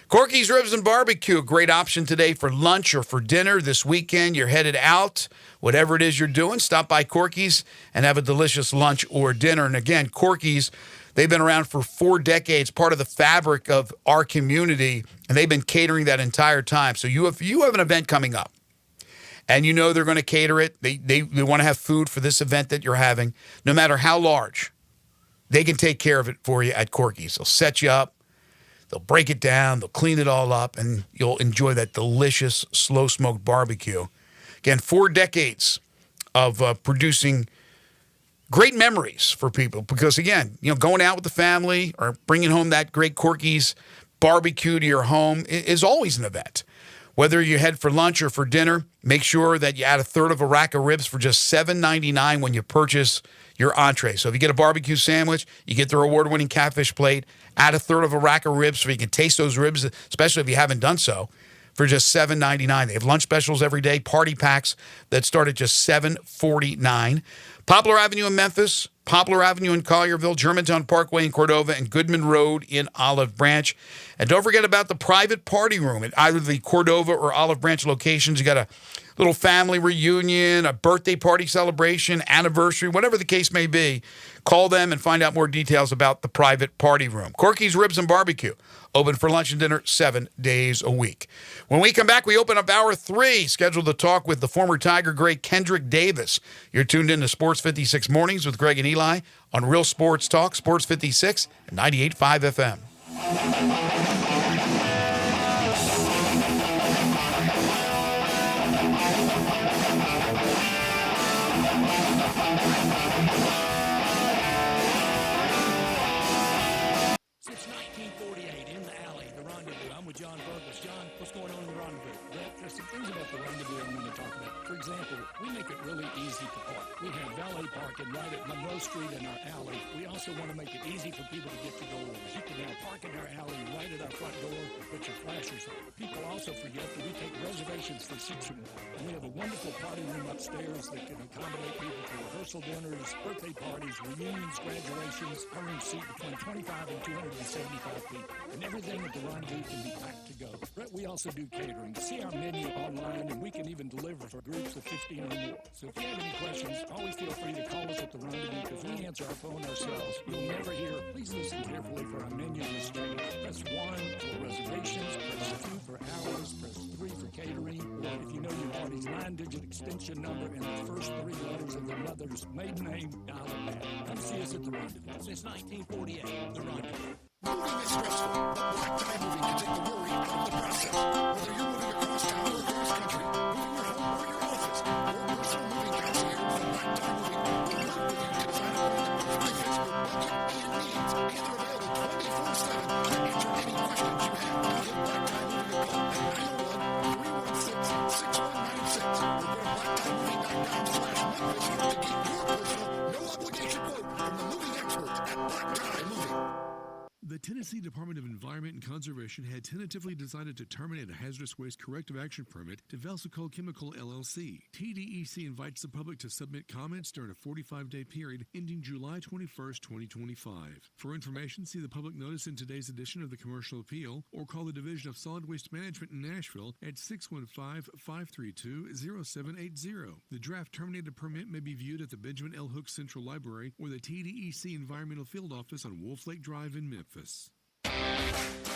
Corky's Ribs and Barbecue, a great option today for lunch or for dinner this weekend. You're headed out, whatever it is you're doing, stop by Corky's and have a delicious lunch or dinner. And again, Corky's, they've been around for 4 decades, part of the fabric of our community, and they've been catering that entire time. So you have an event coming up, and you know they're going to cater it. They want to have food for this event that you're having, no matter how large. they can take care of it for you at Corky's. They'll set you up. They'll break it down. They'll clean it all up, and you'll enjoy that delicious slow-smoked barbecue. Again, 4 decades of producing great memories for people because, again, going out with the family or bringing home that great Corky's barbecue to your home is always an event. Whether you head for lunch or for dinner, make sure that you add a third of a rack of ribs for just $7.99 when you purchase your entree. So if you get a barbecue sandwich, you get their award-winning catfish plate, add a third of a rack of ribs so you can taste those ribs, especially if you haven't done so, for just $7.99. They have lunch specials every day, party packs that start at just $7.49. Poplar Avenue in Memphis, Poplar Avenue in Collierville, Germantown Parkway in Cordova, and Goodman Road in Olive Branch. And don't forget about the private party room at either the Cordova or Olive Branch locations. You got a little family reunion, a birthday party celebration, anniversary, whatever the case may be. Call them and find out more details about the private party room. Corky's Ribs and Barbecue, open for lunch and dinner 7 days a week. When we come back, we open up Hour 3, scheduled to talk with the former Tiger great Kendrick Davis. You're tuned in to Sports 56 Mornings with Greg and Eli on Real Sports Talk, Sports 56 and 98.5 FM. Since 1948, in the alley, the Rendezvous. I'm with John Burgess. John, what's going on in the Rendezvous? Well, there's some things about the Rendezvous I want to talk about. For example, we make it really easy to park. We have valet parking right at Monroe Street in our alley. We also want to make it easy for people to get to doors. You can now park in our alley right at our front door and put your flashers on. People also forget that we take reservations for 6 or more. And we have a wonderful party room upstairs that can accommodate people for rehearsal dinners, birthday parties, reunions, graduations. Our rooms seat between 25 and 275 people. And everything at the Rendezvous can be packed to go. But we also do catering. See our menu online, and we can even deliver for groups of 15 or more. So if you have any questions, always feel free to call us at the Rendezvous because we answer our phone ourselves. You'll never hear, please listen carefully for our menu has changed. Press 1 for reservations, press 2 for hours, press 3 for catering, or if you know your party's 9-digit extension number and the first 3 letters of the mother's maiden name, dial it back. Come see us at the Rendezvous. Since 1948, the Rendezvous. Moving is stressful, but Black Tie Moving can take the worry out of the process. Whether you're moving across town or across country, moving your home or your office, your personal moving concierge from Black Tie Moving will work with you to design a moving that fits your budget and needs. And they're available 24/7 to answer any questions you have. Give Black Tie Moving a call at 901-316-6196 or go to blacktie.com/Memphis to get your personal, no obligation quote from the moving experts at Black Tie Moving. The Tennessee Department of Environment and Conservation had tentatively decided to terminate a hazardous waste corrective action permit to Velsicol Chemical LLC. TDEC invites the public to submit comments during a 45-day period ending July 21st, 2025. For information, see the public notice in today's edition of the Commercial Appeal or call the Division of Solid Waste Management in Nashville at 615-532-0780. The draft terminated permit may be viewed at the Benjamin L. Hook Central Library or the TDEC Environmental Field Office on Wolf Lake Drive in Memphis.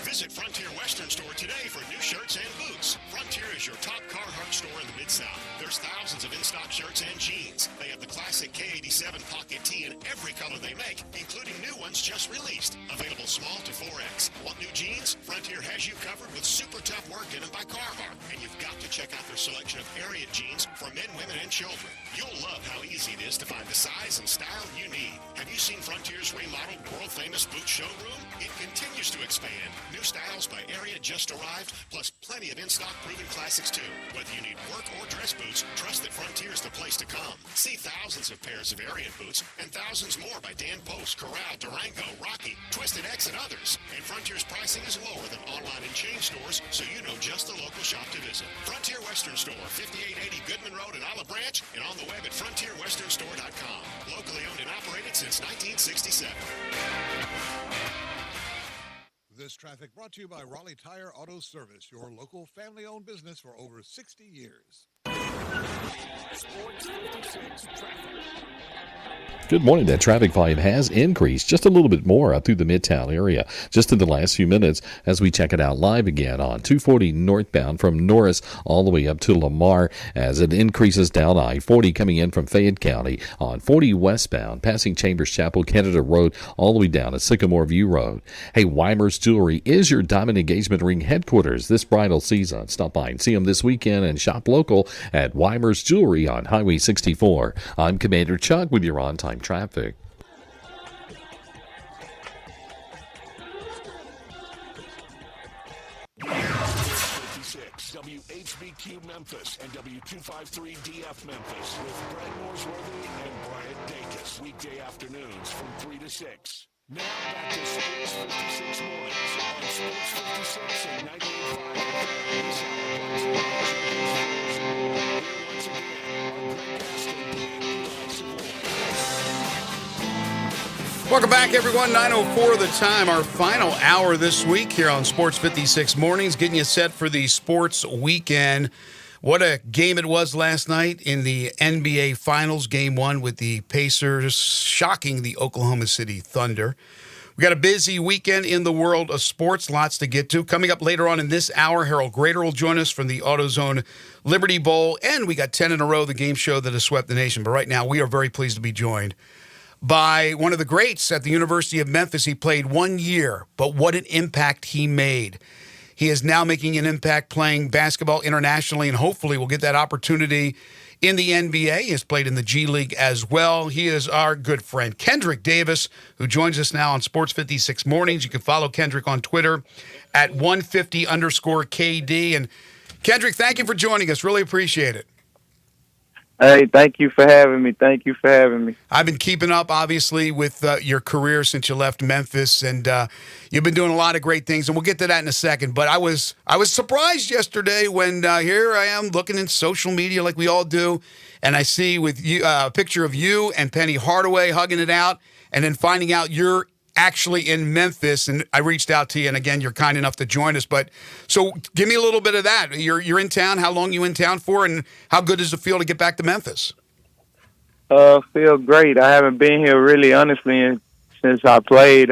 Visit Frontier Western Store today for new shirts and boots. Frontier is your top Carhartt store in the Mid-South. There's thousands of in-stock shirts and jeans. They have the classic K87 pocket tee in every color they make, including new ones just released. Available small to 4X. Want new jeans? Frontier has you covered with super tough work in them by Carhartt. And you've got to check out their selection of Ariat jeans for men, women, and children. You'll love how easy it is to find the size and style you need. Have you seen Frontier's remodeled world-famous boot showroom? It continues to expand. New styles by Ariat just arrived, plus plenty of in-stock proven classics too. Whether you need work or dress boots, trust that Frontier's the place to come. See thousands of pairs of Ariat boots and thousands more by Dan Post, Corral, Durango, Rocky, Twisted X, and others. And Frontier's pricing is lower than online and chain stores, so you know just the local shop to visit. Frontier Western Store, 5880 Goodman Road in Olive Branch, and on the web at frontierwesternstore.com. Locally owned and operated since 1967. This traffic brought to you by Raleigh Tire Auto Service, your local family-owned business for over 60 years. Sports 56 traffic. Good morning. That traffic volume has increased just a little bit more up through the Midtown area just in the last few minutes as we check it out live again on 240 northbound from Norris all the way up to Lamar as it increases down I-40 coming in from Fayette County on 40 westbound, passing Chambers Chapel, Canada Road, all the way down to Sycamore View Road. Hey, Weimer's Jewelry is your diamond engagement ring headquarters this bridal season. Stop by and see them this weekend and shop local at Weimer's Jewelry on Highway 64. I'm Commander Chuck with your on-time traffic. WHBQ Memphis and W253DF Memphis with Brett Norsworthy and Bryant Dacus. Weekday afternoons from 3 to 6. Now back to Sports 56 mornings on Sports 56 and 98.5 FM. This hour brought to you by Here once again are Greg Gaston and Eli Savoy. Welcome back, everyone. 9:04 the time. Our final hour this week here on Sports 56 Mornings, getting you set for the sports weekend. What a game it was last night in the NBA Finals, Game 1 with the Pacers shocking the Oklahoma City Thunder. We got a busy weekend in the world of sports, lots to get to. Coming up later on in this hour, Harold Grader will join us from the AutoZone Liberty Bowl, and we got 10 in a row, the game show that has swept the nation. But right now, we are very pleased to be joined by one of the greats at the University of Memphis. He played 1 year, but what an impact he made. He is now making an impact playing basketball internationally, and hopefully will get that opportunity in the NBA. He has played in the G League as well. He is our good friend, Kendrick Davis, who joins us now on Sports 56 Mornings. You can follow Kendrick on Twitter at 150_KD. And Kendrick, thank you for joining us. Really appreciate it. Hey, thank you for having me. I've been keeping up, obviously, with your career since you left Memphis, and you've been doing a lot of great things, and we'll get to that in a second. But I was surprised yesterday when here I am looking in social media like we all do, and I see with you a picture of you and Penny Hardaway hugging it out, and then finding out you're actually in Memphis, and I reached out to you, and again, you're kind enough to join us. But so give me a little bit of that. You're in town. How long you in town for, and how good does it feel to get back to Memphis? Feel great. I haven't been here really, honestly, since I played.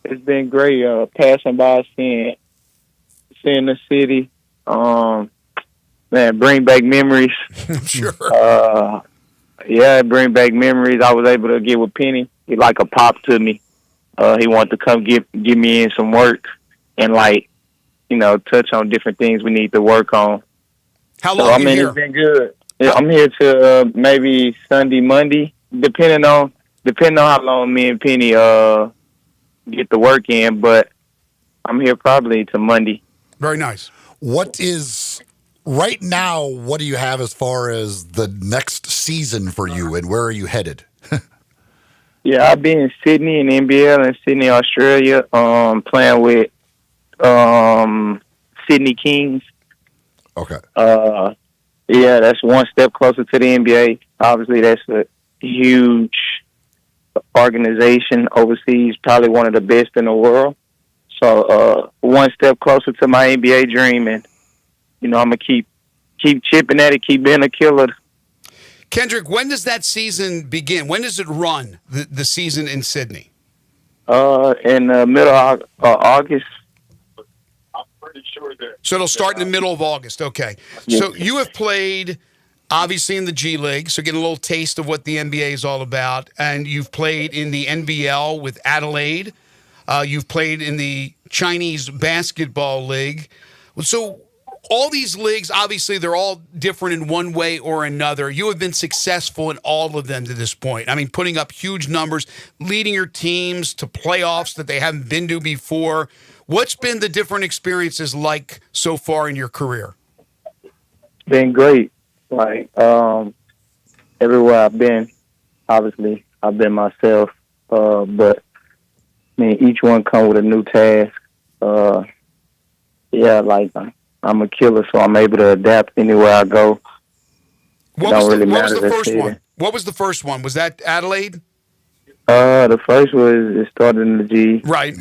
It's been great. Passing by, seeing the city. Man, bring back memories. Sure. Yeah, bring back memories. I was able to get with Penny. He like a pop to me. He wanted to come give me in some work and touch on different things we need to work on. How long are you here? It's been good. Yeah, I'm here to maybe Sunday, Monday, depending on how long me and Penny get the work in. But I'm here probably to Monday. Very nice. Right now, what do you have as far as the next season for you, and where are you headed? Yeah, I've been in Sydney in NBL in Sydney, Australia, playing with Sydney Kings. Okay. Yeah, that's one step closer to the NBA. Obviously, that's a huge organization overseas, probably one of the best in the world. So one step closer to my NBA dream, and I'm gonna keep chipping at it, keep being a killer. Kendrick, when does that season begin? When does it run, the season in Sydney? In the middle of August. I'm pretty sure that. So it'll start in the middle of August. Okay. Yes. So you have played, obviously, in the G League, so getting a little taste of what the NBA is all about. And you've played in the NBL with Adelaide. You've played in the Chinese Basketball League. So all these leagues, obviously, they're all different in one way or another. You have been successful in all of them to this point. I mean, putting up huge numbers, leading your teams to playoffs that they haven't been to before. What's been the different experiences like so far in your career? Been great. Everywhere I've been, obviously, I've been myself. But each one come with a new task. I'm a killer, so I'm able to adapt anywhere I go. What was the first one? What was the first one? Was that Adelaide? The first was it started in the G. Right.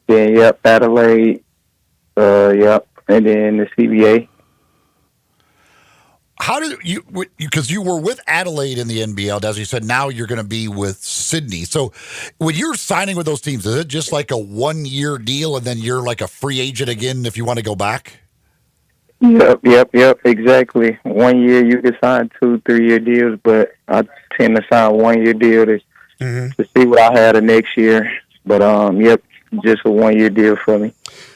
Then Adelaide. And then the CBA. how did you, because you were with Adelaide in the NBL, as you said, now you're going to be with Sydney. So when you're signing with those teams, is it just like a 1-year deal and then you're like a free agent again if you want to go back? Yep, exactly. 1 year you can sign 2-3 year deals, but I tend to sign 1 year deal to see what I had the next year. But just a 1 year deal for me.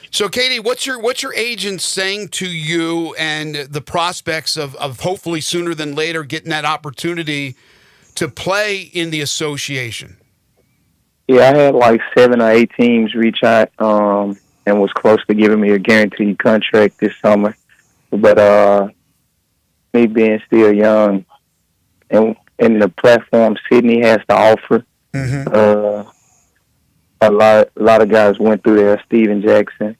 So, Katie, what's your agent saying to you and the prospects of hopefully sooner than later getting that opportunity to play in the association? Yeah, I had like 7 or 8 teams reach out and was close to giving me a guaranteed contract this summer. But me being still young and the platform Sydney has to offer, a lot of guys went through there. Steven Jackson,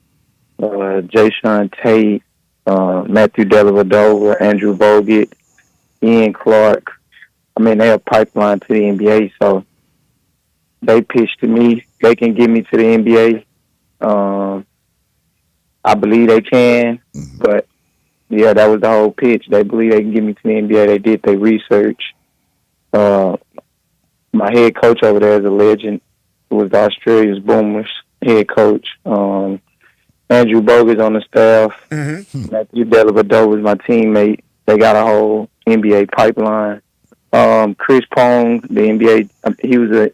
Jay Sean Tate, Matthew Dellavedova, Andrew Bogut, Ian Clark. I mean, they're a pipeline to the NBA, so they pitched to me. They can get me to the NBA. I believe they can, but yeah, that was the whole pitch. They believe they can get me to the NBA. They did their research. My head coach over there is a legend. It was the Australia's Boomers head coach. Andrew Bogut's on the staff. Matthew Dellavedova was my teammate. They got a whole NBA pipeline. Chris Pong, the NBA, he was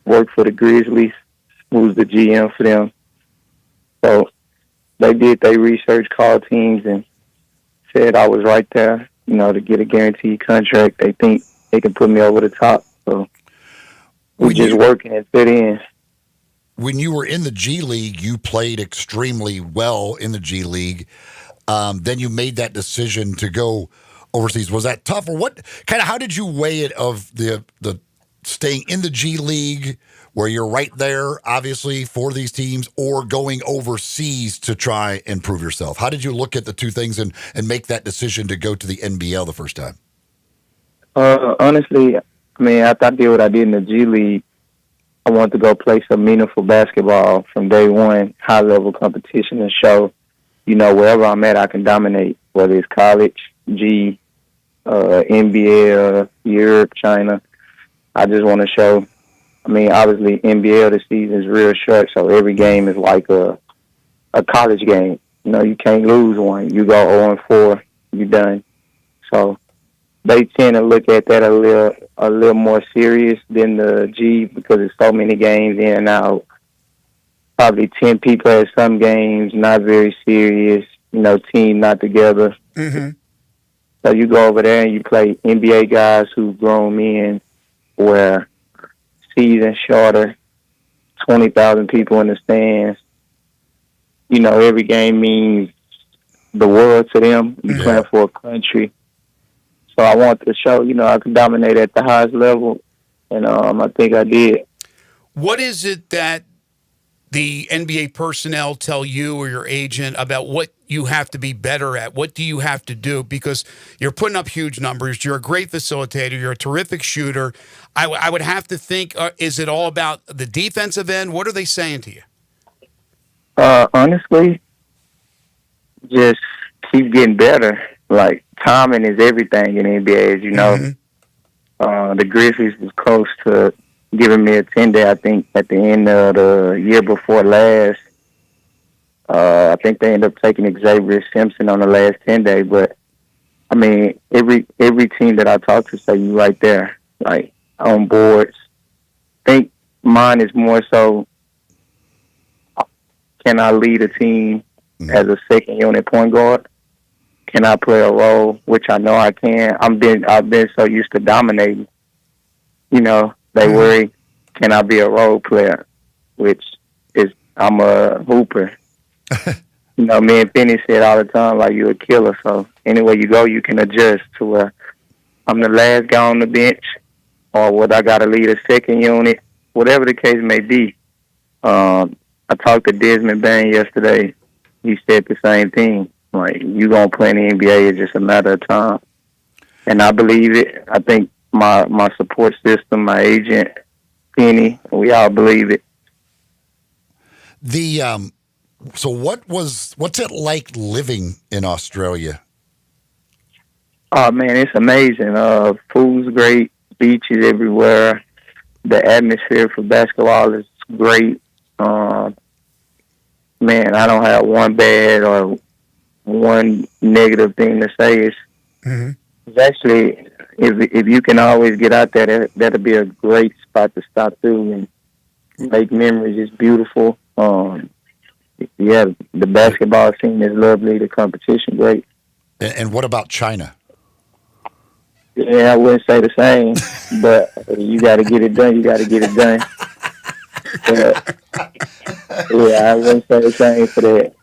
worked for the Grizzlies, who was the GM for them. So they did their research, called teams, and said I was right there, to get a guaranteed contract. They think they can put me over the top. So we're just working and fit in. When you were in the G League, you played extremely well in the G League. Then you made that decision to go overseas. Was that tough, or what? Kind of, how did you weigh it of the staying in the G League, where you're right there, obviously, for these teams, or going overseas to try and prove yourself? How did you look at the two things and make that decision to go to the NBL the first time? Honestly, I mean, after I did what I did in the G League, I wanted to go play some meaningful basketball from day one, high-level competition, and show, wherever I'm at, I can dominate, whether it's college, G, NBL, Europe, China. I just want to show. I mean, obviously, NBL, the season is real short, so every game is like a college game. You can't lose one. You go 0-4, you're done. So they tend to look at that a little more serious than the G, because there's so many games in and out. Probably 10 people at some games, not very serious, team not together. So you go over there and you play NBA guys who've grown men, where season shorter, 20,000 people in the stands. Every game means the world to them. You're playing for a country. So I want to show, I can dominate at the highest level, and I think I did. What is it that the NBA personnel tell you or your agent about what you have to be better at? What do you have to do? Because you're putting up huge numbers. You're a great facilitator. You're a terrific shooter. I would have to think, is it all about the defensive end? What are they saying to you? Honestly, just keep getting better. Like, timing is everything in the NBA, as you know. The Grizzlies was close to giving me a 10-day, I think, at the end of the year before last. I think they ended up taking Xavier Simpson on the last 10-day. But, I mean, every team that I talk to say you right there, like, on boards. I think mine is more so, can I lead a team as a second unit point guard? Can I play a role, which I know I can? I've been so used to dominating. They worry, can I be a role player? Which is, I'm a hooper. Me and Penny said all the time, like, you're a killer. So anywhere you go, you can adjust to where I'm the last guy on the bench, or whether I got to lead a second unit, whatever the case may be. I talked to Desmond Bain yesterday. He said the same thing. Like, you going to play in the NBA, it's just a matter of time. And I believe it. I think my support system, my agent, Penny, we all believe it. So what's it like living in Australia? Oh man, it's amazing. Food's great, beaches everywhere. The atmosphere for basketball is great. Man, I don't have one bad or one negative thing to say. It's actually, if you can always get out there, that'll be a great spot to stop through and make memories. It's beautiful. Yeah, the basketball scene is lovely. The competition great. And what about China? Yeah, I wouldn't say the same, but you got to get it done. You got to get it done. But, yeah, I wouldn't say the same for that.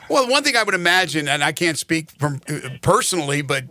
Well, one thing I would imagine, and I can't speak from personally, but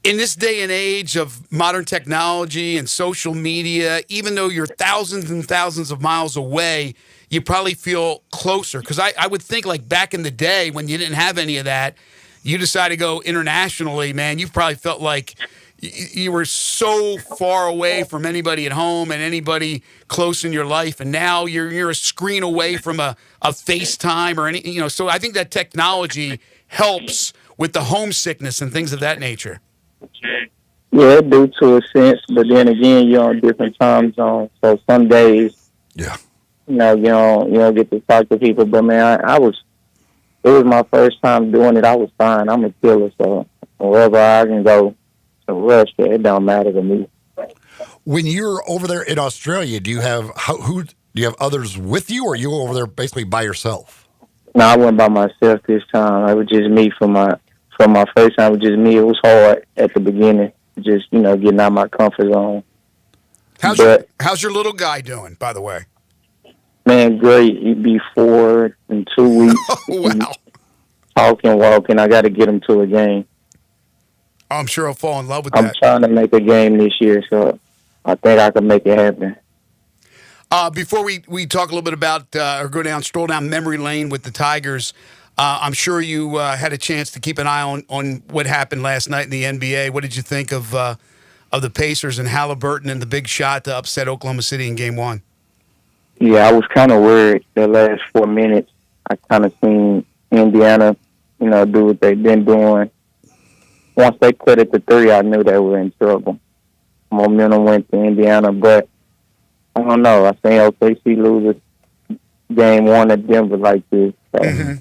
in this day and age of modern technology and social media, even though you're thousands and thousands of miles away, you probably feel closer. Because I would think, like, back in the day when you didn't have any of that, you decided to go internationally, man, you probably felt like you were so far away from anybody at home and anybody close in your life, and now you're a screen away from a FaceTime or any, so I think that technology helps with the homesickness and things of that nature. Yeah, it do to a sense, but then again, you're on different time zones, so some days, you don't get to talk to people. But man, it was my first time doing it. I was fine. I'm a killer, so wherever I can go to rest, it don't matter to me. When you're over there in Australia, do you have others with you, or are you over there basically by yourself? No, I went by myself this time. It was just me for my first time. It was just me. It was hard at the beginning, just getting out of my comfort zone. How's your little guy doing, by the way? Man, great. He'd be 4 in 2 weeks. Wow. Talking, walking. I got to get him to a game. I'm sure he'll fall in love with I'm that. trying to make a game this year, so I think I can make it happen. Before we talk a little bit about or stroll down memory lane with the Tigers, I'm sure you had a chance to keep an eye on what happened last night in the NBA. What did you think of the Pacers and Halliburton and the big shot to upset Oklahoma City in Game 1? Yeah, I was kind of worried the last 4 minutes. I kind of seen Indiana, do what they've been doing. Once they cut it to 3, I knew they were in trouble. Momentum went to Indiana, but I don't know. I seen OKC lose Game 1 at Denver like this. So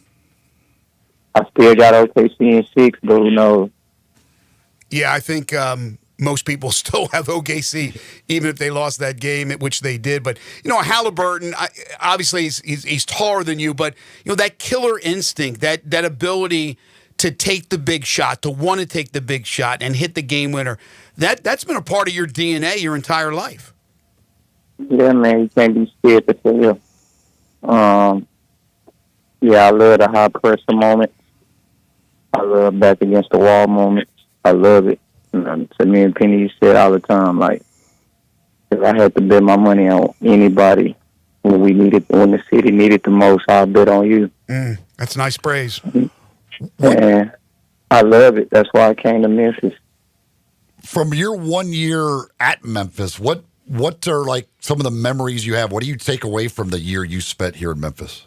I still got OKC in 6, but who knows? Yeah, I think most people still have OKC, even if they lost that game, which they did. But, Halliburton, obviously he's taller than you, but, that killer instinct, that ability to take the big shot, to want to take the big shot and hit the game winner, that's been a part of your DNA your entire life. Yeah, man, you can't be scared to fail. Yeah, I love the high pressure moments. I love back against the wall moments. I love it. To me and Penny said all the time, like, if I had to bet my money on anybody when the city needed the most, I'll bet on you. That's nice praise. And I love it. That's why I came to Memphis. From your 1 year at Memphis, what are like some of the memories you have? What do you take away from the year you spent here in Memphis?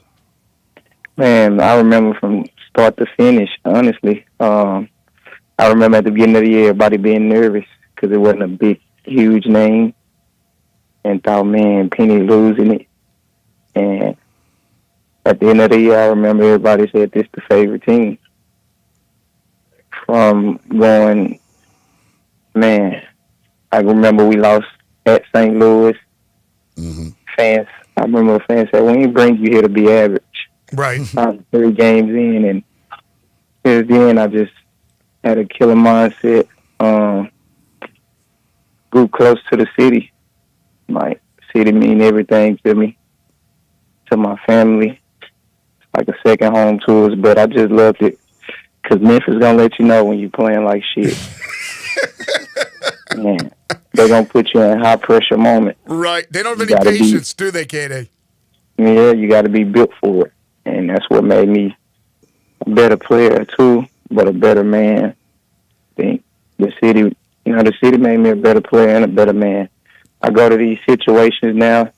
Man, I remember from start to finish, honestly. I remember at the beginning of the year, everybody being nervous because it wasn't a big, huge name. And thought, man, Penny losing it. And at the end of the year, I remember everybody said this the favorite team. From going, man, I remember we lost at St. Louis. Fans, I remember fans said, we ain't bring you here to be average. Right. I'm 3 games in, and since then, I just had a killer mindset. Grew close to the city. Like, city mean everything to me, to my family. It's like a second home to us, but I just loved it. Because Memphis going to let you know when you're playing like shit. Man, they're going to put you in a high-pressure moment. Right. They don't have any patience, do they, KD? Yeah, you got to be built for it. And that's what made me a better player, too, but a better man. I think the city made me a better player and a better man. I go to these situations now,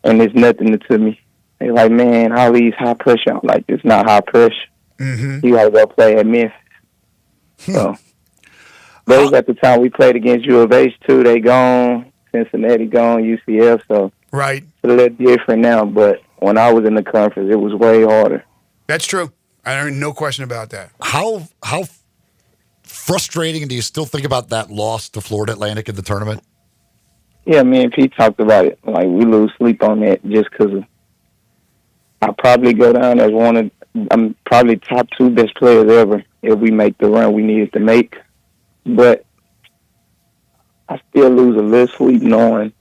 and it's nothing to me. They're like, man, all these high pressure. I'm like, it's not high pressure. You got to go play at Memphis. So, those at the time we played against U of H too. They gone, Cincinnati gone, UCF. So right, it's a little different now. But when I was in the conference, it was way harder. That's true. No question about that. How frustrating do you still think about that loss to Florida Atlantic in the tournament? Yeah, me and Pete talked about it. Like, we lose sleep on that just because I probably go down as I'm probably top 2 best players ever if we make the run we needed to make. But I still lose a little sleep knowing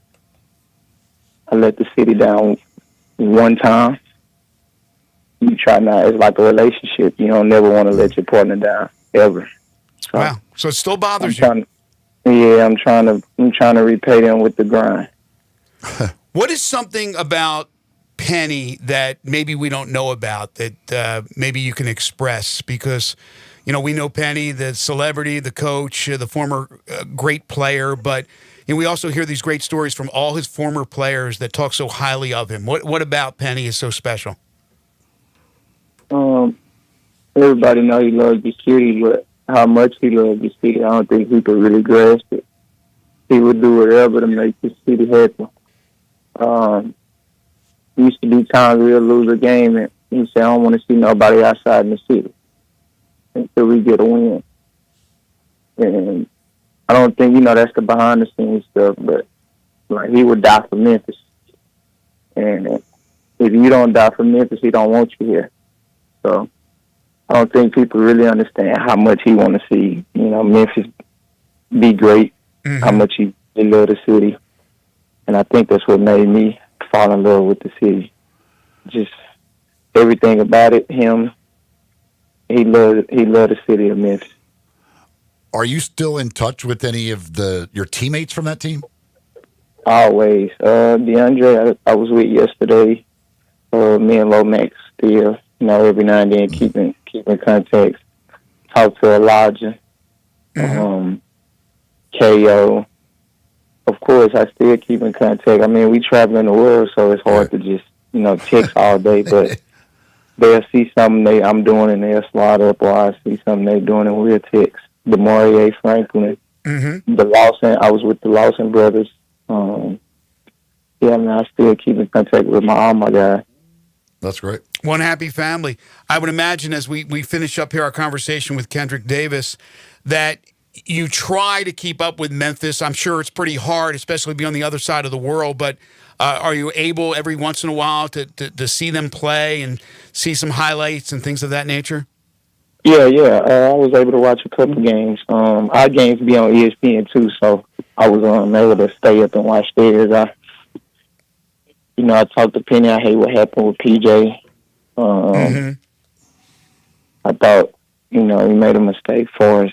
I let the city down one time. You try not, it's like a relationship. You don't never want to let your partner down, ever. So, wow. So it still bothers you. I'm trying to repay them with the grind. What is something about Penny that maybe we don't know about that maybe you can express? Because, we know Penny, the celebrity, the coach, the former great player, but we also hear these great stories from all his former players that talk so highly of him. What about Penny is so special? Everybody know he loves the city, but how much he loves the city, I don't think people really grasp it. He would do whatever to make the city happy. Used to be times we'll lose a game and he said, I don't want to see nobody outside in the city until we get a win. And I don't think, that's the behind the scenes stuff, but like, he would die for Memphis. And if you don't die for Memphis, he don't want you here. So I don't think people really understand how much he want to see, Memphis be great, how much he love the city. And I think that's what made me fall in love with the city. Just everything about it, him, he loved the city of Memphis. Are you still in touch with any of your teammates from that team? Always. DeAndre, I was with yesterday. Me and Lomax still, every now and then keeping contacts. Talk to Elijah, KO. Of course, I still keep in contact. I mean, we traveling the world, so it's hard to just, text all day. But they'll see something I'm doing and they'll slide up, or I see something they're doing and we'll text. DeMaurier Franklin, the Lawson. I was with the Lawson brothers. I still keep in contact with all my guys. That's great. One happy family. I would imagine as we finish up here our conversation with Kendrick Davis that you try to keep up with Memphis. I'm sure it's pretty hard, especially being on the other side of the world, but are you able every once in a while to see them play and see some highlights and things of that nature? Yeah. I was able to watch a couple games. Our games be on ESPN too, so I was able to stay up and watch theirs. I talked to Penny. I hate what happened with PJ. I thought, he made a mistake for us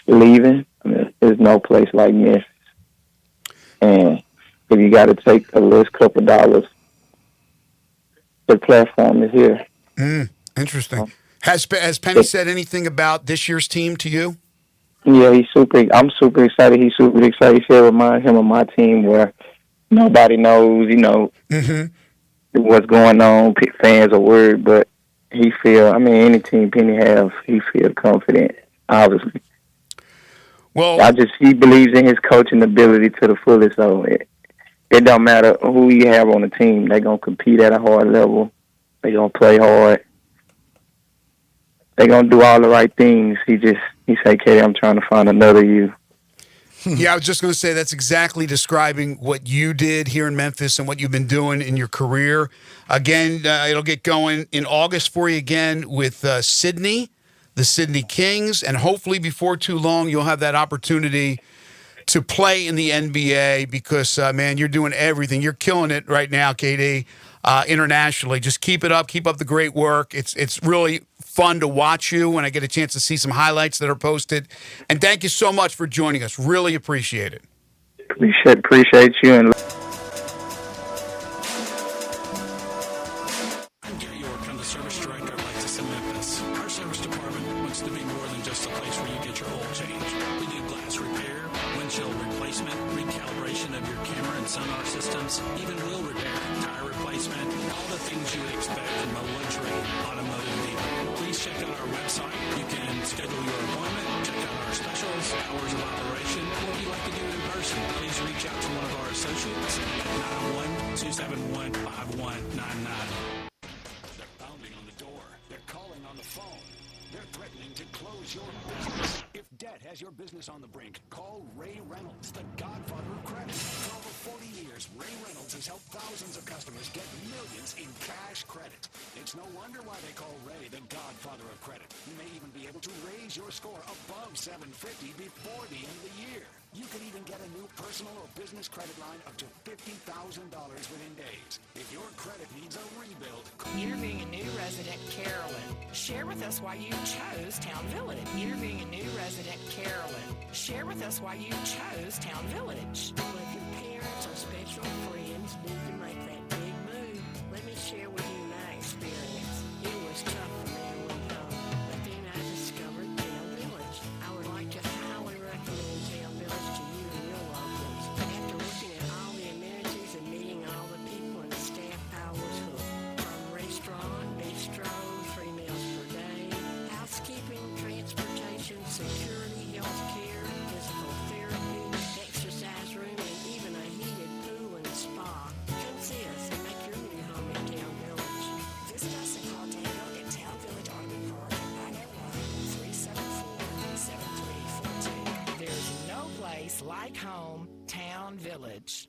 leaving. I mean, there's no place like Memphis. And if you got to take a list couple dollars, the platform is here. Interesting. Has Penny said anything about this year's team to you? Yeah, I'm super excited. He's super excited. He said remind him of my team where nobody knows, what's going on. Fans are worried, but he any team Penny has, he feels confident, obviously. Well, he believes in his coaching ability to the fullest, so it don't matter who you have on the team. They're going to compete at a hard level. They're going to play hard. They're going to do all the right things. He say, Katie, I'm trying to find another you. Yeah, I was just going to say that's exactly describing what you did here in Memphis and what you've been doing in your career. Again, it'll get going in August for you again with Sydney, the Sydney Kings, and hopefully before too long you'll have that opportunity to play in the NBA because, man, you're doing everything. You're killing it right now, KD, internationally. Just keep it up. Keep up the great work. It's really fun to watch you when I get a chance to see some highlights that are posted. And thank you so much for joining us. Really appreciate it. Appreciate you. And I'm Gary York. I'm the service director of Lexus in Memphis. Our service department wants to be more than just a place where you get your oil changed. We do glass repair, windshield replacement, recalibration of your camera and sonar systems, even wheel repair, tire replacement, all the things you would expect from a luxury automotive dealer. Please check out our website. You can schedule your appointment on the phone. They're threatening to close your business. If debt has your business on the brink, call Ray Reynolds, the godfather of credit. For over 40 years, Ray Reynolds has helped thousands of customers get millions in cash credit. It's no wonder why they call Ray the godfather of credit. You may even be able to raise your score above 750 before the end of the year. You could even get a new personal or business credit line up to $50,000 within days. If your credit needs a rebuild, Interviewing a new resident, Carolyn. Share with us why you chose Town Village. Interviewing a new resident, Carolyn. Share with us why you chose Town Village. Well, if your parents or special friends need to make that big move, let me share with you my experience. It was tough for me to leave home, but then I discovered Town Village. I would like to highly recommend Town Village to you and your loved ones. After looking at all the amenities and meeting all the people and staff, I was hooked. From restaurant, bistro, 3 meals per day, housekeeping, transportation, security, health care, physical therapy, exercise room, and even a heated pool and spa. Come see us and make your new home in Town Village. Visit us and call Daniel at Town Village Automobile Park at 901-374-7342. There's no place like home, Town Village.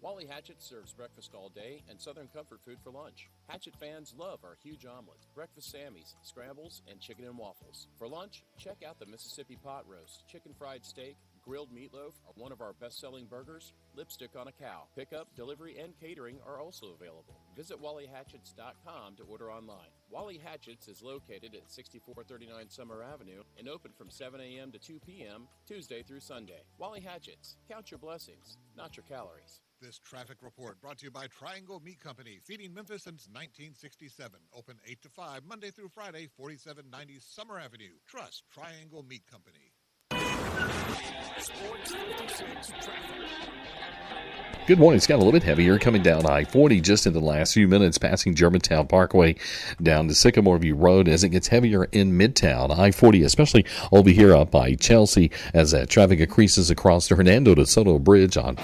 Wally Hatchet serves breakfast all day and Southern comfort food for lunch. Hatchet fans love our huge omelets, breakfast Sammys, scrambles, and chicken and waffles. For lunch, check out the Mississippi pot roast, chicken fried steak, grilled meatloaf, or one of our best-selling burgers, lipstick on a cow. Pickup, delivery, and catering are also available. Visit WallyHatchets.com to order online. Wally Hatchets is located at 6439 Summer Avenue and open from 7 a.m. to 2 p.m. Tuesday through Sunday. Wally Hatchets, count your blessings, not your calories. This traffic report brought to you by Triangle Meat Company, feeding Memphis since 1967. Open 8 to 5, Monday through Friday, 4790 Summer Avenue. Trust Triangle Meat Company. Sports 56 traffic. Good morning. It's got a little bit heavier coming down I-40 just in the last few minutes, passing Germantown Parkway down to Sycamore View Road as it gets heavier in Midtown. I-40, especially over here up by Chelsea, as that traffic increases across the Hernando de Soto Bridge on.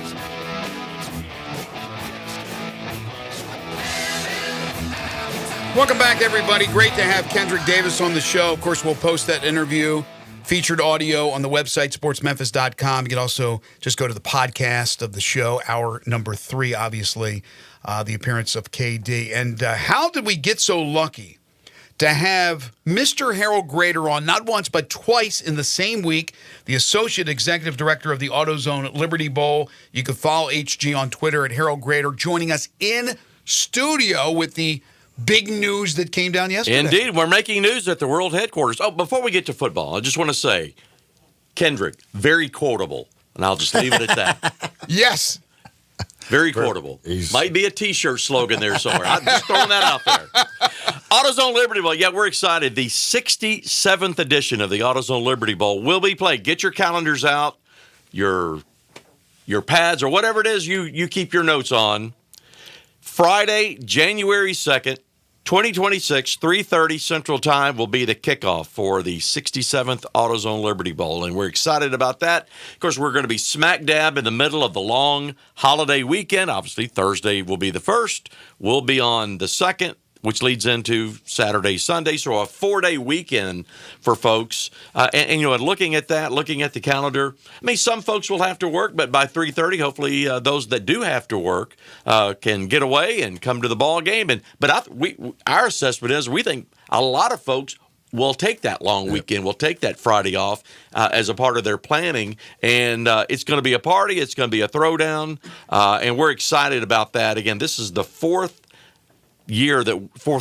Welcome back, everybody. Great to have Kendrick Davis on the show. Of course, we'll post that interview, featured audio on the website, sportsmemphis.com. You can also just go to the podcast of the show, hour number 3, obviously, the appearance of KD. And how did we get so lucky to have Mr. Harold Grader on not once but twice in the same week, the Associate Executive Director of the AutoZone Liberty Bowl. You can follow HG on Twitter at Harold Grader, joining us in studio with the big news that came down yesterday. Indeed. We're making news at the world headquarters. Oh, before we get to football, I just want to say, Kendrick, very quotable. And I'll just leave it at that. Yes. Very quotable. Might be a T-shirt slogan there somewhere. I'm just throwing that out there. AutoZone Liberty Bowl. Yeah, we're excited. The 67th edition of the AutoZone Liberty Bowl will be played. Get your calendars out, your pads, or whatever it is you keep your notes on. Friday, January 2nd, 2026, 3:30 Central Time will be the kickoff for the 67th AutoZone Liberty Bowl, and we're excited about that. Of course, we're going to be smack dab in the middle of the long holiday weekend. Obviously, Thursday will be the first. We'll be on the second, which leads into Saturday, Sunday. So a 4-day weekend for folks. And looking at that, looking at the calendar, I mean, some folks will have to work, but by 3:30, hopefully those that do have to work can get away and come to the ball game. But our assessment is we think a lot of folks will take that long weekend, will take that Friday off as a part of their planning. And it's going to be a party. It's going to be a throwdown. And we're excited about that. Again, this is the fourth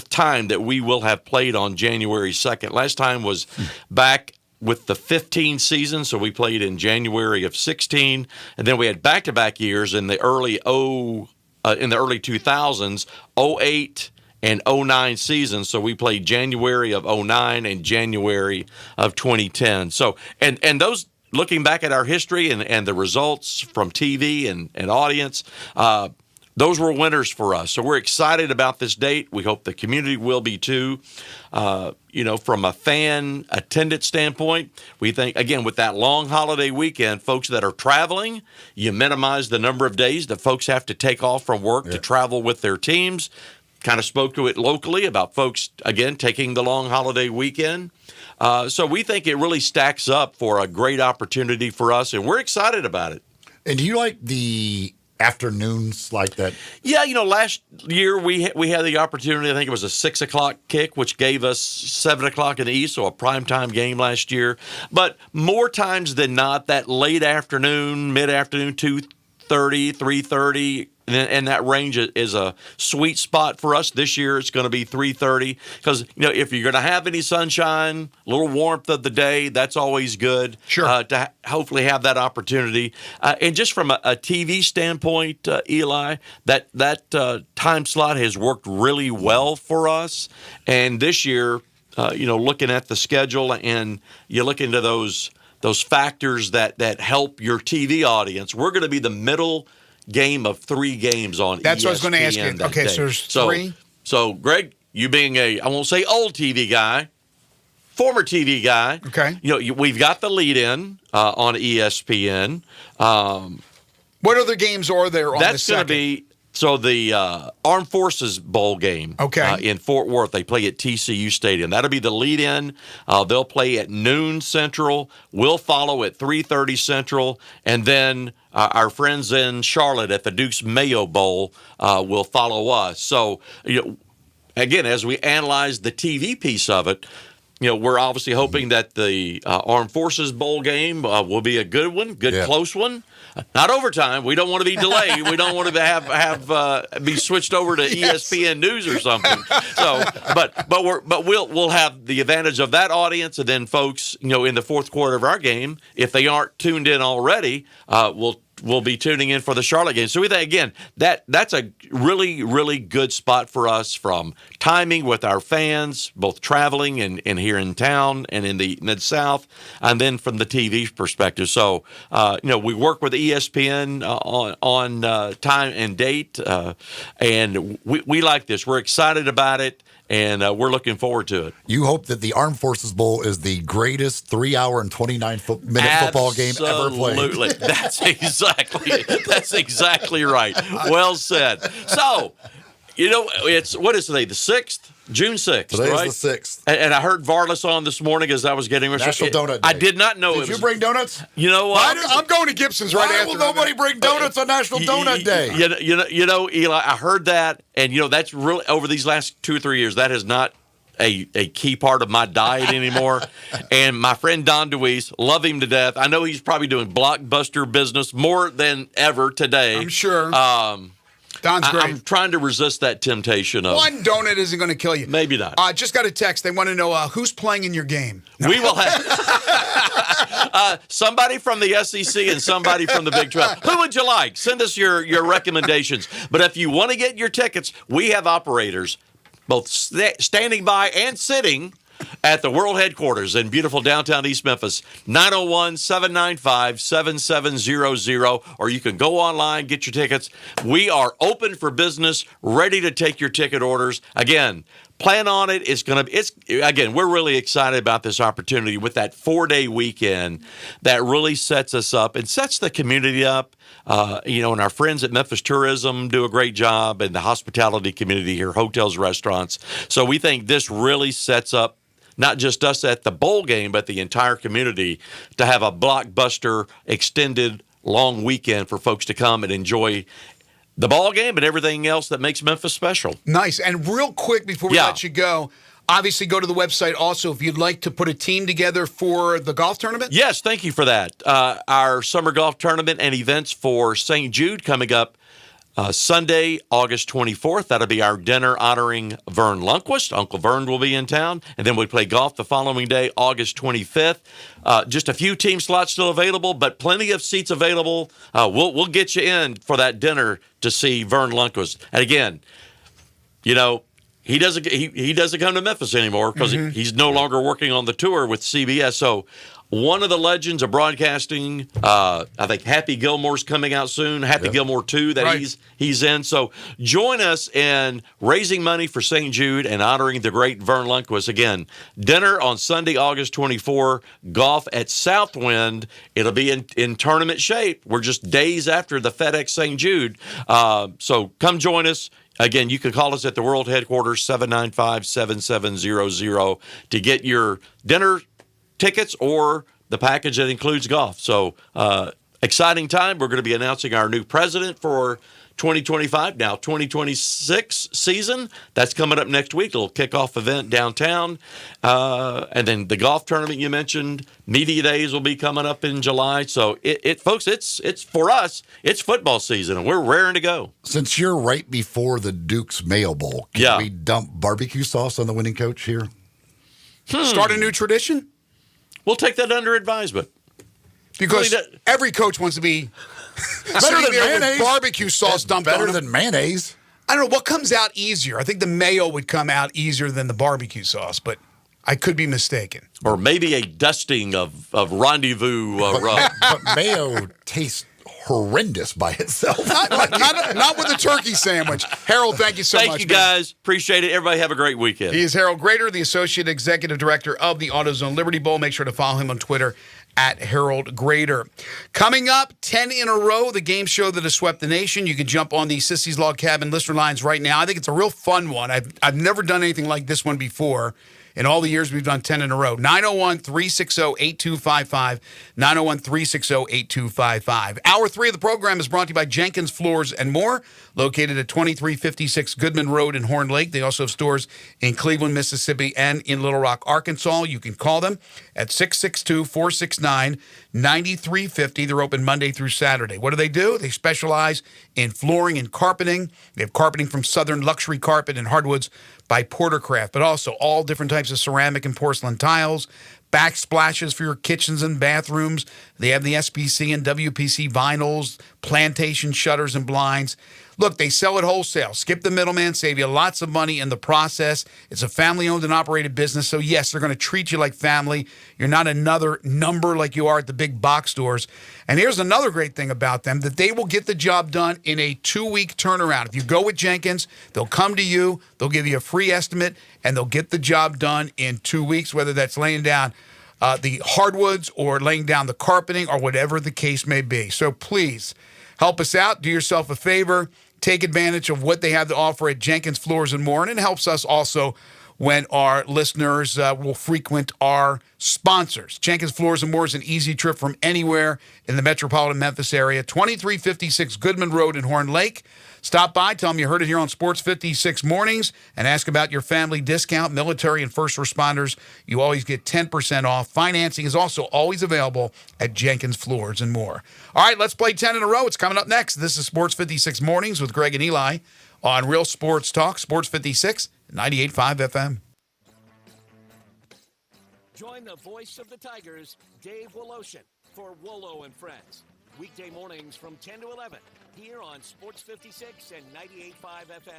time that we will have played on January 2nd. Last time was back with the 15 season, so we played in January of 16, and then we had back-to-back years in the early 2000s, 08 and 09 seasons. So we played January of 09 and January of 2010. So and those, looking back at our history and the results from TV and audience, those were winners for us. So we're excited about this date. We hope the community will be too. From a fan attendance standpoint, we think, again, with that long holiday weekend, folks that are traveling, you minimize the number of days that folks have to take off from work to travel with their teams. kind of spoke to it locally about folks, again, taking the long holiday weekend. So we think it really stacks up for a great opportunity for us, and we're excited about it. And do you like the afternoons like that? Yeah, last year we had the opportunity. I think it was a 6 o'clock kick, which gave us 7 o'clock in the East, so a primetime game last year. But more times than not, that late afternoon, mid-afternoon, 2:30, 3:30, and that range is a sweet spot for us. This year it's going to be 3:30 because, if you're going to have any sunshine, a little warmth of the day, that's always good. Sure. To hopefully have that opportunity. And just from a TV standpoint, Eli, that time slot has worked really well for us. And this year, looking at the schedule and you look into those factors that help your TV audience, we're going to be the middle game of 3 games on ESPN. That's what I was going to ask you. that Okay, day. so there's 3? So, Greg, you being I won't say old TV guy, former TV guy. Okay. We've got the lead-in on ESPN. What other games are there on the That's going to second? be the Armed Forces Bowl game in Fort Worth. They play at TCU Stadium. That'll be the lead-in. They'll play at noon Central. We'll follow at 3:30 Central. And then our friends in Charlotte at the Duke's Mayo Bowl will follow us. So, again, as we analyze the TV piece of it, we're obviously hoping that the Armed Forces Bowl game will be a good one, close one. Not overtime. We don't want to be delayed. We don't want to have be switched over to ESPN News or something. So, but we'll have the advantage of that audience, and then folks, in the fourth quarter of our game, if they aren't tuned in already, we'll be tuning in for the Charlotte game. So we think, again, that's a really, really good spot for us from timing with our fans, both traveling and here in town and in the Mid-South, and then from the TV perspective. So, we work with ESPN on time and date, and we like this. We're excited about it. And we're looking forward to it. You hope that the Armed Forces Bowl is the greatest 3-hour and 29-minute football game ever played. Absolutely. That's exactly right. Well said. So, what is today? The 6th? June 6th, Today right? is the 6th. And I heard Varlas on this morning as I was getting ready. National Donut Day. I did not know Did you bring donuts? You know what? I'm going to Gibson's right Why after. will nobody bring donuts on National Donut Day? Eli, I heard that, and that's really over these last 2 or 3 years. That is not a key part of my diet anymore. And my friend Don DeWeese, love him to death. I know he's probably doing blockbuster business more than ever today. I'm sure. Don's great. I'm trying to resist that temptation of one donut isn't going to kill you. Maybe not. Just got a text. They want to know who's playing in your game. We will have somebody from the SEC and somebody from the Big 12. Who would you like? Send us your recommendations. But if you want to get your tickets, we have operators both standing by and sitting at the world headquarters in beautiful downtown East Memphis, 901-795-7700, or you can go online, get your tickets. We are open for business, ready to take your ticket orders. Again, plan on it. We're really excited about this opportunity with that 4-day weekend that really sets us up and sets the community up. And our friends at Memphis Tourism do a great job, and the hospitality community here, hotels, restaurants. So we think this really sets up not just us at the bowl game, but the entire community to have a blockbuster, extended, long weekend for folks to come and enjoy the ball game and everything else that makes Memphis special. Nice. And real quick before we let you go, obviously go to the website also if you'd like to put a team together for the golf tournament. Yes, thank you for that. Our summer golf tournament and events for St. Jude coming up Sunday, August 24th. That'll be our dinner honoring Vern Lundquist. Uncle Vern will be in town. And then we play golf the following day, August 25th. Just a few team slots still available, but plenty of seats available. We'll get you in for that dinner to see Vern Lundquist. And again, he doesn't come to Memphis anymore because he's no longer working on the tour with CBS. So one of the legends of broadcasting, I think Happy Gilmore's coming out soon. Happy Gilmore 2 that he's in. So join us in raising money for St. Jude and honoring the great Vern Lundquist. Again, dinner on Sunday, August 24, golf at Southwind. It'll be in tournament shape. We're just days after the FedEx St. Jude. So come join us. Again, you can call us at the world headquarters, 795-7700, to get your dinner tickets or the package that includes golf. So, exciting time. We're going to be announcing our new president for 2025, now 2026 season. That's coming up next week. A little kickoff event downtown. And then the golf tournament you mentioned, media days will be coming up in July. So, folks, it's for us, it's football season, and we're raring to go. Since you're right before the Duke's Mayo Bowl, can we dump barbecue sauce on the winning coach here? Start a new tradition? We'll take that under advisement. Because every coach wants to be better than mayonnaise. With barbecue sauce dumped on better them. than mayonnaise. I don't know what comes out easier. I think the mayo would come out easier than the barbecue sauce, but I could be mistaken. Or maybe a dusting of rendezvous rub. But mayo tastes horrendous by itself. not with a turkey sandwich. Harold, thank you so much. Thank you, guys. Appreciate it. Everybody have a great weekend. He is Harold Grader, the Associate Executive Director of the AutoZone Liberty Bowl. Make sure to follow him on Twitter at Harold Grader. Coming up, 10 in a row, the game show that has swept the nation. You can jump on the Sissy's Log Cabin listener lines right now. I think it's a real fun one. I've never done anything like this one before. In all the years we've done 10 in a row. 901-360-8255. 901-360-8255. Hour 3 of the program is brought to you by Jenkins Floors and More, located at 2356 Goodman Road in Horn Lake. They also have stores in Cleveland, Mississippi, and in Little Rock, Arkansas. You can call them at 662-469-9350. They're open Monday through Saturday. What do? They specialize in flooring and carpeting. They have carpeting from Southern Luxury Carpet and hardwoods by Portercraft, but also all different types of ceramic and porcelain tiles, backsplashes for your kitchens and bathrooms. They have the SPC and WPC vinyls, plantation shutters and blinds. Look, they sell it wholesale. Skip the middleman, save you lots of money in the process. It's a family-owned and operated business, so yes, they're going to treat you like family. You're not another number like you are at the big box stores. And here's another great thing about them, that they will get the job done in a 2-week turnaround. If you go with Jenkins, they'll come to you, they'll give you a free estimate, and they'll get the job done in 2 weeks, whether that's laying down the hardwoods or laying down the carpeting or whatever the case may be. So please, help us out. Do yourself a favor. Take advantage of what they have to offer at Jenkins Floors and More. And it helps us also when our listeners will frequent our sponsors. Jenkins Floors and More is an easy trip from anywhere in the metropolitan Memphis area. 2356 Goodman Road in Horn Lake. Stop by, tell them you heard it here on Sports 56 Mornings, and ask about your family discount. Military and first responders, you always get 10% off. Financing is also always available at Jenkins Floors and More. All right, let's play 10 in a row. It's coming up next. This is Sports 56 Mornings with Greg and Eli on Real Sports Talk, Sports 56, 98.5 FM. Join the voice of the Tigers, Dave Woloshin, for Wolo and Friends. Weekday mornings from 10 to 11 here on Sports 56 and 98.5 FM.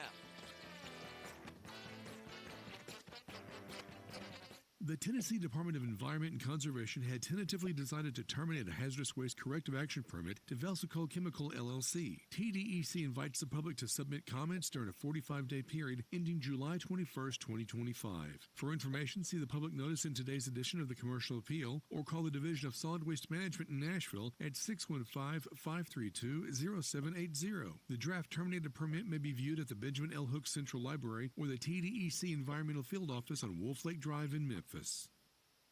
The Tennessee Department of Environment and Conservation had tentatively decided to terminate a hazardous waste corrective action permit to Velsicol Chemical LLC. TDEC invites the public to submit comments during a 45-day period ending July 21st, 2025. For information, see the public notice in today's edition of the Commercial Appeal or call the Division of Solid Waste Management in Nashville at 615-532-0780. The draft terminated permit may be viewed at the Benjamin L. Hook Central Library or the TDEC Environmental Field Office on Wolf Lake Drive in Memphis.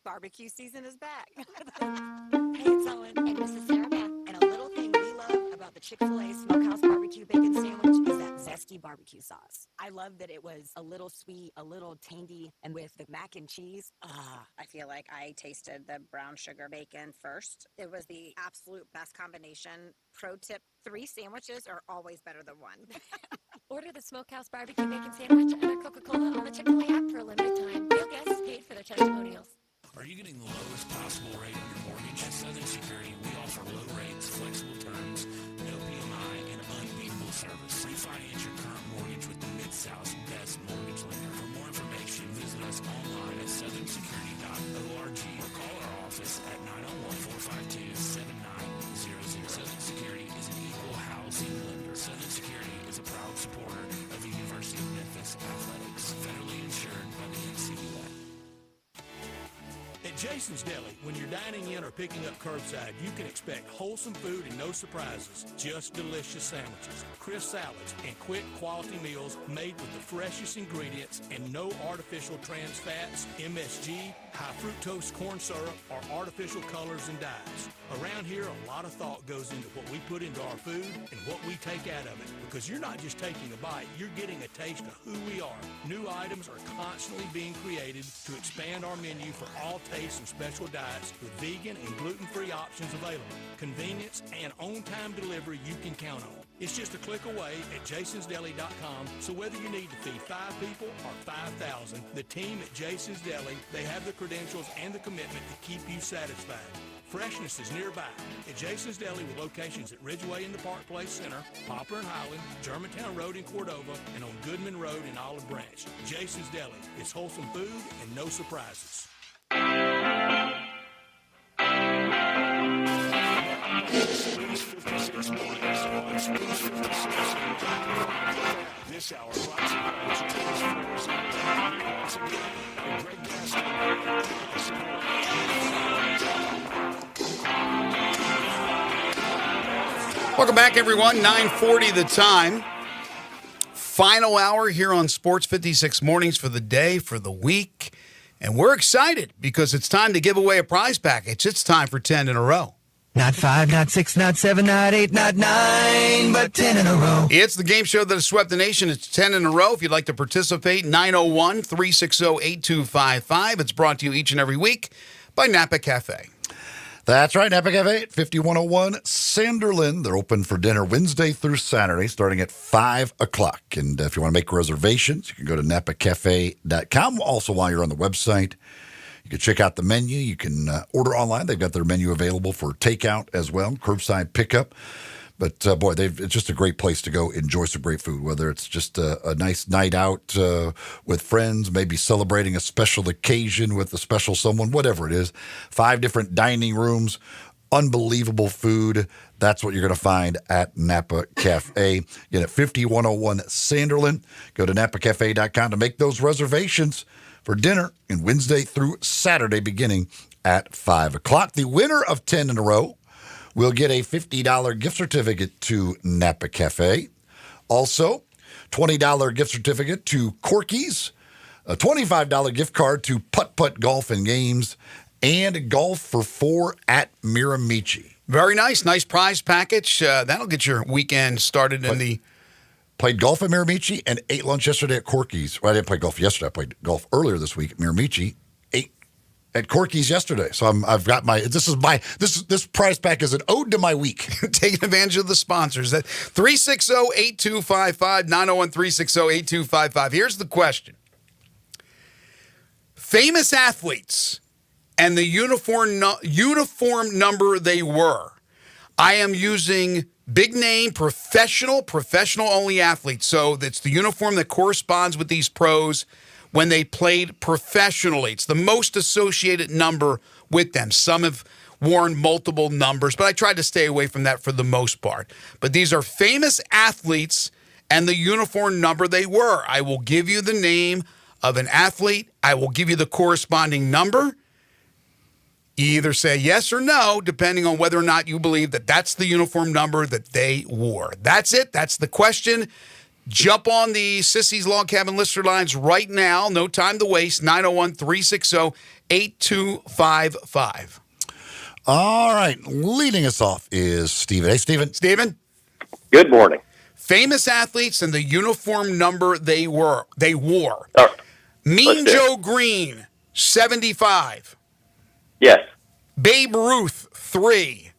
Barbecue season is back. Hey, it's Ellen and Mrs. Sarah Beth. And a little thing we love about the Chick-fil-A Smokehouse Barbecue Bacon Sandwich is that zesty barbecue sauce. I love that it was a little sweet, a little tangy, and with the mac and cheese. I feel like I tasted the brown sugar bacon first. It was the absolute best combination. Pro tip, 3 sandwiches are always better than 1. Order the Smokehouse Barbecue Bacon Sandwich and a Coca-Cola on the Chick-fil-A app for a limited time. Real guests paid for their testimonials. Are you getting the lowest possible rate on your mortgage? At Southern Security, we offer low rates, flexible terms, no PMI, and unbeatable service. Refinance your current mortgage with the Mid-South's best mortgage lender. For more information, visit us online at southernsecurity.org or call our office at 901-452-7900. Southern Security is an equal housing lender. Southern Security is a proud supporter of the University of Memphis Athletics, federally insured by the NCUA. At Jason's Deli, when you're dining in or picking up curbside, you can expect wholesome food and no surprises, just delicious sandwiches, crisp salads, and quick quality meals made with the freshest ingredients and no artificial trans fats, MSG, high fructose corn syrup, or artificial colors and dyes. Around here, a lot of thought goes into what we put into our food and what we take out of it, because you're not just taking a bite, you're getting a taste of who we are. New items are constantly being created to expand our menu for all tastes and special diets with vegan and gluten-free options available. Convenience and on-time delivery you can count on. It's just a click away at jasonsdeli.com, so whether you need to feed 5 people or 5,000, the team at Jason's Deli, they have the credentials and the commitment to keep you satisfied. Freshness is nearby at Jason's Deli with locations at Ridgeway in the Park Place Center, Poplar and Highland, Germantown Road in Cordova, and on Goodman Road in Olive Branch. Jason's Deli. It's wholesome food and no surprises. Sports 56 mornings on Sports 56. This hour brought to you by James Force. Once again, Greg Welcome back, everyone. 9:40 the time. Final hour here on Sports 56 mornings for the day, for the week. And we're excited because it's time to give away a prize package. It's time for 10 in a row. Not 5, not 6, not 7, not 8, not 9, but 10 in a row. It's the game show that has swept the nation. It's 10 in a row. If you'd like to participate, 901-360-8255. It's brought to you each and every week by Napa Cafe. That's right, Napa Cafe at 5101 Sanderlin. They're open for dinner Wednesday through Saturday, starting at 5 o'clock. And if you want to make reservations, you can go to napacafe.com. Also, while you're on the website, you can check out the menu. You can order online. They've got their menu available for takeout as well, curbside pickup. But, boy, it's just a great place to go enjoy some great food, whether it's just a nice night out with friends, maybe celebrating a special occasion with a special someone, whatever it is. 5 different dining rooms, unbelievable food. That's what you're going to find at Napa Cafe. Again, at 5101 Sanderlin. Go to napacafe.com to make those reservations for dinner in Wednesday through Saturday beginning at 5 o'clock. The winner of 10 in a row will get a $50 gift certificate to Napa Cafe. Also, $20 gift certificate to Corky's, a $25 gift card to Putt Putt Golf and Games, and golf for 4 at Miramichi. Very nice. Nice prize package. That'll get your weekend started in the... Played golf at Miramichi and ate lunch yesterday at Corky's. Well, I didn't play golf yesterday. I played golf earlier this week at Miramichi. Ate at Corky's yesterday. So I've got this prize pack is an ode to my week. Taking advantage of the sponsors. That 360-8255, 901-360-8255. Here's the question. Famous athletes and the uniform number they were. I am using big name, professional only athletes. So that's the uniform that corresponds with these pros when they played professionally. It's the most associated number with them. Some have worn multiple numbers, but I tried to stay away from that for the most part. But these are famous athletes and the uniform number they were. I will give you the name of an athlete. I will give you the corresponding number. You either say yes or no, depending on whether or not you believe that that's the uniform number that they wore. That's it. That's the question. Jump on the Sissy's Log Cabin listener lines right now. No time to waste. 901-360-8255. All right. Leading us off is Steven. Hey, Steven. Steven. Good morning. Famous athletes and the uniform number they wore. Mean Joe Green, 75. Yes. Babe Ruth, 3.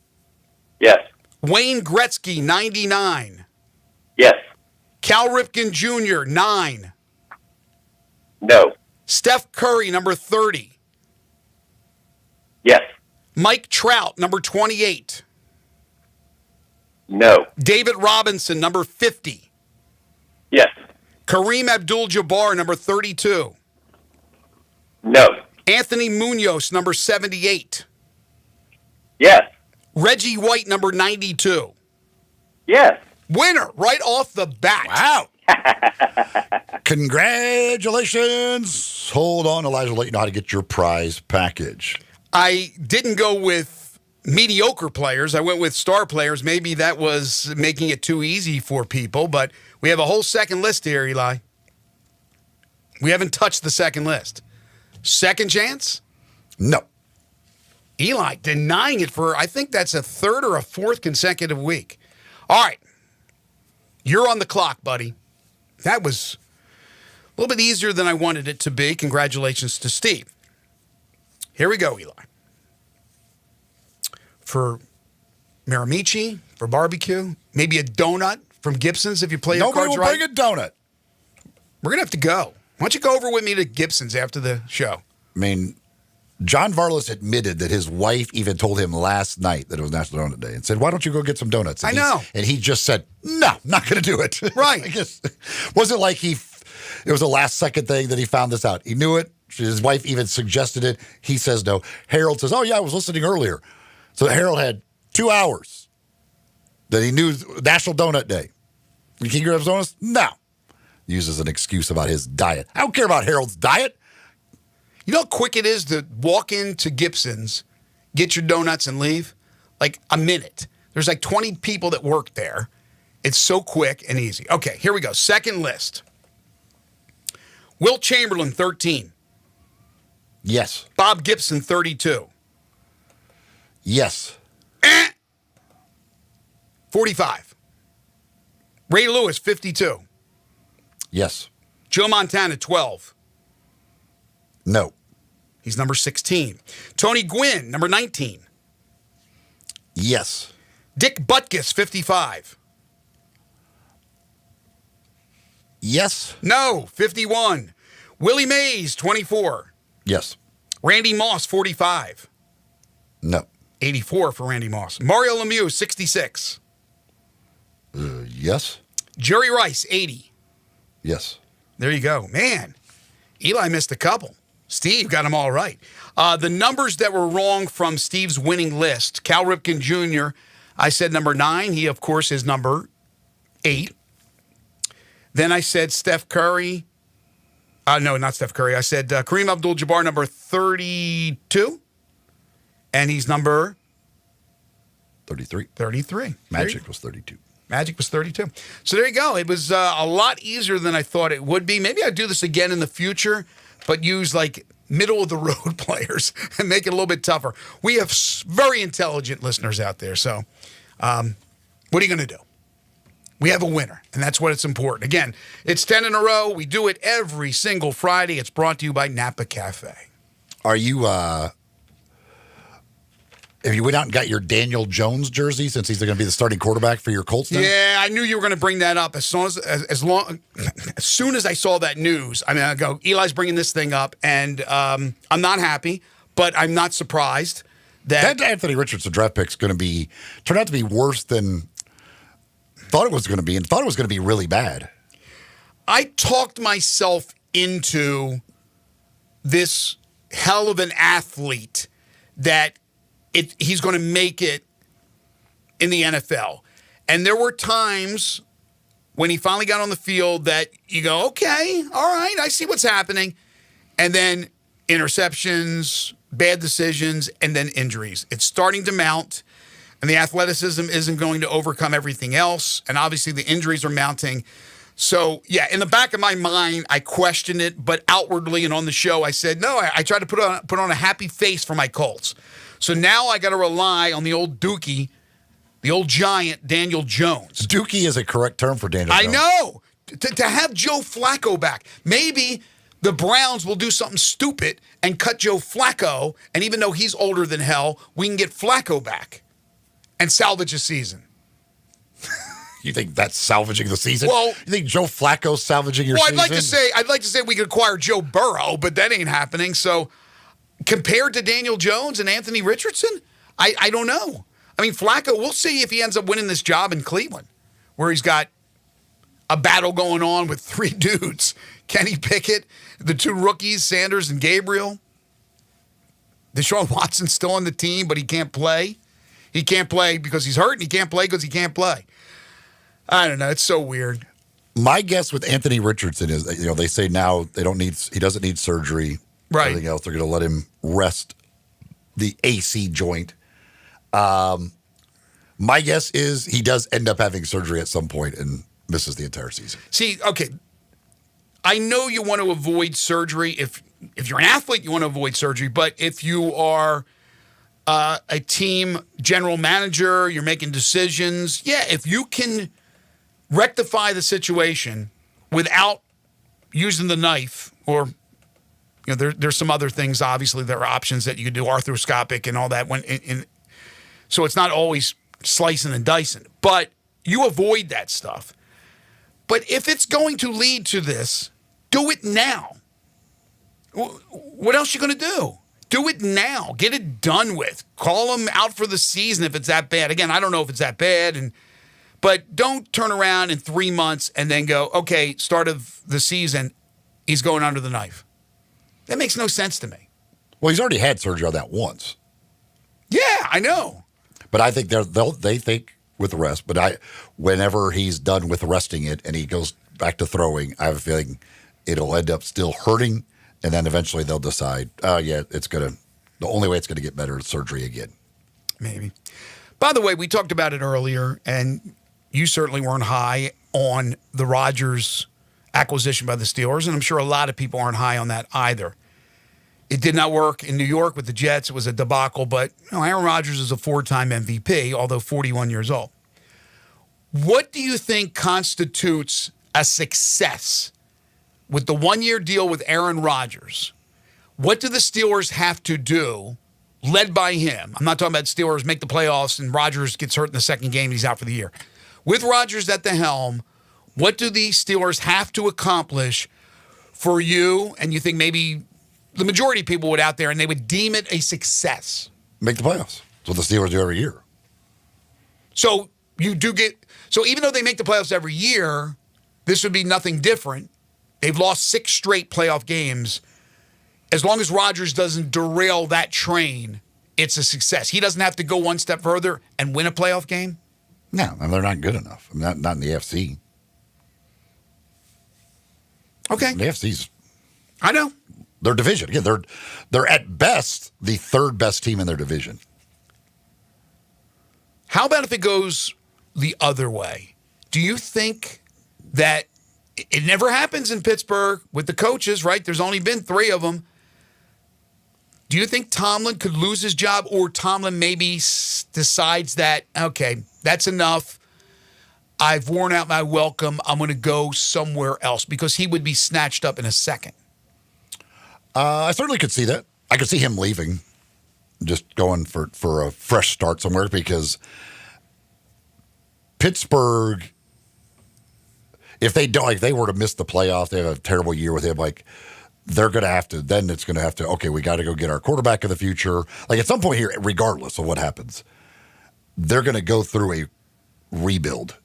Yes. Wayne Gretzky, 99. Yes. Cal Ripken Jr., 9. No. Steph Curry, number 30. Yes. Mike Trout, number 28. No. David Robinson, number 50. Yes. Kareem Abdul-Jabbar, number 32. No. Anthony Munoz, number 78. Yes. Reggie White, number 92. Yes. Winner, right off the bat. Wow. Congratulations. Hold on, Elijah will let you know how to get your prize package. I didn't go with mediocre players. I went with star players. Maybe that was making it too easy for people, but we have a whole second list here, Eli. We haven't touched the second list. Second chance? No. Eli denying it for, I think that's a third or a fourth consecutive week. All right. You're on the clock, buddy. That was a little bit easier than I wanted it to be. Congratulations to Steve. Here we go, Eli. For Miramichi, for barbecue, maybe a donut from Gibson's if you play your Nobody cards will right. bring a donut. We're going to have to go. Why don't you go over with me to Gibson's after the show? I mean, John Varlas admitted that his wife even told him last night that it was National Donut Day and said, why don't you go get some donuts? And I know. And he just said, no, not going to do it. Right. I guess, wasn't like it was a last second thing that he found this out. He knew it. His wife even suggested it. He says no. Harold says, oh, yeah, I was listening earlier. So Harold had 2 hours that he knew National Donut Day. Can you grab donuts? No. Uses an excuse about his diet. I don't care about Harold's diet. You know how quick it is to walk into Gibson's, get your donuts, and leave? Like a minute. There's like 20 people that work there. It's so quick and easy. Okay, here we go. Second list. Wilt Chamberlain, 13. Yes. Bob Gibson, 32. Yes. 45. Ray Lewis, 52. Yes. Joe Montana, 12. No. He's number 16. Tony Gwynn, number 19. Yes. Dick Butkus, 55. Yes. No, 51. Willie Mays, 24. Yes. Randy Moss, 45. No. 84 for Randy Moss. Mario Lemieux, 66. Yes. Jerry Rice, 80. Yes. There you go. Man, Eli missed a couple. Steve got them all right. The numbers that were wrong from Steve's winning list, Cal Ripken Jr., I said number 9. He, of course, is number 8. Then I said Steph Curry. No, not Steph Curry. I said Kareem Abdul-Jabbar, number 32. And he's number 33. 33. Magic was 32. Magic was 32. So there you go. It was a lot easier than I thought it would be. Maybe I'd do this again in the future, but use like middle of the road players and make it a little bit tougher. We have very intelligent listeners out there. So what are you going to do? We have a winner, and that's what it's important. Again, it's 10 in a row. We do it every single Friday. It's brought to you by Napa Cafe. Are you, if you went out and got your Daniel Jones jersey since he's going to be the starting quarterback for your Colts now? Yeah, I knew you were going to bring that up as soon as I saw that news. I mean, I go, Eli's bringing this thing up, and I'm not happy, but I'm not surprised that Anthony Richardson draft pick's going to turn out to be worse than thought it was going to be, and thought it was going to be really bad. I talked myself into this hell of an athlete that he's going to make it in the NFL. And there were times when he finally got on the field that you go, okay, all right, I see what's happening. And then interceptions, bad decisions, and then injuries. It's starting to mount, and the athleticism isn't going to overcome everything else. And obviously the injuries are mounting. So, yeah, in the back of my mind, I questioned it, but outwardly and on the show, I said, no, I tried to put on a happy face for my Colts. So now I got to rely on the old Dookie, the old giant, Daniel Jones. Dookie is a correct term for Daniel Jones. I know. To have Joe Flacco back. Maybe the Browns will do something stupid and cut Joe Flacco, and even though he's older than hell, we can get Flacco back and salvage a season. You think that's salvaging the season? Well, you think Joe Flacco's salvaging your season? I'd like to say we could acquire Joe Burrow, but that ain't happening. So compared to Daniel Jones and Anthony Richardson, I don't know. I mean, Flacco, we'll see if he ends up winning this job in Cleveland, where he's got a battle going on with 3 dudes. Kenny Pickett, the 2 rookies, Sanders and Gabriel. Deshaun Watson's still on the team, but he can't play. He can't play because he's hurt, and he can't play because he can't play. I don't know. It's so weird. My guess with Anthony Richardson is, they say now he doesn't need surgery. Right. Everything else, they're going to let him rest the AC joint. My guess is he does end up having surgery at some point and misses the entire season. See, okay, I know you want to avoid surgery. If you're an athlete, you want to avoid surgery. But if you are a team general manager, you're making decisions. Yeah, if you can rectify the situation without using the knife, or there's some other things. Obviously, there are options that you can do, arthroscopic and all that. So it's not always slicing and dicing, but you avoid that stuff. But if it's going to lead to this, do it now. What else are you going to do? Do it now. Get it done with. Call him out for the season if it's that bad. Again, I don't know if it's that bad, but don't turn around in 3 months and then go, okay, start of the season, he's going under the knife. That makes no sense to me. Well, he's already had surgery on that once. Yeah, I know. But I think they think with the rest. But whenever he's done with resting it and he goes back to throwing, I have a feeling it'll end up still hurting, and then eventually they'll decide, the only way it's gonna get better is surgery again. Maybe. By the way, we talked about it earlier, and you certainly weren't high on the Rodgers acquisition by the Steelers, and I'm sure a lot of people aren't high on that either. It did not work in New York with the Jets. It was a debacle, but Aaron Rodgers is a 4-time MVP, although 41 years old. What do you think constitutes a success with the 1-year deal with Aaron Rodgers? What do the Steelers have to do, led by him? I'm not talking about Steelers make the playoffs and Rodgers gets hurt in the second game and he's out for the year. With Rodgers at the helm, what do the Steelers have to accomplish for you, and you think maybe the majority of people would out there and they would deem it a success? Make the playoffs. That's what the Steelers do every year. So even though they make the playoffs every year, this would be nothing different. They've lost 6 straight playoff games. As long as Rodgers doesn't derail that train, it's a success. He doesn't have to go one step further and win a playoff game? No, they're not good enough. Not in the AFC. Okay. The AFC's. I know. Their division. Again, they're at best the 3rd best team in their division. How about if it goes the other way? Do you think that it never happens in Pittsburgh with the coaches, right? There's only been 3 of them. Do you think Tomlin could lose his job, or Tomlin maybe decides that, okay, that's enough. I've worn out my welcome. I'm going to go somewhere else, because he would be snatched up in a second. I certainly could see that. I could see him leaving, just going for a fresh start somewhere, because Pittsburgh, if they were to miss the playoff, they have a terrible year with him, they're going to have to, then it's going to have to, okay, we got to go get our quarterback of the future. At some point here, regardless of what happens, they're going to go through a rebuild.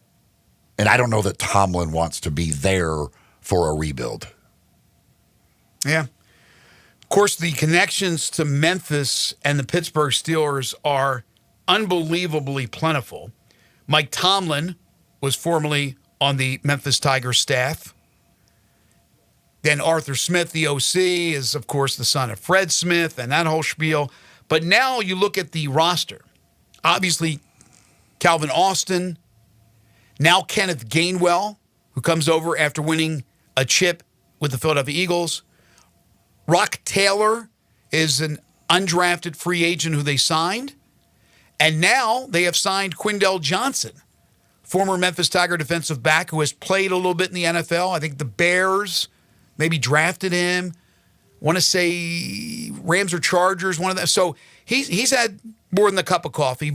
And I don't know that Tomlin wants to be there for a rebuild. Yeah. Of course, the connections to Memphis and the Pittsburgh Steelers are unbelievably plentiful. Mike Tomlin was formerly on the Memphis Tigers staff. Then Arthur Smith, the OC, is, of course, the son of Fred Smith and that whole spiel. But now you look at the roster. Obviously, Calvin Austin, now Kenneth Gainwell, who comes over after winning a chip with the Philadelphia Eagles. Rock Taylor is an undrafted free agent who they signed. And now they have signed Quindell Johnson, former Memphis Tiger defensive back who has played a little bit in the NFL. I think the Bears maybe drafted him. Want to say Rams or Chargers, one of them. So he's had more than a cup of coffee,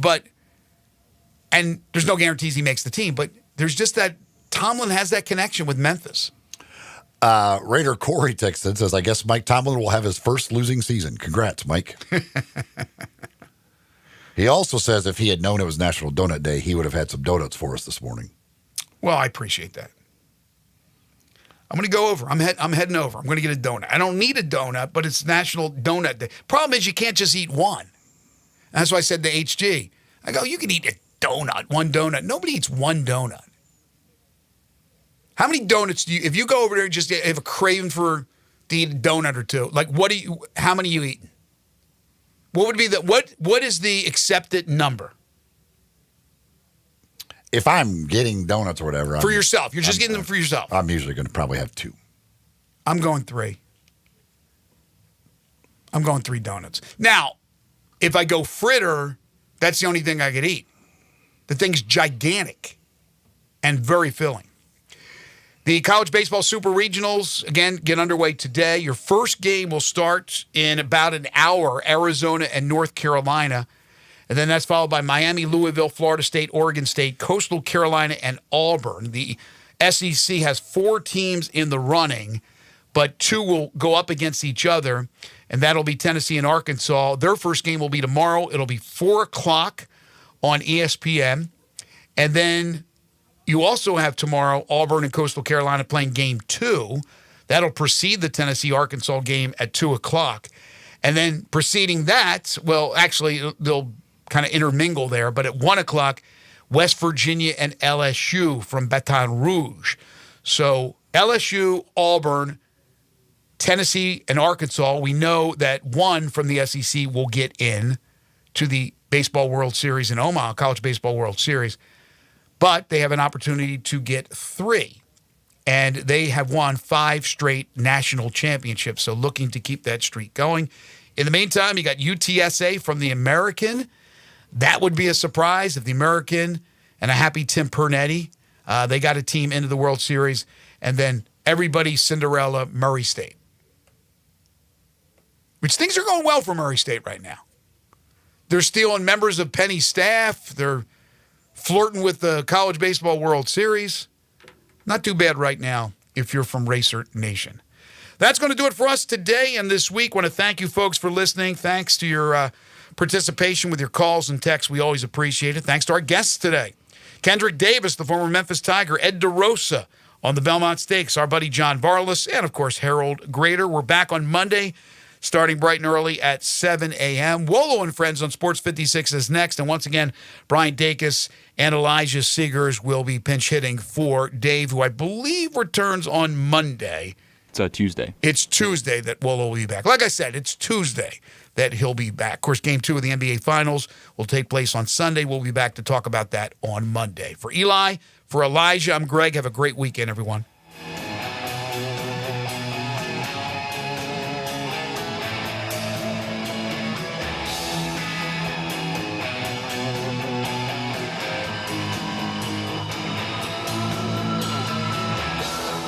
and there's no guarantees he makes the team, but there's just that Tomlin has that connection with Memphis. Raider Corey texted, says, I guess Mike Tomlin will have his first losing season. Congrats, Mike. He also says if he had known it was National Donut Day, he would have had some donuts for us this morning. Well, I appreciate that. I'm going to go over. I'm heading over. I'm going to get a donut. I don't need a donut, but it's National Donut Day. Problem is you can't just eat one. That's why I said to HG, I go, you can eat a donut, one donut. Nobody eats one donut. How many donuts do you, if you go over there and just have a craving to eat a donut or two, how many are you eating? What would be what is the accepted number? If I'm getting donuts or whatever. For yourself. You're just getting them for yourself. I'm usually going to probably have 2. I'm going 3. I'm going 3 donuts. Now, if I go fritter, that's the only thing I could eat. The thing's gigantic and very filling. The College Baseball Super Regionals, again, get underway today. Your first game will start in about an hour, Arizona and North Carolina. And then that's followed by Miami, Louisville, Florida State, Oregon State, Coastal Carolina, and Auburn. The SEC has 4 teams in the running, but 2 will go up against each other, and that'll be Tennessee and Arkansas. Their first game will be tomorrow. It'll be 4 o'clock on ESPN. And then you also have tomorrow Auburn and Coastal Carolina playing game 2. That'll precede the Tennessee-Arkansas game at 2 o'clock. And then preceding that, well, actually, they'll kind of intermingle there, but at 1 o'clock, West Virginia and LSU from Baton Rouge. So LSU, Auburn, Tennessee, and Arkansas, we know that 1 from the SEC will get in to the Baseball World Series in Omaha, College Baseball World Series. But they have an opportunity to get 3. And they have won 5 straight national championships, so looking to keep that streak going. In the meantime, you got UTSA from the American. That would be a surprise if the American and a happy Tim Pernetti, they got a team into the World Series. And then everybody's Cinderella, Murray State. Which things are going well for Murray State right now. They're stealing members of Penny's staff. They're flirting with the College Baseball World Series. Not too bad right now if you're from Racer Nation. That's going to do it for us today and this week. I want to thank you folks for listening. Thanks to your participation with your calls and texts. We always appreciate it. Thanks to our guests today. Kendrick Davis, the former Memphis Tiger. Ed DeRosa on the Belmont Stakes. Our buddy John Varlas. And, of course, Harold Grader. We're back on Monday, starting bright and early at 7 a.m. Wolo and Friends on Sports 56 is next. And once again, Brian Dacus and Elijah Seegers will be pinch hitting for Dave, who I believe returns on Monday. It's Tuesday. It's Tuesday that Wolo will be back. Like I said, it's Tuesday that he'll be back. Of course, Game 2 of the NBA Finals will take place on Sunday. We'll be back to talk about that on Monday. For Eli, for Elijah, I'm Greg. Have a great weekend, everyone.